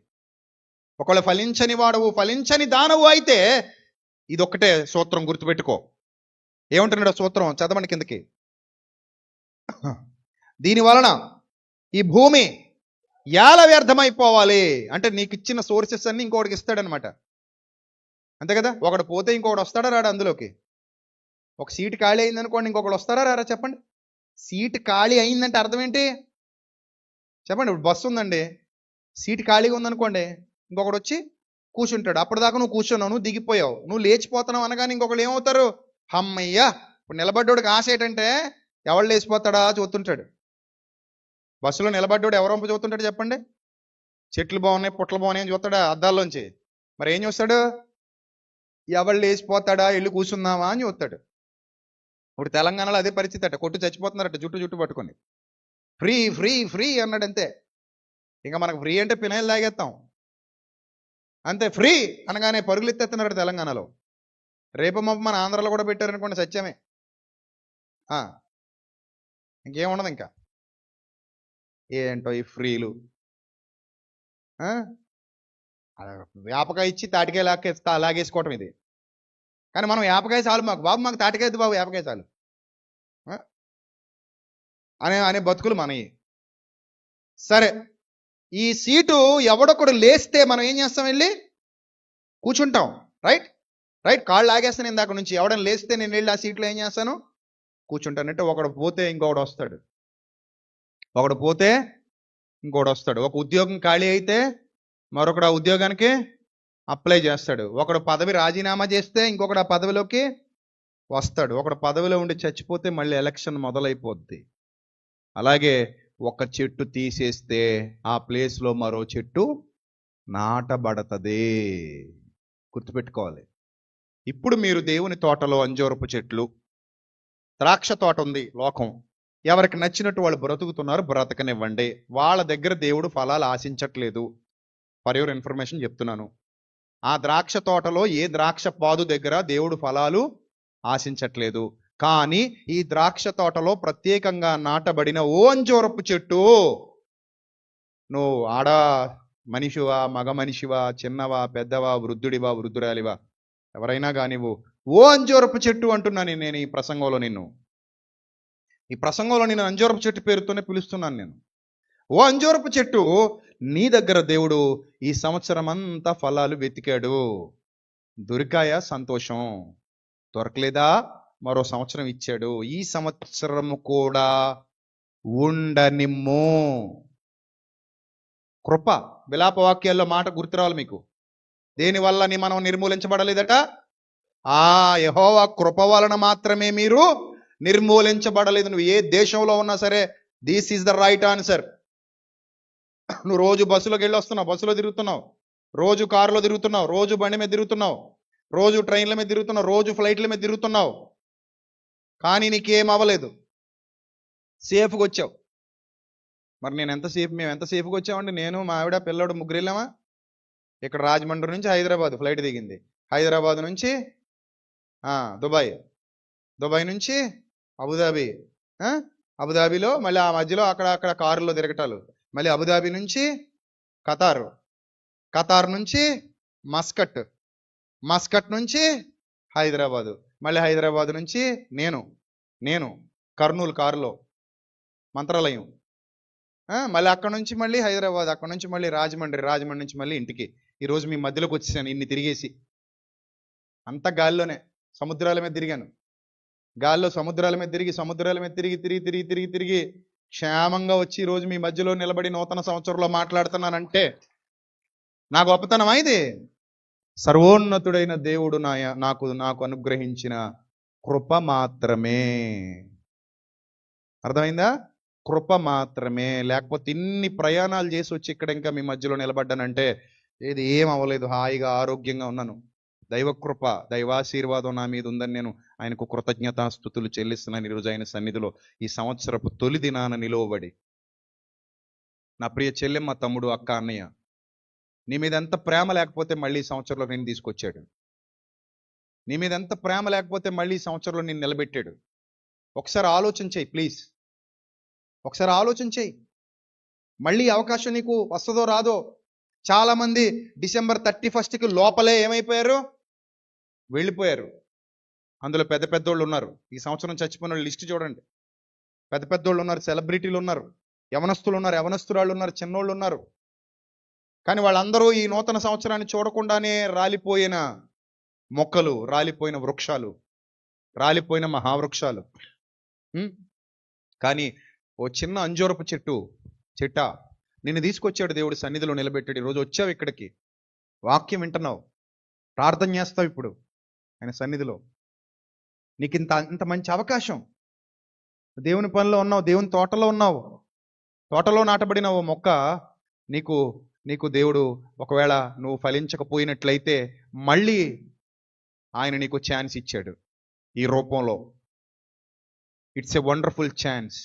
ఒకవేళ ఫలించని వాడవు, ఫలించని దానవు అయితే, ఇదొక్కటే సూత్రం గుర్తుపెట్టుకో. ఏమంటున్నాడు సూత్రం? చదవండి కిందకి. దీని వలన ఈ భూమి ఎలా వ్యర్థమైపోవాలి అంటే నీకు ఇచ్చిన సోర్సెస్ అన్ని ఇంకొకటికి ఇస్తాడనమాట. అంతే కదా, ఒకడు పోతే ఇంకొకటి వస్తాడా రాడా అందులోకి? ఒక సీటు ఖాళీ అయింది అనుకోండి, ఇంకొకటి వస్తారా రారా చెప్పండి? సీటు ఖాళీ అయిందంటే అర్థం ఏంటి చెప్పండి? ఇప్పుడు బస్సు ఉందండి, సీటు ఖాళీగా ఉందనుకోండి, ఇంకొకటి వచ్చి కూర్చుంటాడు. అప్పటిదాకా నువ్వు కూర్చున్నావు, నువ్వు దిగిపోయావు, నువ్వు లేచిపోతున్నావు అనగానే ఇంకొకరు ఏమవుతారు? అమ్మయ్యా. ఇప్పుడు నిలబడ్డోడికి ఆశ ఏంటంటే ఎవరు లేచిపోతాడా చూస్తుంటాడు. బస్సులో నిలబడ్డోడు ఎవరు వంప చూస్తుంటాడు చెప్పండి? చెట్లు బాగున్నాయి, పుట్టలు బాగున్నాయి అని చూస్తాడా అద్దాల్లోంచి? మరి ఏం చూస్తాడు? ఎవరు లేచిపోతాడా, వెళ్ళి కూర్చుందామా అని చూస్తాడు. ఇప్పుడు తెలంగాణలో అదే పరిస్థితి అట, కొట్టు చచ్చిపోతున్నారట జుట్టు పట్టుకొని. ఫ్రీ ఫ్రీ ఫ్రీ అన్నాడు అంతే. ఇంకా మనకు ఫ్రీ అంటే పినాయిలు తాగేస్తాం అంతే. ఫ్రీ అనగానే పరుగులు ఎత్తేస్తున్నాడు తెలంగాణలో. రేపు మన ఆంధ్రాలో కూడా పెట్టారనుకోండి సత్యమే. ఇంకేముండదు ఇంకా. ఏంటో ఈ ఫ్రీలు. వేపకాయ ఇచ్చి తాటికాయ లాగేసుకోవటం ఇది. కానీ మనం వేపకాయ చాలు మాకు బాబు, మాకు తాటికాయ బాబు, వేపకాయ చాలు అనే బతుకులు మనవి. సరే, ఈ సీటు ఎవడొకడు లేస్తే మనం ఏం చేస్తాం? వెళ్ళి కూర్చుంటాం. రైట్ రైట్ కాళ్ళు లాగేస్తాను ఇందాక నుంచి. ఎవడని లేస్తే నేను వెళ్ళి ఆ సీట్లో ఏం చేస్తాను? కూర్చుంటానంటే ఒకడు పోతే ఇంకొకడు వస్తాడు, ఒకడు పోతే ఇంకొకడు వస్తాడు. ఒక ఉద్యోగం ఖాళీ అయితే మరొకడు ఆ ఉద్యోగానికి అప్లై చేస్తాడు. ఒకడు పదవి రాజీనామా చేస్తే ఇంకొకడు ఆ పదవిలోకి వస్తాడు. ఒకడు పదవిలో ఉండి చచ్చిపోతే మళ్ళీ ఎలక్షన్ మొదలైపోద్ది. అలాగే ఒక చెట్టు తీసేస్తే ఆ ప్లేస్లో మరో చెట్టు నాటబడతది. గుర్తుపెట్టుకోవాలి. ఇప్పుడు మీరు దేవుని తోటలో అంజూరపు చెట్లు, ద్రాక్ష తోట ఉంది లోకం. ఎవరికి నచ్చినట్టు వాళ్ళు బ్రతుకుతున్నారు, బ్రతకనివ్వండి. వాళ్ళ దగ్గర దేవుడు ఫలాలు ఆశించట్లేదు. ఫర్ యువర్ ఇన్ఫర్మేషన్ చెప్తున్నాను. ఆ ద్రాక్ష తోటలో ఏ ద్రాక్ష పాదు దగ్గర దేవుడు ఫలాలు ఆశించట్లేదు. కానీ ఈ ద్రాక్ష తోటలో ప్రత్యేకంగా నాటబడిన ఓ అంజూరపు చెట్టు, నువ్వు ఆడ మనిషివా, మగ మనిషివా, చిన్నవా, పెద్దవా, వృద్ధుడివా, వృద్ధురాలివా, ఎవరైనా కానివ్వు, ఓ అంజూరపు చెట్టు అంటున్నాను నేను ఈ ప్రసంగంలో. ఈ ప్రసంగంలో నేను అంజూరపు చెట్టు పేరుతోనే పిలుస్తున్నాను నేను. ఓ అంజూరపు చెట్టు, నీ దగ్గర దేవుడు ఈ సంవత్సరం అంతా ఫలాలు వెతికాడు. దొరికాయా? సంతోషం. దొరకలేదా? మరో సంవత్సరం ఇచ్చాడు. ఈ సంవత్సరము కూడా ఉండనిమ్ము. కృప. విలాపవాక్యాల్లో మాట గుర్తురావాలి మీకు. దేనివల్ల మనం నిర్మూలించబడలేదట? యెహోవా కృప వలన మాత్రమే మీరు నిర్మూలించబడలేదు. నువ్వు ఏ దేశంలో ఉన్నా సరే, this is the right answer. నువ్వు రోజు బస్సులోకి వెళ్ళి వస్తున్నావు, బస్సులో తిరుగుతున్నావు, రోజు కారులో తిరుగుతున్నావు, రోజు బండి మీద తిరుగుతున్నావు, రోజు ట్రైన్ల మీద తిరుగుతున్నావు, రోజు ఫ్లైట్ల మీద తిరుగుతున్నావు, కానీ నీకేం అవ్వలేదు, సేఫ్గా వచ్చావు. మరి మేము ఎంత సేఫ్గా వచ్చామండి? నేను, మా ఆవిడ, పిల్లోడు ముగ్గురు వెళ్ళామా. ఇక్కడ రాజమండ్రి నుంచి హైదరాబాద్ ఫ్లైట్ దిగింది. హైదరాబాద్ నుంచి దుబాయ్, దుబాయ్ నుంచి అబుదాబి, అబుదాబిలో మళ్ళీ ఆ మధ్యలో అక్కడ కారులో తిరగటాలు, మళ్ళీ అబుదాబి నుంచి ఖతార్, ఖతార్ నుంచి మస్కట్, మస్కట్ నుంచి హైదరాబాదు, మళ్ళీ హైదరాబాద్ నుంచి నేను కర్నూలు కారులో మంత్రాలయం, మళ్ళీ అక్కడ నుంచి మళ్ళీ హైదరాబాద్, అక్కడ నుంచి మళ్ళీ రాజమండ్రి, రాజమండ్రి నుంచి మళ్ళీ ఇంటికి. ఈరోజు మీ మధ్యలోకి వచ్చేసాను ఇన్ని తిరిగేసి. అంత గాల్లోనే సముద్రాల మీద తిరిగాను. గాల్లో సముద్రాల మీద తిరిగి క్షేమంగా వచ్చి ఈరోజు మీ మధ్యలో నిలబడి నూతన సంవత్సరంలో మాట్లాడుతున్నానంటే నా గొప్పతనమా ఇది? సర్వోన్నతుడైన దేవుడు నాకు అనుగ్రహించిన కృప మాత్రమే. అర్థమైందా? కృప మాత్రమే. లేకపోతే ఇన్ని ప్రయాణాలు చేసి వచ్చి ఇక్కడ ఇంకా మీ మధ్యలో నిలబడ్డానంటే ఏది ఏం అవ్వలేదు, హాయిగా ఆరోగ్యంగా ఉన్నాను. దైవకృప, దైవాశీర్వాదం నా మీద ఉందని నేను ఆయనకు కృతజ్ఞతాస్తుతులు చెల్లిస్తున్నాను. ఈరోజు ఆయన సన్నిధిలో ఈ సంవత్సరపు తొలి దినాన నిలువబడి, నా ప్రియ చెల్లెమ్మ, తమ్ముడు, అక్క, అన్నయ్య, నీ మీద ఎంత ప్రేమ లేకపోతే మళ్ళీ ఈ సంవత్సరంలో నేను తీసుకొచ్చాడు. నీ మీద ఎంత ప్రేమ లేకపోతే మళ్ళీ ఈ సంవత్సరంలో నేను నిలబెట్టాడు. ఒకసారి ఆలోచన చేయి ప్లీజ్, ఒకసారి ఆలోచన చేయి. మళ్ళీ అవకాశం నీకు వస్తుందో రాదో. చాలా మంది డిసెంబర్ 31కి లోపలే ఏమైపోయారు? వెళ్ళిపోయారు. అందులో పెద్ద పెద్దోళ్ళు ఉన్నారు. ఈ సంవత్సరం చచ్చిపోయిన లిస్ట్ చూడండి. పెద్ద పెద్దోళ్ళు ఉన్నారు, సెలబ్రిటీలు ఉన్నారు, యవనస్తులు ఉన్నారు, యవనస్తురాళ్ళు ఉన్నారు, చిన్నోళ్ళు ఉన్నారు. కానీ వాళ్ళందరూ ఈ నూతన సంవత్సరాన్ని చూడకుండానే రాలిపోయిన మొక్కలు, రాలిపోయిన వృక్షాలు, రాలిపోయిన మహావృక్షాలు. కానీ ఓ చిన్న అంజూరపు చెట్ట నిన్ను తీసుకొచ్చాడు దేవుడు సన్నిధిలో నిలబెట్టాడు. ఈరోజు వచ్చావు ఇక్కడికి, వాక్యం వింటున్నావు, ప్రార్థన చేస్తావు ఇప్పుడు ఆయన సన్నిధిలో. నీకు ఇంత మంచి అవకాశం. దేవుని పనిలో ఉన్నావు, దేవుని తోటలో ఉన్నావు. తోటలో నాటబడిన ఓ మొక్క నీకు దేవుడు ఒకవేళ నువ్వు ఫలించకపోయినట్లయితే మళ్ళీ ఆయన నీకు ఛాన్స్ ఇచ్చాడు ఈ రూపంలో. It's a wonderful chance.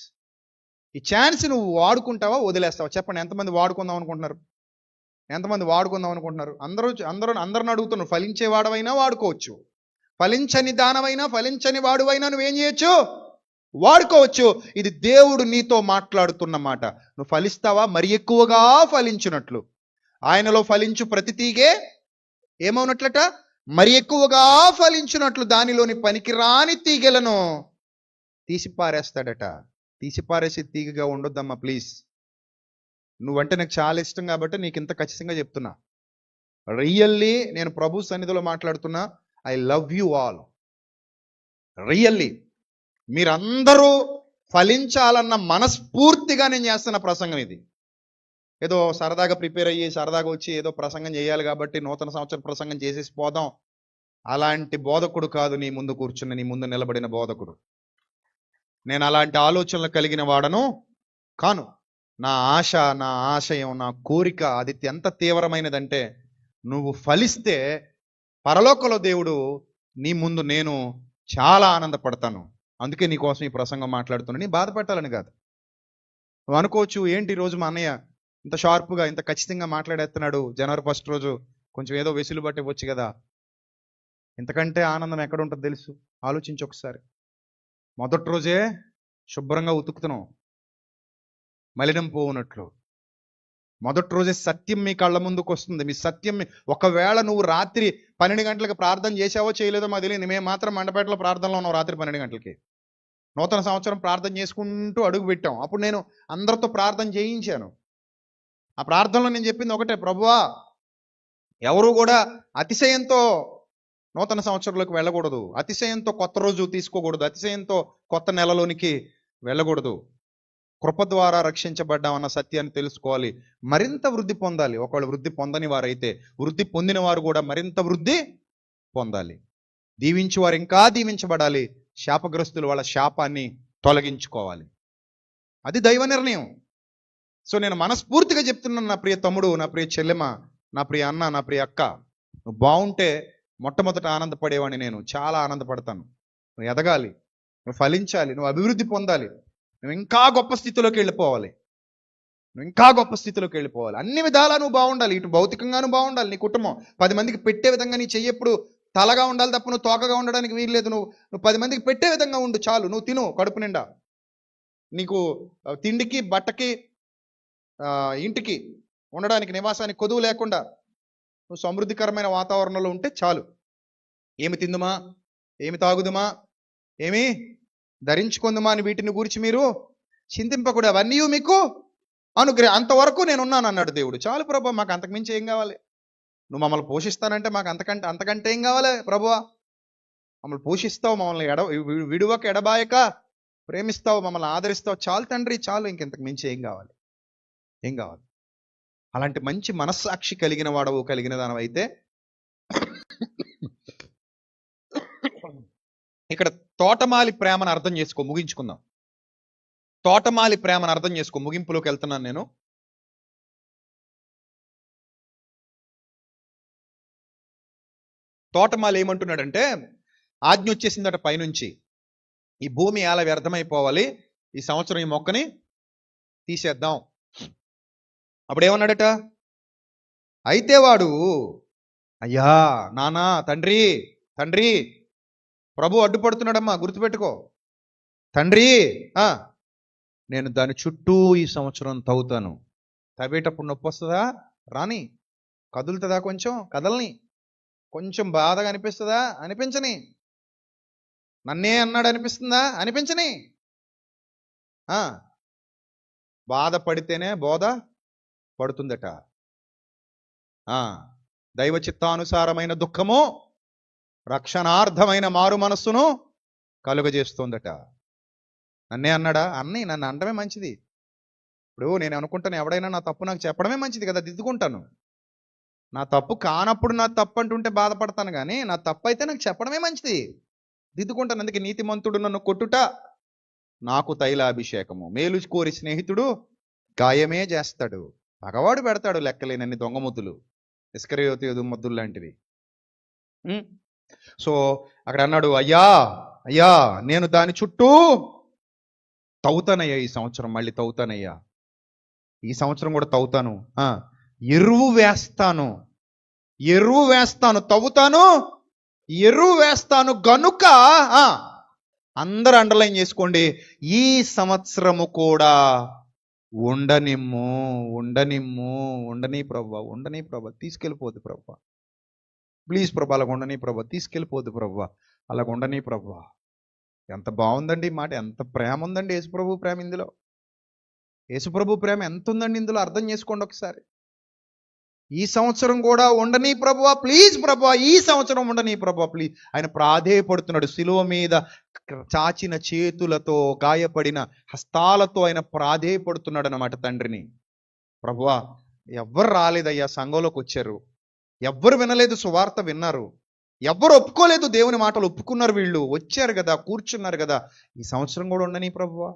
ఈ ఛాన్స్ నువ్వు వాడుకుంటావా, వదిలేస్తావా? చెప్పండి. ఎంతమంది వాడుకుందాం అనుకుంటున్నారు? ఎంతమంది వాడుకుందాం అనుకుంటున్నారు? అందరిని అడుగుతున్నారు. ఫలించే వాడవైనా వాడుకోవచ్చు, ఫలించని దానమైనా, ఫలించని వాడువైనా నువ్వేం చేయొచ్చు? వాడుకోవచ్చు. ఇది దేవుడు నీతో మాట్లాడుతున్న మాట. నువ్వు ఫలిస్తావా? మరి ఎక్కువగా ఫలించినట్లు. ఆయనలో ఫలించు ప్రతి తీగే ఏమవునట్లట? మరి ఎక్కువగా ఫలించినట్లు దానిలోని పనికిరాని తీగలను తీసిపారేస్తాడట. తీసిపారేసి తీగగా ఉండొద్దమ్మా ప్లీజ్. నువ్వంటే నాకు చాలా ఇష్టం కాబట్టి నీకు ఇంత ఖచ్చితంగా చెప్తున్నా. రియల్లీ నేను ప్రభు సన్నిధిలో మాట్లాడుతున్నా. I love you all. Really మీరందరూ ఫలించాలన్న మనస్ఫూర్తిగా నేను చేస్తున్న ప్రసంగం ఇది. ఏదో సరదాగా ప్రిపేర్ అయ్యి సరదాగా వచ్చి ఏదో ప్రసంగం చేయాలి కాబట్టి నూతన సంవత్సర ప్రసంగం చేసేసి పోదాం, అలాంటి బోధకుడు కాదు నీ ముందు కూర్చున్న, నీ ముందు నిలబడిన బోధకుడు. నేను అలాంటి ఆలోచనలు కలిగిన వాడను కాను. నా ఆశ, నా ఆశయం, నా కోరిక అది ఎంత తీవ్రమైనదంటే నువ్వు ఫలిస్తే పరలోకంలో దేవుడు నీ ముందు నేను చాలా ఆనందపడతాను. అందుకే నీకోసం ఈ ప్రసంగం మాట్లాడుతున్నా. నీ బాధపడాలని కాదు. నువ్వు అనుకోవచ్చు, ఏంటి ఈరోజు మా అన్నయ్య ఇంత షార్ప్గా ఇంత ఖచ్చితంగా మాట్లాడేస్తున్నాడు, జనవరి 1 రోజు కొంచెం ఏదో వెసులుబాటు ఇవ్వచ్చు కదా. ఇంతకంటే ఆనందం ఎక్కడ ఉంటుంది తెలుసు? ఆలోచించి ఒకసారి. మొదటి రోజే శుభ్రంగా ఉతుకుతున్నాం మలినం పోవునట్లు. మొదటి రోజే సత్యం మీ కళ్ళ ముందుకు వస్తుంది. మీ సత్యం ఒకవేళ నువ్వు రాత్రి 12 గంటలకు ప్రార్థన చేసావో చేయలేదో మాకు తెలియదు. మేము మాత్రం మండపేటలో ప్రార్థనలో ఉన్నాం రాత్రి 12 గంటలకి. నూతన సంవత్సరం ప్రార్థన చేసుకుంటూ అడుగు పెట్టాం. అప్పుడు నేను అందరితో ప్రార్థన చేయించాను. ఆ ప్రార్థనలో నేను చెప్పింది ఒకటే, ప్రభువా ఎవరు కూడా అతిశయంతో నూతన సంవత్సరంలోకి వెళ్ళకూడదు, అతిశయంతో కొత్త రోజు తీసుకోకూడదు, అతిశయంతో కొత్త నెలలోనికి వెళ్ళకూడదు. కృప ద్వారా రక్షించబడ్డామన్న సత్యాన్ని తెలుసుకోవాలి, మరింత వృద్ధి పొందాలి. ఒకవేళ వృద్ధి పొందని వారైతే వృద్ధి పొందిన వారు కూడా మరింత వృద్ధి పొందాలి. దీవించి వారు ఇంకా దీవించబడాలి, శాపగ్రస్తులు వాళ్ళ శాపాన్ని తొలగించుకోవాలి. అది దైవ నిర్ణయం. సో నేను మనస్ఫూర్తిగా చెప్తున్నాను, నా ప్రియ తమ్ముడు, నా ప్రియ చెల్లెమ, నా ప్రియ అన్న, నా ప్రియ అక్క, నువ్వు బాగుంటే మొట్టమొదట ఆనందపడేవాడిని నేను. చాలా ఆనందపడతాను. నువ్వు ఎదగాలి, నువ్వు ఫలించాలి, నువ్వు అభివృద్ధి పొందాలి, నువ్వు ఇంకా గొప్ప స్థితిలోకి వెళ్ళిపోవాలి, నువ్వు ఇంకా గొప్ప స్థితిలోకి వెళ్ళిపోవాలి. అన్ని విధాలా నువ్వు బాగుండాలి. ఇటు భౌతికంగాను బాగుండాలి, నీ కుటుంబం 10 మందికి పెట్టే విధంగా నీ చెయ్యి ఎప్పుడు తలగా ఉండాలి తప్ప నువ్వు తోకగా ఉండడానికి వీల్లేదు. నువ్వు 10 మందికి పెట్టే విధంగా ఉండు చాలు. నువ్వు తిను కడుపు నిండా. నీకు తిండికి, బట్టకి, ఇంటికి ఉండడానికి, నివాసానికి కొదువు లేకుండా నువ్వు సమృద్ధికరమైన వాతావరణంలో ఉంటే చాలు. ఏమి తిందుమా, ఏమి తాగుదుమా, ఏమి ధరించుకుందుమా అని వీటిని గురించి మీరు చింతింపకూడదు. అవన్నీ మీకు అంతవరకు నేనున్నాను అన్నాడు దేవుడు. చాలు ప్రభువా, మాకు అంతకుమించి ఏం కావాలి? నువ్వు మమ్మల్ని పోషిస్తానంటే మాకు అంతకంటే ఏం కావాలి ప్రభువా? మమ్మల్ని పోషిస్తావు, మమ్మల్ని విడువక ఎడబాయక ప్రేమిస్తావు, మమ్మల్ని ఆదరిస్తావు. చాలు తండ్రి, చాలు. ఇంకెంతకు మించి ఏం కావాలి? ఏం కావాలి? అలాంటి మంచి మనస్సాక్షి కలిగిన వాడవు, కలిగిన దానవైతే ఇక్కడ తోటమాలి ప్రేమను అర్థం చేసుకో. ముగించుకుందాం. తోటమాలి ప్రేమను అర్థం చేసుకో. ముగింపులోకి వెళ్తున్నాను నేను. తోటమాలి ఏమంటున్నాడంటే, ఆజ్ఞ వచ్చేసిందట పైనుంచి, ఈ భూమి ఎలా వ్యర్థమైపోవాలి, ఈ సంవత్సరం ఈ మొక్కని తీసేద్దాం. అప్పుడు ఏమన్నాడట? అయితే వాడు, అయ్యా నానా, తండ్రి తండ్రి, ప్రభు అడ్డుపడుతున్నాడమ్మా, గుర్తుపెట్టుకో. తండ్రి, నేను దాని చుట్టూ ఈ సంవత్సరం తవ్వుతాను. తవ్వేటప్పుడు నొప్పి వస్తుందా? రాని. కదులుతుందా? కొంచెం కదలని. కొంచెం బాధగా అనిపిస్తుందా? అనిపించని. నన్నే అన్నాడు అనిపిస్తుందా? అనిపించని. బాధపడితేనే బోధ పడుతుందట. దైవ చిత్తానుసారమైన దుఃఖము రక్షణార్థమైన మారు మనస్సును కలుగజేస్తుందట. నన్నే అన్నాడా? నన్ను అనడమే మంచిది. ఇప్పుడు నేను అనుకుంటాను, ఎవడైనా నా తప్పు నాకు చెప్పడమే మంచిది కదా, దిద్దుకుంటాను. నా తప్పు కానప్పుడు నా తప్పు అంటుంటే బాధపడతాను, కానీ నా తప్పు అయితే నాకు చెప్పడమే మంచిది, దిద్దుకుంటాను. అందుకే నీతిమంతుడు నన్ను కొట్టుట నాకు తైలాభిషేకము, మేలు కోరి స్నేహితుడు గాయమే చేస్తాడు. పగవాడు పెడతాడు లెక్కలేనన్ని దొంగ ముద్దులు, ఇస్కరియోతు ముద్దులు లాంటివి. సో అక్కడ అన్నాడు, అయ్యా నేను దాని చుట్టూ తవ్వుతానయ్యా, ఈ సంవత్సరం మళ్ళీ తవ్వుతానయ్యా, ఈ సంవత్సరం కూడా తవ్వుతాను, ఎరువు వేస్తాను, తవ్వుతాను, ఎరువు వేస్తాను గనుక అందరూ అండర్లైన్ చేసుకోండి, ఈ సంవత్సరము కూడా ఉండని ప్రభా, తీసుకెళ్ళిపోద్దు ప్రభా, ప్లీజ్ ప్రభా, అలాగ ఉండని ప్రభా, తీసుకెళ్ళిపోద్దు ప్రభా, అలాగ ఉండని ప్రభా. ఎంత బాగుందండి ఈ మాట, ఎంత ప్రేమ ఉందండి యేసుప్రభు ప్రేమ ఇందులో. యేసుప్రభు ప్రేమ ఎంత ఉందండి ఇందులో, అర్థం చేసుకోండి ఒకసారి. ఈ సంవత్సరం కూడా ఉండని ప్రభువా, ప్లీజ్ ప్రభువా, ఈ సంవత్సరం ఉండని ప్రభువా ప్లీజ్. ఆయన ప్రాధేయపడుతున్నాడు. శిలువ మీద చాచిన చేతులతో, గాయపడిన హస్తాలతో ఆయన ప్రాధేయపడుతున్నాడు అన్నమాట తండ్రిని. ప్రభువా, ఎవ్వరు రాలేదయ్యా సంఘంలోకి వచ్చారు, ఎవ్వరు వినలేదు సువార్త విన్నారు, ఎవ్వరు ఒప్పుకోలేదు దేవుని మాటలు ఒప్పుకున్నారు, వీళ్ళు వచ్చారు కదా, కూర్చున్నారు కదా, ఈ సంవత్సరం కూడా ఉండని ప్రభువా,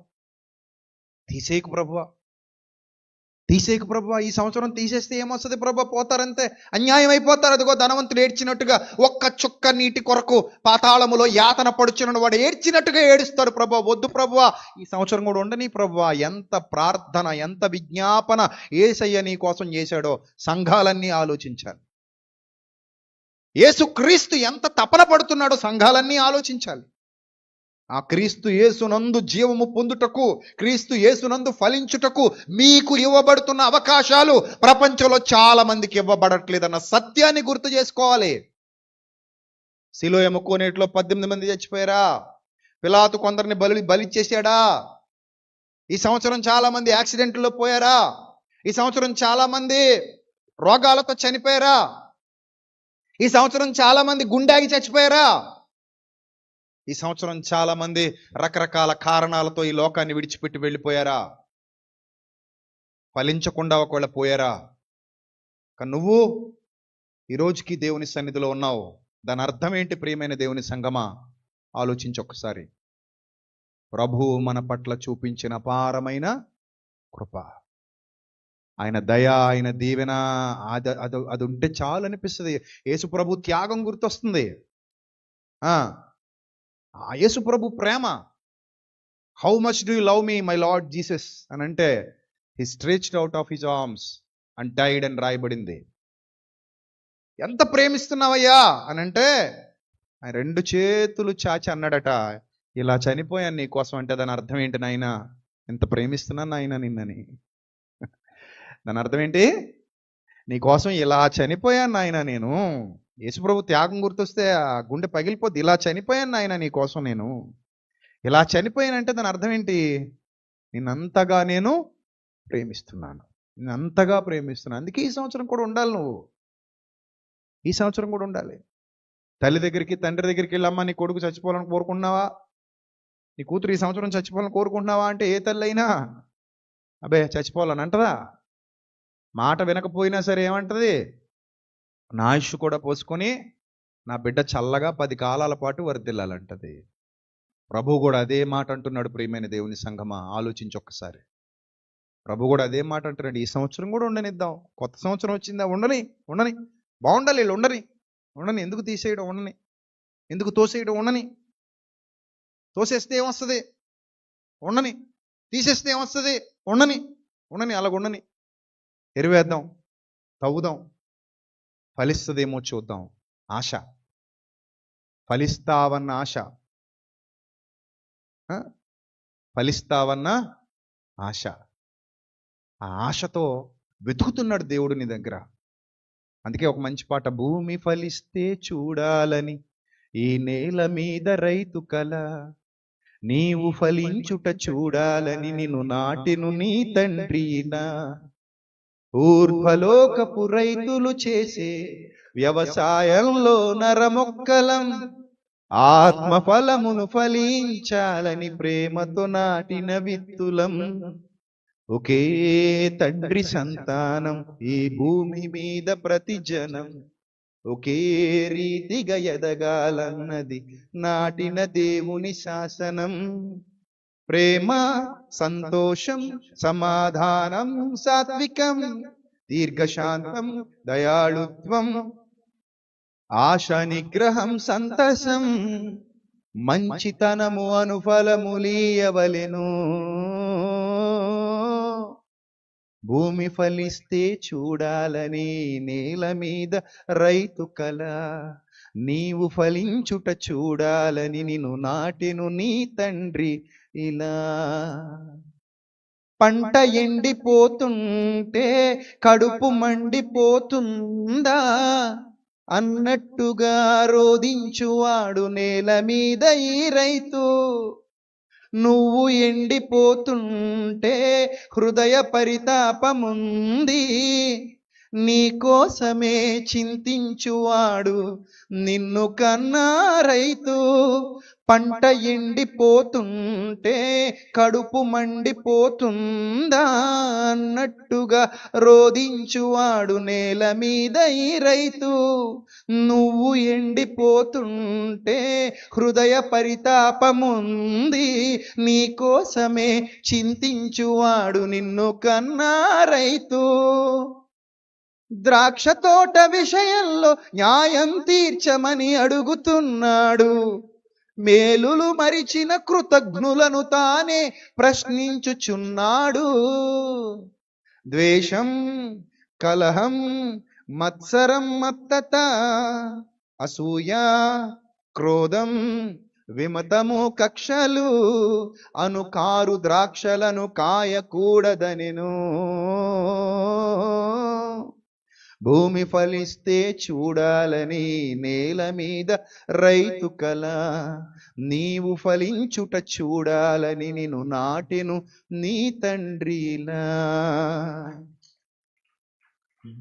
తీసేయకు ప్రభువా, ఈ సంవత్సరం తీసేస్తే ఏమొస్తుంది ప్రభా, పోతారంతే, అన్యాయం అయిపోతారు. అదిగో ధనవంతుడు ఏడ్చినట్టుగా, ఒక్క చుక్క నీటి కొరకు పాతాళములో యాతన పడుచున్న వాడు ఏడ్చినట్టుగా ఏడుస్తాడు. ప్రభా వద్దు ప్రభువా, ఈ సంవత్సరం కూడా ఉండని ప్రభువా. ఎంత ప్రార్థన, ఎంత విజ్ఞాపన యేసయ్య నీ కోసం చేశాడో సంఘాలన్నీ ఆలోచించాలి. యేసుక్రీస్తు ఎంత తపన పడుతున్నాడో సంఘాలన్నీ ఆలోచించాలి. ఆ క్రీస్తు యేసునందు జీవము పొందుటకు, క్రీస్తు యేసునందు ఫలించుటకు మీకు ఇవ్వబడుతున్న అవకాశాలు ప్రపంచంలో చాలా మందికి ఇవ్వబడట్లేదన్న సత్యాన్ని గుర్తు చేసుకోవాలి. సిలువ ఎముకోనేటిలో 18 మంది చచ్చిపోయారా? పిలాతు కొందరిని బలిచ్చేసాడా? ఈ సంవత్సరం చాలా మంది యాక్సిడెంట్లో పోయారా? ఈ సంవత్సరం చాలా మంది రోగాలతో చనిపోయారా? ఈ సంవత్సరం చాలా మంది గుండాగి చచ్చిపోయారా? ఈ సంవత్సరం చాలా మంది రకరకాల కారణాలతో ఈ లోకాన్ని విడిచిపెట్టి వెళ్ళిపోయారా? ఫలించకుండా ఒకవేళ పోయారా? కానీ నువ్వు ఈరోజుకి దేవుని సన్నిధిలో ఉన్నావు. దాని అర్థం ఏంటి ప్రియమైన దేవుని సంగమా? ఆలోచించి ఒక్కసారి. ప్రభువు మన పట్ల చూపించిన అపారమైన కృప, ఆయన దయ, ఆయన దీవెన, అది ఉంటే చాలు అనిపిస్తుంది. యేసు ప్రభు త్యాగం గుర్తొస్తుంది. యేసు ప్రభు ప్రేమ, how much do you love me my lord Jesus అని అంటే, he stretched out of his arms and died అని రాయబడింది. ఎంత ప్రేమిస్తున్నావయ్యా అని అంటే, ఆయన 2 చేతులు చాచి అన్నాడట, ఇలా చనిపోయాను నీ కోసం. అంటే దాని అర్థం ఏంటి నాయనా? ఎంత ప్రేమిస్తున్నాను నాయనా నిన్నని. దాని అర్థం ఏంటి? నీ కోసం ఇలా చనిపోయాను నాయనా నేను. యేసుప్రభు త్యాగం గుర్తొస్తే ఆ గుండె పగిలిపోద్ది. ఇలా చనిపోయాను నాయన నీ కోసం, నేను ఇలా చనిపోయానంటే దాని అర్థం ఏంటి? నిన్నంతగా నేను ప్రేమిస్తున్నాను, నిన్నంతగా ప్రేమిస్తున్నాను. అందుకే ఈ సంవత్సరం కూడా ఉండాలి. నువ్వు ఈ సంవత్సరం కూడా ఉండాలి. తల్లి దగ్గరికి, తండ్రి దగ్గరికి వెళ్ళమ్మా, నీ కొడుకు చచ్చిపోవాలని కోరుకుంటున్నావా? నీ కూతురు ఈ సంవత్సరం చచ్చిపోవాలని కోరుకుంటున్నావా అంటే, ఏ తల్లి అయినా అబ్బే చచ్చిపోవాలని అంటదా? మాట వినకపోయినా సరే ఏమంటది? నా ఆయుష్ కూడా పోసుకొని నా బిడ్డ చల్లగా 10 కాలాల పాటు వర్ధిల్లాలంటది. ప్రభు కూడా అదే మాట అంటున్నాడు. ప్రియమైన దేవుని సంఘమా, ఆలోచించి ఒక్కసారి. ప్రభు కూడా అదే మాట అంటున్నాడు. ఈ సంవత్సరం కూడా ఉండనిద్దాం. కొత్త సంవత్సరం వచ్చిందా, ఉండని బాగుండాలి, వీళ్ళు ఉండని. ఎందుకు తీసేయడం? ఉండని. ఎందుకు తోసేయడం? ఉండని. తోసేస్తే ఏమొస్తుంది? ఉండని. తీసేస్తే ఏమొస్తుంది? ఉండని. అలాగ ఉండని. ఎరువేద్దాం, తవ్వుదాం, ఫలిస్తుందేమో చూద్దాం. ఆశ, ఫలిస్తావన్న ఆశ, ఫలిస్తావన్న ఆశ. ఆ ఆశతో వెతుకుతున్నాడు దేవుడు నీ దగ్గర. అందుకే ఒక మంచి పాట, భూమి ఫలిస్తే చూడాలని ఈ నేల మీద రైతు కల, నీవు ఫలించుట చూడాలని నిన్ను నాటెను నీ తండ్రి నా ఊర్ధ్వలోకపు రైతులు చేసే వ్యవసాయంలో నరమొక్కలం ఆత్మ ఫలమును ఫలించాలని ప్రేమతో నాటిన విత్తులం ఒకే తండ్రి సంతానం ఈ భూమి మీద ప్రతి జనం ఒకే రీతిగా ఎదగాలన్నది నాటిన దేవుని శాసనం ప్రేమ సంతోషం సమాధానం సాత్వికం దీర్ఘశాంతం దయాళుత్వం ఆశ నిగ్రహం సంతసం మంచితనము అనుఫలములీయవలెను భూమి ఫలిస్తే చూడాలని నేల మీద రైతు కల నీవు ఫలించుట చూడాలని నిన్ను నాటెను నీ తండ్రి ఇలా పంట ఎండిపోతుంటే కడుపు మండిపోతుందా అన్నట్టుగా రోదించువాడు నేల మీద ఈ రైతు నువ్వు ఎండిపోతుంటే హృదయ పరితాపముంది నీకోసమే చింతించువాడు నిన్ను కన్నా రైతు పంట ఎండిపోతుంటే కడుపు మండిపోతుందా అన్నట్టుగా రోదించువాడు నేల మీద ఈ రైతు నువ్వు ఎండిపోతుంటే హృదయ పరితాపముంది నీకోసమే చింతించువాడు నిన్ను కన్నా రైతు ద్రాక్ష తోట విషయంలో న్యాయం తీర్చమని అడుగుతున్నాడు మేలులు మరిచిన కృతజ్ఞులను తానే ప్రశ్నించుచున్నాడు ద్వేషం కలహం మత్సరం మత్తత అసూయ క్రోధం విమతము కక్షలు అనుకారు ద్రాక్షలను కాయకూడదనెను భూమి ఫలిస్తే చూడాలని నేల మీద రైతు కల నీవు ఫలించుట చూడాలని నిన్ను నాటెను నీ తండ్రిలా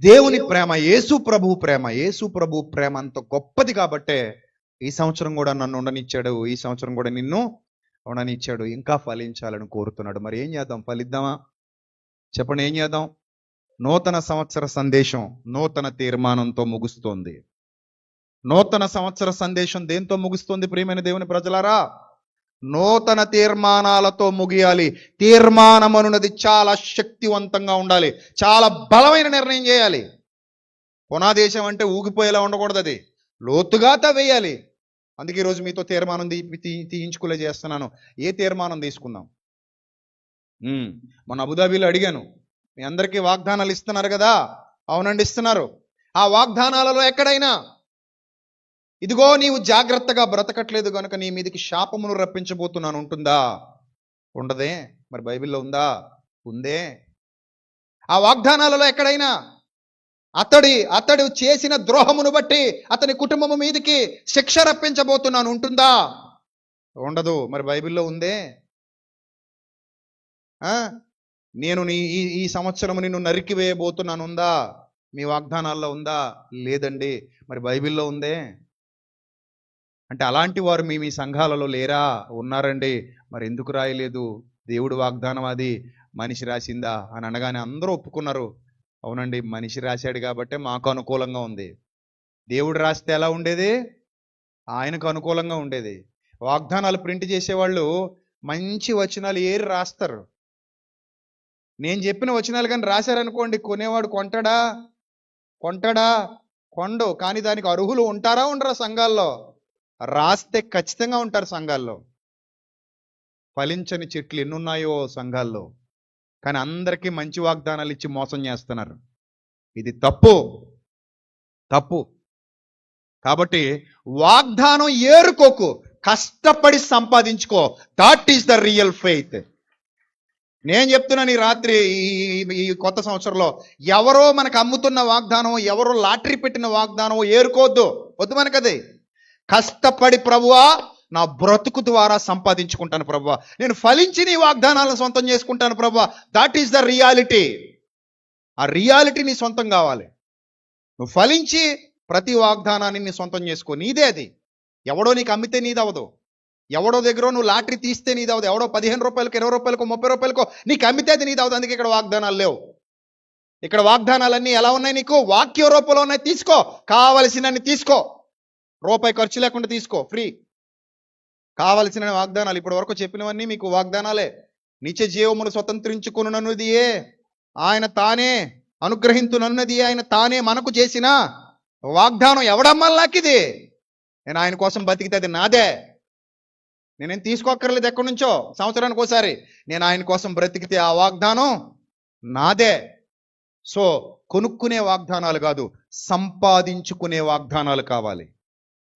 దేవుని ప్రేమ యేసు ప్రభు ప్రేమ అంత గొప్పది కాబట్టే ఈ సంవత్సరం కూడా నన్ను ఉండనిచ్చాడు ఈ సంవత్సరం కూడా నిన్ను ఉండనిచ్చాడు ఇంకా ఫలించాలని కోరుతున్నాడు మరి ఏం చేద్దాం ఫలిద్దామా చెప్పండి ఏం చేద్దాం నూతన సంవత్సర సందేశం నూతన తీర్మానంతో ముగుస్తోంది నూతన సంవత్సర సందేశం దేంతో ముగుస్తుంది ప్రియమైన దేవుని ప్రజలారా నూతన తీర్మానాలతో ముగియాలి తీర్మానం అనున్నది చాలా శక్తివంతంగా ఉండాలి చాలా బలమైన నిర్ణయం చేయాలి పునాదేశం అంటే ఊగిపోయేలా ఉండకూడదు అది లోతుగా తవ్వేయాలి అందుకే ఈరోజు మీతో తీర్మానం తీయించుకులే చేస్తున్నాను ఏ తీర్మానం తీసుకుందాం మన అబుదాబీలో అడిగాను మీ అందరికీ వాగ్దానాలు ఇస్తున్నారు కదా అవునండి ఇస్తున్నారు ఆ వాగ్దానాలలో ఎక్కడైనా ఇదిగో నీవు జాగ్రత్తగా బ్రతకట్లేదు కనుక నీ మీదకి శాపమును రప్పించబోతున్నాను ఉంటుందా ఉండదే మరి బైబిల్లో ఉందా ఉందే ఆ వాగ్దానాలలో ఎక్కడైనా అతడు చేసిన ద్రోహమును బట్టి అతని కుటుంబము మీదకి శిక్ష రప్పించబోతున్నాను ఉంటుందా ఉండదు మరి బైబిల్లో ఉందే నేను ఈ సంవత్సరము నిన్ను నరికి వేయబోతున్నాను ఉందా మీ వాగ్దానాల్లో ఉందా లేదండి మరి బైబిల్లో ఉందే అంటే అలాంటి వారు మీ సంఘాలలో లేరా ఉన్నారండి మరి ఎందుకు రాయలేదు దేవుడు వాగ్దానం అది మనిషి రాసిందా అని అనగానే అందరూ ఒప్పుకున్నారు అవునండి మనిషి రాశాడు కాబట్టి మాకు అనుకూలంగా ఉంది దేవుడు రాస్తే ఎలా ఉండేది ఆయనకు అనుకూలంగా ఉండేది వాగ్దానాలు ప్రింట్ చేసేవాళ్ళు మంచి వచనాలు ఏరి రాస్తారు నేను చెప్పిన వచనాలు కానీ రాశారనుకోండి కొనేవాడు కొంటాడా కొండు కానీ దానికి అర్హులు ఉంటారా ఉండరా సంఘాల్లో రాస్తే ఖచ్చితంగా ఉంటారు సంఘాల్లో ఫలించని చెట్లు ఎన్నున్నాయో సంఘాల్లో కానీ అందరికీ మంచి వాగ్దానాలు ఇచ్చి మోసం చేస్తున్నారు ఇది తప్పు కాబట్టి వాగ్దానం ఏరుకోకు కష్టపడి సంపాదించుకో that is the real faith నేను చెప్తున్నాను ఈ రాత్రి ఈ కొత్త సంవత్సరంలో ఎవరో మనకు అమ్ముతున్న వాగ్దానం ఎవరో లాటరీ పెట్టిన వాగ్దానం ఏరుకోవద్దు వద్దు మనకది కష్టపడి ప్రభువా నా బ్రతుకు ద్వారా సంపాదించుకుంటాను ప్రభువా. నేను ఫలించి నీ వాగ్దానాలను సొంతం చేసుకుంటాను ప్రభువా. That is the reality. ఆ రియాలిటీ నీ సొంతం కావాలి. నువ్వు ఫలించి ప్రతి వాగ్దానాన్ని నీ సొంతం చేసుకో. నీదే అది. ఎవడో నీకు అమ్మితే నీదవదు. ఎవడో దగ్గర నువ్వు లాటరీ తీస్తే నీదవదు. ఎవడో 15 రూపాయలకు 20 రూపాయలకు 30 రూపాయలకు నీకు అమ్మితే అది నీదవదు. అందుకే ఇక్కడ వాగ్దానాలు లేవు. ఇక్కడ వాగ్దానాలన్నీ ఎలా ఉన్నాయి? నీకు వాక్య రూపంలో ఉన్నాయి. తీసుకో, కావలసినన్ని తీసుకో. రూపాయి ఖర్చు లేకుండా తీసుకో, ఫ్రీ. కావలసిన వాగ్దానాలు ఇప్పటి వరకు చెప్పినవన్నీ మీకు వాగ్దానాలే. నిత్య జీవమును స్వతంత్రించుకొనున్నది ఆయన తానే, అనుగ్రహించునన్నది ఆయన తానే మనకు చేసిన వాగ్దానం. ఎవడమ్మా నాకిది? నేను ఆయన కోసం బతికితే అది నాదే. నేనేం తీసుకోక్కర్లేదు ఎక్కడి నుంచో, సంవత్సరానికి ఒకసారి. నేను ఆయన కోసం బ్రతికితే ఆ వాగ్దానం నాదే. సో కొనుక్కునే వాగ్దానాలు కాదు, సంపాదించుకునే వాగ్దానాలు కావాలి.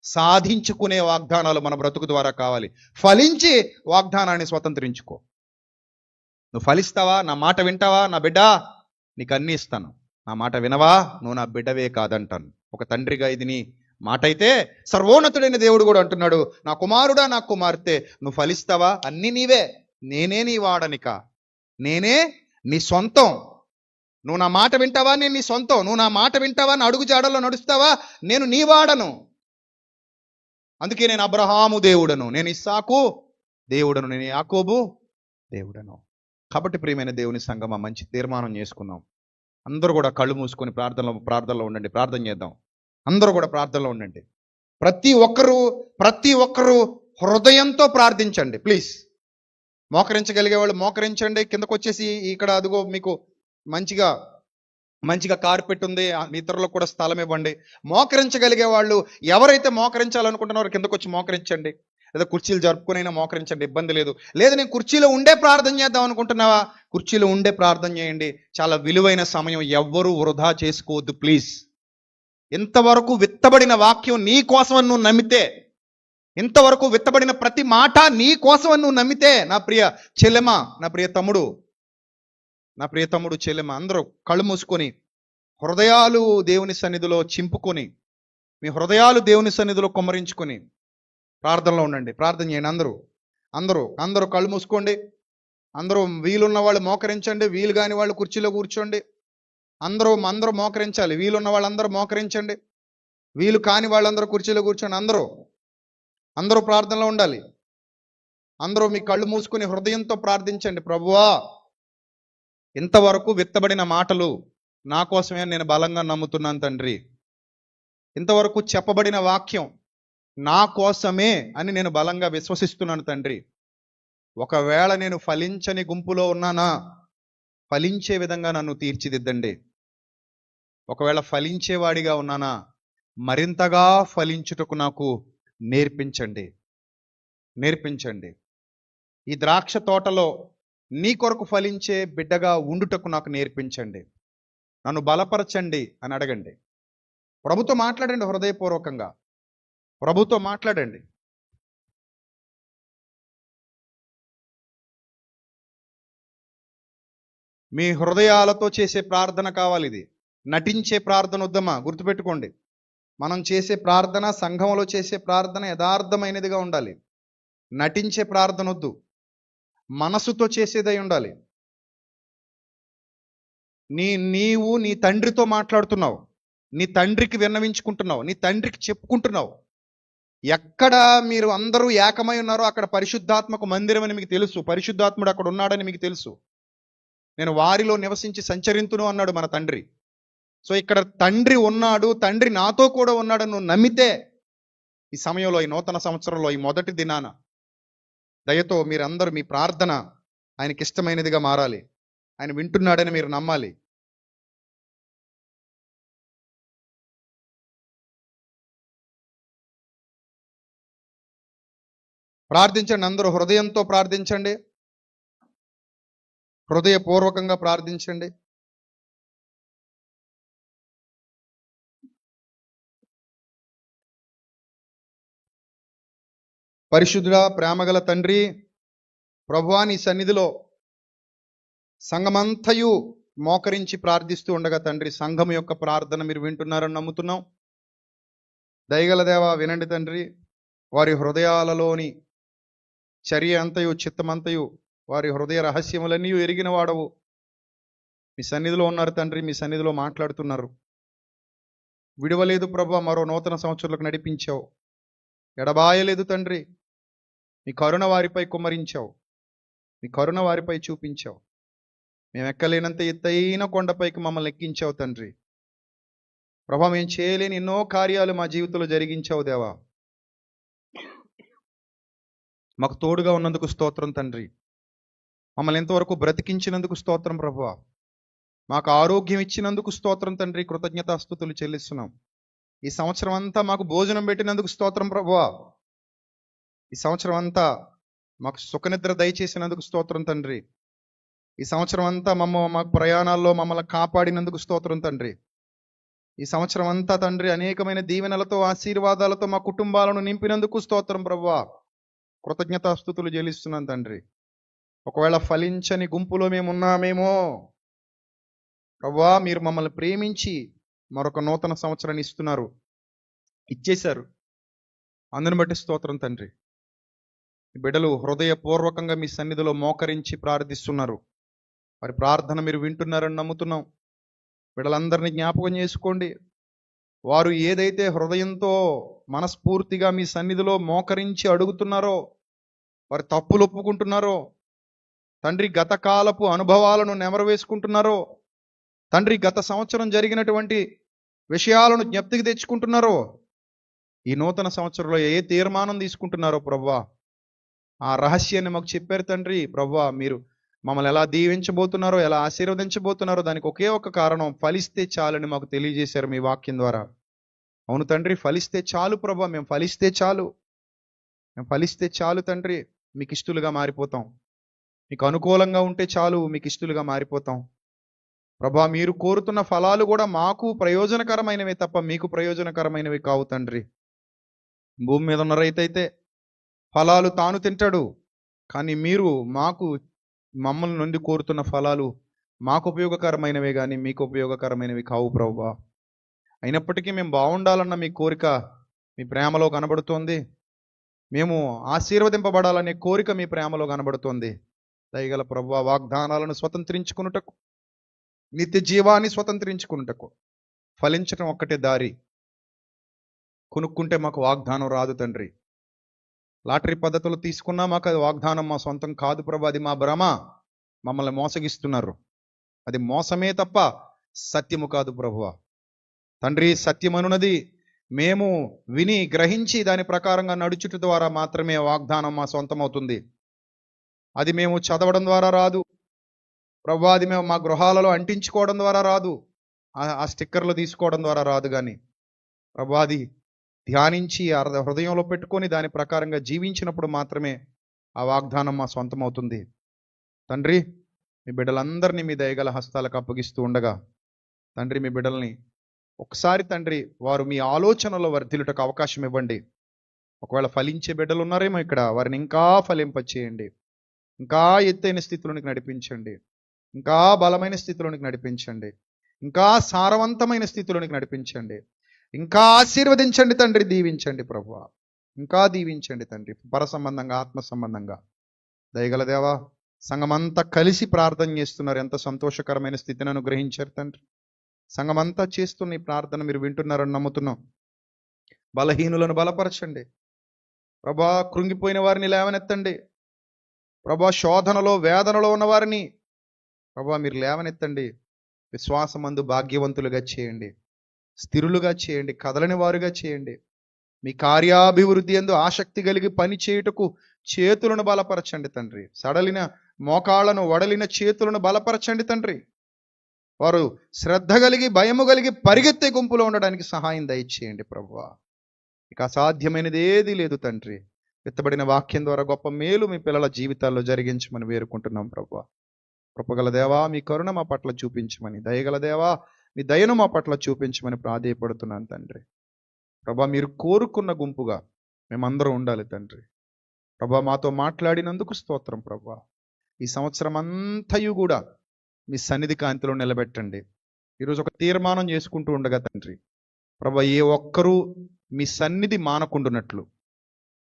సాధించుకునే వాగ్దానాలు మన బ్రతుకు ద్వారా కావాలి. ఫలించి వాగ్దానాన్ని స్వతంత్రించుకో. నువ్వు ఫలిస్తావా? నా మాట వింటావా? నా బిడ్డ నీకు అన్నీ ఇస్తాను. నా మాట వినవా? నువ్వు నా బిడ్డవే కాదంటాను. ఒక తండ్రిగా ఇది నీ మాట అయితే, సర్వోన్నతుడైన దేవుడు కూడా అంటున్నాడు, నా కుమారుడా, నా కుమార్తె, నువ్వు ఫలిస్తావా? అన్నీ నీవే. నేనే నీ వాడనిక, నేనే నీ సొంతం. నువ్వు నా మాట వింటావా? నేను నీ సొంతం. నువ్వు నా మాట వింటావా? నా అడుగు జాడల్లో నడుస్తావా? నేను నీ వాడను. అందుకే నేను అబ్రహాము దేవుడను, నేను ఇస్సాకు దేవుడను, నేను యాకోబు దేవుడను. కాబట్టి ప్రియమైన దేవుని సంగమా, మంచి తీర్మానం చేసుకుందాం. అందరూ కూడా కళ్ళు మూసుకొని ప్రార్థనలో ఉండండి. ప్రార్థన చేద్దాం. అందరూ కూడా ప్రార్థనలో ఉండండి. ప్రతి ఒక్కరూ హృదయంతో ప్రార్థించండి ప్లీజ్. మోకరించగలిగే వాళ్ళు మోకరించండి. కిందకు వచ్చేసి ఇక్కడ అదిగో మీకు మంచిగా కార్పెట్ ఉంది, ఇతరులకు కూడా స్థలం ఇవ్వండి. మోకరించగలిగే వాళ్ళు ఎవరైతే మోకరించాలనుకుంటున్నారో కిందకు వచ్చి మోకరించండి. లేదా కుర్చీలు జరుపుకునైనా మోకరించండి, ఇబ్బంది లేదు. లేదా నేను కుర్చీలో ఉండే ప్రార్థన చేద్దాం అనుకుంటున్నావా? కుర్చీలో ఉండే ప్రార్థన చేయండి. చాలా విలువైన సమయం, ఎవ్వరూ వృధా చేసుకోవద్దు ప్లీజ్. ఇంతవరకు విత్తబడిన వాక్యం నీ కోసమని నువ్వు నమ్మితే, ఇంతవరకు విత్తబడిన ప్రతి మాట నీ కోసమని నువ్వు నమ్మితే, నా ప్రియ చెల్లెమ, నా ప్రియ తమ్ముడు చెల్లెమ, అందరూ కళ్ళు మూసుకొని హృదయాలు దేవుని సన్నిధిలో చింపుకొని, మీ హృదయాలు దేవుని సన్నిధిలో కుమ్మరించుకొని ప్రార్థనలో ఉండండి. ప్రార్థన చేయండి. అందరూ కళ్ళు మూసుకోండి. అందరూ వీలున్న వాళ్ళు మోకరించండి, వీలు కాని వాళ్ళు కుర్చీలో కూర్చోండి. అందరూ మోకరించాలి. వీలున్న వాళ్ళందరూ మోకరించండి, వీలు కాని వాళ్ళందరూ కుర్చీలో కూర్చోండి. అందరూ ప్రార్థనలో ఉండాలి. అందరూ మీ కళ్ళు మూసుకొని హృదయంతో ప్రార్థించండి. ప్రభువా, ఇంతవరకు విత్తబడిన మాటలు నా కోసమే నేను బలంగా నమ్ముతున్నాను తండ్రి. ఇంతవరకు చెప్పబడిన వాక్యం నా కోసమే అని నేను బలంగా విశ్వసిస్తున్నాను తండ్రి. ఒకవేళ నేను ఫలించని గుంపులో ఉన్నానా, ఫలించే విధంగా నన్ను తీర్చిదిద్దండి. ఒకవేళ ఫలించేవాడిగా ఉన్నానా, మరింతగా ఫలించుటకు నాకు నేర్పించండి. ఈ ద్రాక్ష తోటలో నీ కొరకు ఫలించే బిడ్డగా ఉండుటకు నాకు నేర్పించండి. నన్ను బలపరచండి అని అడగండి. ప్రభుతో మాట్లాడండి. హృదయపూర్వకంగా ప్రభుతో మాట్లాడండి. మీ హృదయాలతో చేసే ప్రార్థన కావాలి. ఇది నటించే ప్రార్థన వద్దమ్మా, గుర్తుపెట్టుకోండి. మనం చేసే ప్రార్థన, సంఘంలో చేసే ప్రార్థన యథార్థమైనదిగా ఉండాలి. నటించే ప్రార్థన వద్దు, మనసుతో చేసేదై ఉండాలి. నీవు నీ తండ్రితో మాట్లాడుతున్నావు, నీ తండ్రికి విన్నవించుకుంటున్నావు, నీ తండ్రికి చెప్పుకుంటున్నావు. ఎక్కడ మీరు అందరూ ఏకమై ఉన్నారో అక్కడ పరిశుద్ధాత్మకు మందిరం అని మీకు తెలుసు. పరిశుద్ధాత్ముడు అక్కడ ఉన్నాడని మీకు తెలుసు. నేను వారిలో నివసించి సంచరింతును అన్నాడు మన తండ్రి. సో ఇక్కడ తండ్రి ఉన్నాడు, తండ్రి నాతో కూడా ఉన్నాడు నువ్వు నమ్మితే, ఈ సమయంలో, ఈ నూతన సంవత్సరంలో, ఈ మొదటి దినాన దయతో మీరందరూ మీ ప్రార్థన ఆయనకి ఇష్టమైనదిగా మారాలి. ఆయన వింటున్నాడని మీరు నమ్మాలి. ప్రార్థించండి. అందరూ హృదయంతో ప్రార్థించండి, హృదయపూర్వకంగా ప్రార్థించండి. పరిశుద్ధుడా, ప్రేమగల తండ్రి, ప్రభువా, నీ సన్నిధిలో సంఘమంతయు మోకరించి ప్రార్థిస్తూ ఉండగా తండ్రి, సంఘం యొక్క ప్రార్థన మీరు వింటున్నారని నమ్ముతున్నాం. దయగల దేవా, వినండి తండ్రి. వారి హృదయాలలోని చర్య అంతయు చిత్తమంతయు వారి హృదయ రహస్యములన్నీ ఎరిగిన వాడవు. మీ సన్నిధిలో ఉన్నారు తండ్రి, మీ సన్నిధిలో మాట్లాడుతున్నారు. విడవలేదు ప్రభా, మరో నూతన సంవత్సరాలకు నడిపించావు. ఎడబాయలేదు తండ్రి, మీ కరుణ వారిపై కుమ్మరించావు, మీ కరుణ వారిపై చూపించావు. మేము ఎక్కలేనంత ఎత్తైన కొండపైకి మమ్మల్ని ఎక్కించావు తండ్రి. ప్రభా, మేము చేయలేని ఎన్నో కార్యాలు మా జీవితంలో జరిగించావు దేవా. మాకు తోడుగా ఉన్నందుకు స్తోత్రం తండ్రి. మమ్మల్ని ఎంతవరకు బ్రతికించినందుకు స్తోత్రం ప్రభువా. మాకు ఆరోగ్యం ఇచ్చినందుకు స్తోత్రం తండ్రి, కృతజ్ఞతాస్తుతులు చెల్లిస్తున్నాం. ఈ సంవత్సరం అంతా మాకు భోజనం పెట్టినందుకు స్తోత్రం ప్రభువా. ఈ సంవత్సరం అంతా మాకు సుఖనిద్ర దయచేసినందుకు స్తోత్రం తండ్రి. ఈ సంవత్సరం అంతా మాకు ప్రయాణాల్లో మమ్మల్ని కాపాడినందుకు స్తోత్రం తండ్రి. ఈ సంవత్సరం అంతా తండ్రి అనేకమైన దీవెనలతో ఆశీర్వాదాలతో మా కుటుంబాలను నింపినందుకు స్తోత్రం ప్రభువా. కృతజ్ఞతాస్తుతులు చెల్లిస్తున్నాం తండ్రి. ఒకవేళ ఫలించని గుంపులో మేము ఉన్నామేమో ప్రభువా, మీరు మమ్మల్ని ప్రేమించి మరొక నూతన సంవత్సరాన్ని ఇచ్చేశారు. అందుని బట్టి స్తోత్రం తండ్రి. బిడ్డలు హృదయపూర్వకంగా మీ సన్నిధిలో మోకరించి ప్రార్థిస్తున్నారు. వారి ప్రార్థన మీరు వింటున్నారని నమ్ముతున్నాం. బిడ్డలందరినీ జ్ఞాపకం చేసుకోండి. వారు ఏదైతే హృదయంతో మనస్ఫూర్తిగా మీ సన్నిధిలో మోకరించి అడుగుతున్నారో, వారి తప్పులు ఒప్పుకుంటున్నారో తండ్రి, గత కాలపు అనుభవాలను నెమరు వేసుకుంటున్నారో తండ్రి, గత సంవత్సరం జరిగినటువంటి విషయాలను జ్ఞప్తికి తెచ్చుకుంటున్నారో, ఈ నూతన సంవత్సరంలో ఏ తీర్మానం తీసుకుంటున్నారో ప్రభువా, ఆ రహస్యాన్ని మాకు చెప్పారు తండ్రి. ప్రభువా, మీరు మమ్మల్ని ఎలా దీవించబోతున్నారో, ఎలా ఆశీర్వదించబోతున్నారో దానికి ఒకే ఒక కారణం, ఫలిస్తే చాలని మాకు తెలియజేశారు మీ వాక్యం ద్వారా. అవును తండ్రి, ఫలిస్తే చాలు ప్రభువా, మేము ఫలిస్తే చాలు తండ్రి, మీకు ఇష్టలుగా మారిపోతాం. మీకు అనుకూలంగా ఉంటే చాలు, మీకు ఇష్టలుగా మారిపోతాం. ప్రభా, మీరు కోరుతున్న ఫలాలు కూడా మాకు ప్రయోజనకరమైనవి తప్ప మీకు ప్రయోజనకరమైనవి కావు తండ్రి. భూమి మీద ఉన్న రైతు అయితే ఫలాలు తాను తింటాడు, కానీ మీరు మమ్మల్ని నుండి కోరుతున్న ఫలాలు మాకు ఉపయోగకరమైనవే కానీ మీకు ఉపయోగకరమైనవి కావు ప్రభువా. అయినప్పటికీ మేము బాగుండాలన్న మీ కోరిక మీ ప్రేమలో కనబడుతోంది. మేము ఆశీర్వదింపబడాలనే కోరిక మీ ప్రేమలో కనబడుతోంది. దయగల ప్రభువా, వాగ్దానాలను స్వతంత్రించుకున్నటకు, నిత్య జీవాన్ని స్వతంత్రించుకున్నటకు ఫలించటం ఒక్కటే దారి. కొనుక్కుంటే మాకు వాగ్దానం రాదు తండ్రి. లాటరీ పద్ధతులు తీసుకున్నా మాకు అది వాగ్దానం మా సొంతం కాదు ప్రభు, అది మా భ్రమ. మమ్మల్ని మోసగిస్తున్నారు. అది మోసమే తప్ప సత్యము కాదు ప్రభువా. తండ్రి, సత్యమనున్నది మేము విని గ్రహించి దాని ప్రకారంగా నడుచుట ద్వారా మాత్రమే వాగ్దానం మా సొంతం అవుతుంది. అది మేము చదవడం ద్వారా రాదు ప్రభువా, అది మేము మా గృహాలలో అంటించుకోవడం ద్వారా రాదు, ఆ స్టిక్కర్లు తీసుకోవడం ద్వారా రాదు. కానీ ప్రభువా, అది ధ్యానించి హృదయంలో పెట్టుకొని దాని ప్రకారంగా జీవించినప్పుడు మాత్రమే ఆ వాగ్దానం మా సొంతం అవుతుంది. తండ్రి, మీ బిడ్డలందరినీ మీ దయగల హస్తాలకు అప్పగిస్తూ ఉండగా తండ్రి, మీ బిడ్డల్ని ఒకసారి తండ్రి వారు మీ ఆలోచనలో వర్ధిల్లుటకు అవకాశం ఇవ్వండి. ఒకవేళ ఫలించే బిడ్డలు ఉన్నారేమో ఇక్కడ, వారిని ఇంకా ఫలింపచేయండి, ఇంకా ఎత్తైన స్థితిలోనికి నడిపించండి, ఇంకా బలమైన స్థితిలోనికి నడిపించండి, ఇంకా సారవంతమైన స్థితిలోనికి నడిపించండి, ఇంకా ఆశీర్వదించండి తండ్రి, దీవించండి ప్రభువా, ఇంకా దీవించండి తండ్రి. పర సంబంధంగా, ఆత్మ సంబంధంగా దయగల దేవా, సంఘమంతా కలిసి ప్రార్థన చేస్తున్నారు. ఎంత సంతోషకరమైన స్థితిని అనుగ్రహించారు తండ్రి. సంఘమంతా చేస్తున్న ఈ ప్రార్థన మీరు వింటున్నారని నమ్ముతున్నాం. బలహీనులను బలపరచండి ప్రభా, కృంగిపోయిన వారిని లేవనెత్తండి ప్రభా, శోధనలో వేదనలో ఉన్న వారిని ప్రభా మీరు లేవనెత్తండి. విశ్వాసమందు భాగ్యవంతులుగా చేయండి, స్థిరులుగా చేయండి, కదలని వారుగా చేయండి. మీ కార్యాభివృద్ధి యందు ఆసక్తి కలిగి పని చేయుటకు చేతులను బలపరచండి తండ్రి. సడలిన మోకాళ్లను, వడలిన చేతులను బలపరచండి తండ్రి. వారు శ్రద్ధ కలిగి, భయము కలిగి పరిగెత్తే గుంపులో ఉండడానికి సహాయం దయచేయండి ప్రభువా. ఇక అసాధ్యమైనది ఏదీ లేదు తండ్రి. విత్తబడిన వాక్యం ద్వారా గొప్ప మేలు మీ పిల్లల జీవితాల్లో జరిగించమని వేరుకుంటున్నాం ప్రభువా. కృపగల దేవా, మీ కరుణ మా పట్ల చూపించమని, దయగల దేవా మీ దయను మా పట్ల చూపించమని ప్రాధేయపడుతున్నాను తండ్రి. ప్రభా, మీరు కోరుకున్న గుంపుగా మేమందరం ఉండాలి తండ్రి. ప్రభా, మాతో మాట్లాడినందుకు స్తోత్రం ప్రభా. ఈ సంవత్సరం అంతయు కూడా మీ సన్నిధి కాంతిలో నిలబెట్టండి. ఈరోజు ఒక తీర్మానం చేసుకుంటూ ఉండగా తండ్రి ప్రభా, ఏ ఒక్కరూ మీ సన్నిధి మానకుండునట్లు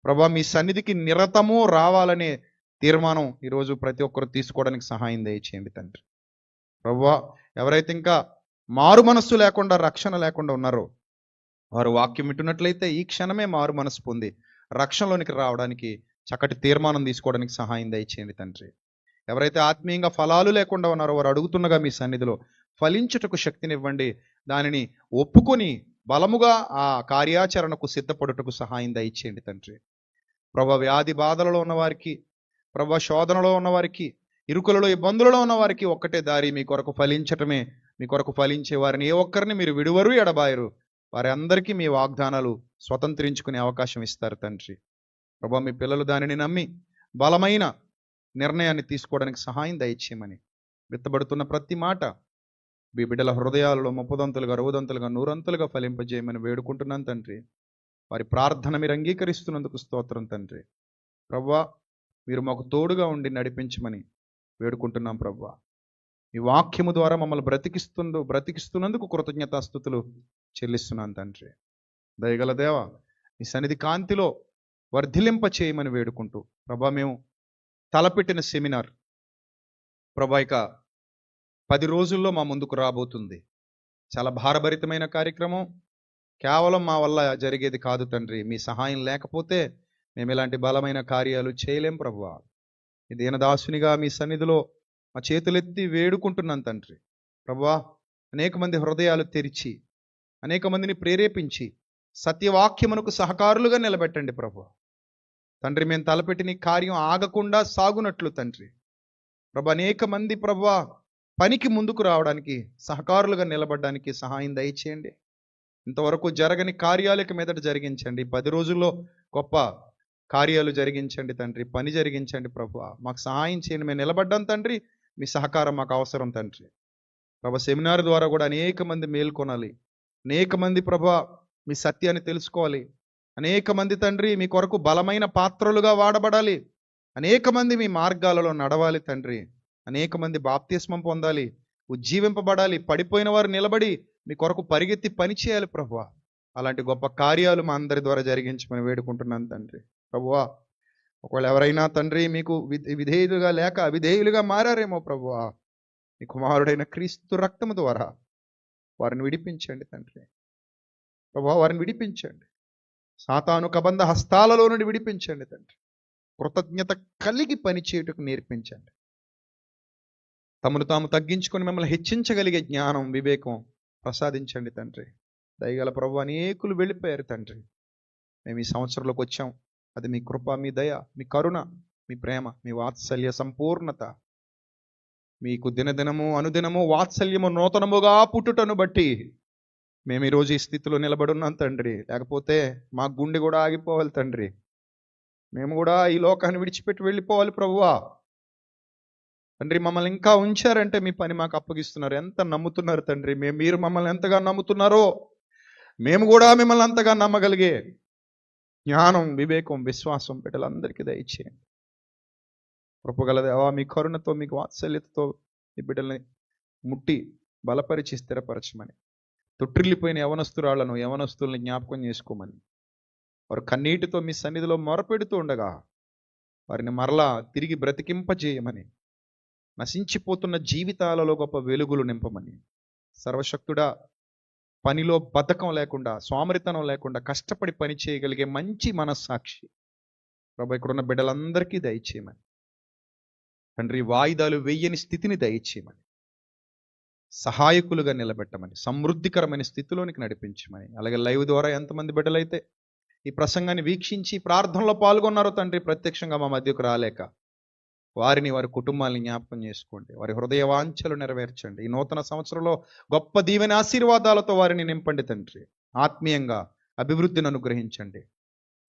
ప్రభా మీ సన్నిధికి నిరతము రావాలనే తీర్మానం ఈరోజు ప్రతి ఒక్కరు తీసుకోవడానికి సహాయం దయచేయండి తండ్రి. ప్రభా ఎవరైతే ఇంకా మారు మనస్సు లేకుండా రక్షణ లేకుండా ఉన్నారో వారు వాక్యం వింటున్నట్లయితే ఈ క్షణమే మారు మనసు పొంది రక్షణలోనికి రావడానికి చక్కటి తీర్మానం తీసుకోవడానికి సహాయం దయచేయండి తండ్రి. ఎవరైతే ఆత్మీయంగా ఫలాలు లేకుండా ఉన్నారో వారు అడుగుతుండగా మీ సన్నిధిలో ఫలించుటకు శక్తినివ్వండి, దానిని ఒప్పుకొని బలముగా ఆ కార్యాచరణకు సిద్ధపడుటకు సహాయం దయచేయండి తండ్రి. ప్రభా వ్యాధి బాధలలో ఉన్నవారికి, ప్రభా శోధనలో ఉన్నవారికి, ఇరుకులలో ఇబ్బందులలో ఉన్నవారికి ఒక్కటే దారి, మీ కొరకు ఫలించటమే. మీ కొరకు ఫలించే వారిని ఏ ఒక్కరిని మీరు విడువరు ఎడబాయరు. వారి అందరికీ మీ వాగ్దానాలు స్వతంత్రించుకునే అవకాశం ఇస్తారు తండ్రి. ప్రభా మీ పిల్లలు దానిని నమ్మి బలమైన నిర్ణయాన్ని తీసుకోవడానికి సహాయం దయచేయమని, విత్తబడుతున్న ప్రతి మాట మీ బిడ్డల హృదయాలలో 30 60 100 ఫలింపజేయమని వేడుకుంటున్నాను తండ్రి. వారి ప్రార్థన మీరు అంగీకరిస్తున్నందుకు స్తోత్రం తండ్రి. ప్రభువా మీరు మాకు తోడుగా ఉండి నడిపించమని వేడుకుంటున్నాం ప్రభువా. ఈ వాక్యము ద్వారా మమ్మల్ని బ్రతికిస్తున్నందుకు కృతజ్ఞతాస్తుతులు చెల్లిస్తున్నాను తండ్రి. దయగల దేవ మీ సన్నిధి కాంతిలో వర్ధిలింప చేయమని వేడుకుంటూ ప్రభా మేము తలపెట్టిన సెమినార్ ప్రభా ఇక 10 రోజుల్లో మా ముందుకు రాబోతుంది. చాలా భారభరితమైన కార్యక్రమం, కేవలం మా వల్ల జరిగేది కాదు తండ్రి. మీ సహాయం లేకపోతే మేము ఇలాంటి బలమైన కార్యాలు చేయలేం ప్రభువా. ఈ దీనదాసునిగా మీ సన్నిధిలో మా చేతులెత్తి వేడుకుంటున్నాను తండ్రి. ప్రభువా అనేక మంది హృదయాలు తెరిచి, అనేక మందిని ప్రేరేపించి సత్యవాక్యమునకు సహకారులుగా నిలబెట్టండి ప్రభువా. తండ్రి మేము తలపెట్టిన ఈ కార్యం ఆగకుండా సాగునట్లు తండ్రి. ప్రభు అనేక మంది ప్రభువా పనికి ముందుకు రావడానికి, సహకారులుగా నిలబడడానికి సహాయం దయచేయండి. ఇంతవరకు జరగని కార్యాలకు మీదట జరిగించండి. 10 రోజుల్లో గొప్ప కార్యాలు జరిగించండి తండ్రి. పని జరిగించండి ప్రభువా. మాకు సహాయం చేయండి. మేము నిలబడ్డాం తండ్రి. మీ సహకారం మాకు అవసరం తండ్రి. ప్రభు సెమినార్ ద్వారా కూడా అనేక మంది మేల్కొనాలి. అనేక మంది ప్రభువా మీ సత్యాన్ని తెలుసుకోవాలి. అనేక మంది తండ్రి మీ కొరకు బలమైన పాత్రలుగా వాడబడాలి. అనేక మంది మీ మార్గాలలో నడవాలి తండ్రి. అనేక మంది బాప్తిస్మం పొందాలి, ఉజ్జీవింపబడాలి. పడిపోయిన వారు నిలబడి మీ కొరకు పరిగెత్తి పని చేయాలి ప్రభువా. అలాంటి గొప్ప కార్యాలు మా అందరి ద్వారా జరిగించమని వేడుకుంటున్నాను తండ్రి. ప్రభువా ఒకవేళ ఎవరైనా తండ్రి మీకు విధేయులుగా లేక అవిధేయులుగా మారారేమో ప్రభువా, మీ కుమారుడైన క్రీస్తు రక్తము ద్వారా వారిని విడిపించండి తండ్రి. ప్రభువా వారిని విడిపించండి. సాతాను కబంధ హస్తాలలో నుండి విడిపించండి తండ్రి. కృతజ్ఞత కలిగి పని చేయుటకు నేర్పించండి. తమను తాము తగ్గించుకొని మిమ్మల్ని హెచ్చించగలిగే జ్ఞానం, వివేకం ప్రసాదించండి తండ్రి. దయగల ప్రభు అనేకులు వెళ్ళిపోయారు తండ్రి. మేము ఈ సంవత్సరంలోకి వచ్చాం. అది మీ కృప, మీ దయ, మీ కరుణ, మీ ప్రేమ, మీ వాత్సల్య సంపూర్ణత. మీకు దినదినము అనుదినము వాత్సల్యము నూతనముగా పుట్టుటను బట్టి మేము ఈరోజు ఈ స్థితిలో నిలబడున్నాం తండ్రి. లేకపోతే మా గుండె కూడా ఆగిపోవాలి తండ్రి. మేము కూడా ఈ లోకాన్ని విడిచిపెట్టి వెళ్ళిపోవాలి ప్రభువా. తండ్రి మమ్మల్ని ఇంకా ఉంచారంటే మీ పని మాకు అప్పగిస్తున్నారు. ఎంత నమ్ముతున్నారు తండ్రి. మీరు మమ్మల్ని ఎంతగా నమ్ముతున్నారో మేము కూడా మిమ్మల్ని అంతగా నమ్మగలిగే జ్ఞానం, వివేకం, విశ్వాసం బిడ్డలందరికీ దయచేయండి. కృపగల దేవా మీ కరుణతో, మీకు వాత్సల్యతతో ఈ బిడ్డల్ని ముట్టి బలపరిచి స్థిరపరచమని, తొట్టిల్లిపోయిన యవనస్తుల్ని జ్ఞాపకం చేసుకోమని, వారు కన్నీటితో మీ సన్నిధిలో మొరపెడుతూ ఉండగా వారిని మరలా తిరిగి బ్రతికింపజేయమని, నశించిపోతున్న జీవితాలలో గొప్ప వెలుగులు నింపమని, సర్వశక్తుడా పనిలో బద్ధకం లేకుండా, సోమరితనం లేకుండా కష్టపడి పని చేయగలిగే మంచి మనస్సాక్షి ప్రభు ఇక్కడున్న బిడ్డలందరికీ దయచేయమని తండ్రి. వాయిదాలు వెయ్యని స్థితిని దయచేయమని, సహాయకులుగా నిలబెట్టమని, సమృద్ధికరమైన స్థితిలోనికి నడిపించమని. అలాగే లైవ్ ద్వారా ఎంతమంది బిడ్డలైతే ఈ ప్రసంగాన్ని వీక్షించి ప్రార్థనలో పాల్గొన్నారో తండ్రి, ప్రత్యక్షంగా మా మధ్యకు రాలేక వారిని, వారి కుటుంబాలని జ్ఞాపకం చేసుకోండి. వారి హృదయ వాంఛలు నెరవేర్చండి. ఈ నూతన సంవత్సరంలో గొప్ప దీవెన ఆశీర్వాదాలతో వారిని నింపండి తండ్రి. ఆత్మీయంగా అభివృద్ధిని అనుగ్రహించండి.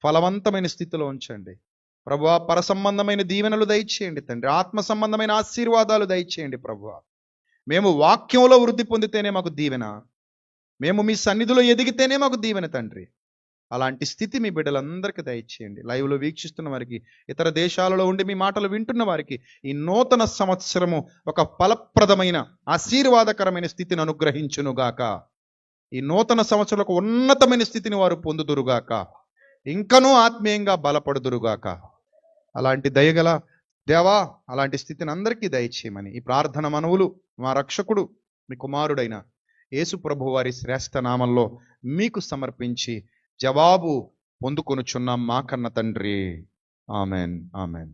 ఫలవంతమైన స్థితిలో ఉంచండి ప్రభువా. పర సంబంధమైన దీవెనలు దయచేయండి తండ్రి. ఆత్మ సంబంధమైన ఆశీర్వాదాలు దయచేయండి ప్రభువా. మేము వాక్యంలో వృద్ధి పొందితేనే మాకు దీవెన, మేము మీ సన్నిధిలో ఎదిగితేనే మాకు దీవెన తండ్రి. అలాంటి స్థితి మీ బిడ్డలందరికీ దయచేయండి. లైవ్లో వీక్షిస్తున్న వారికి, ఇతర దేశాలలో ఉండి మీ మాటలు వింటున్న వారికి ఈ నూతన సంవత్సరము ఒక ఫలప్రదమైన ఆశీర్వాదకరమైన స్థితిని అనుగ్రహించునుగాక. ఈ నూతన సంవత్సరం ఒక ఉన్నతమైన స్థితిని వారు పొందుదురుగాక. ఇంకనూ ఆత్మీయంగా బలపడుదురుగాక. అలాంటి దయగల దేవా, అలాంటి స్థితిని అందరికీ దయచేయమని ఈ ప్రార్థన మనవులు మా రక్షకుడు మీ కుమారుడైన యేసు ప్రభు వారి శ్రేష్ఠ నామంలో మీకు సమర్పించి జవాబు పొందుకొనుచున్నాం మా కన్న తండ్రి. Amen, amen.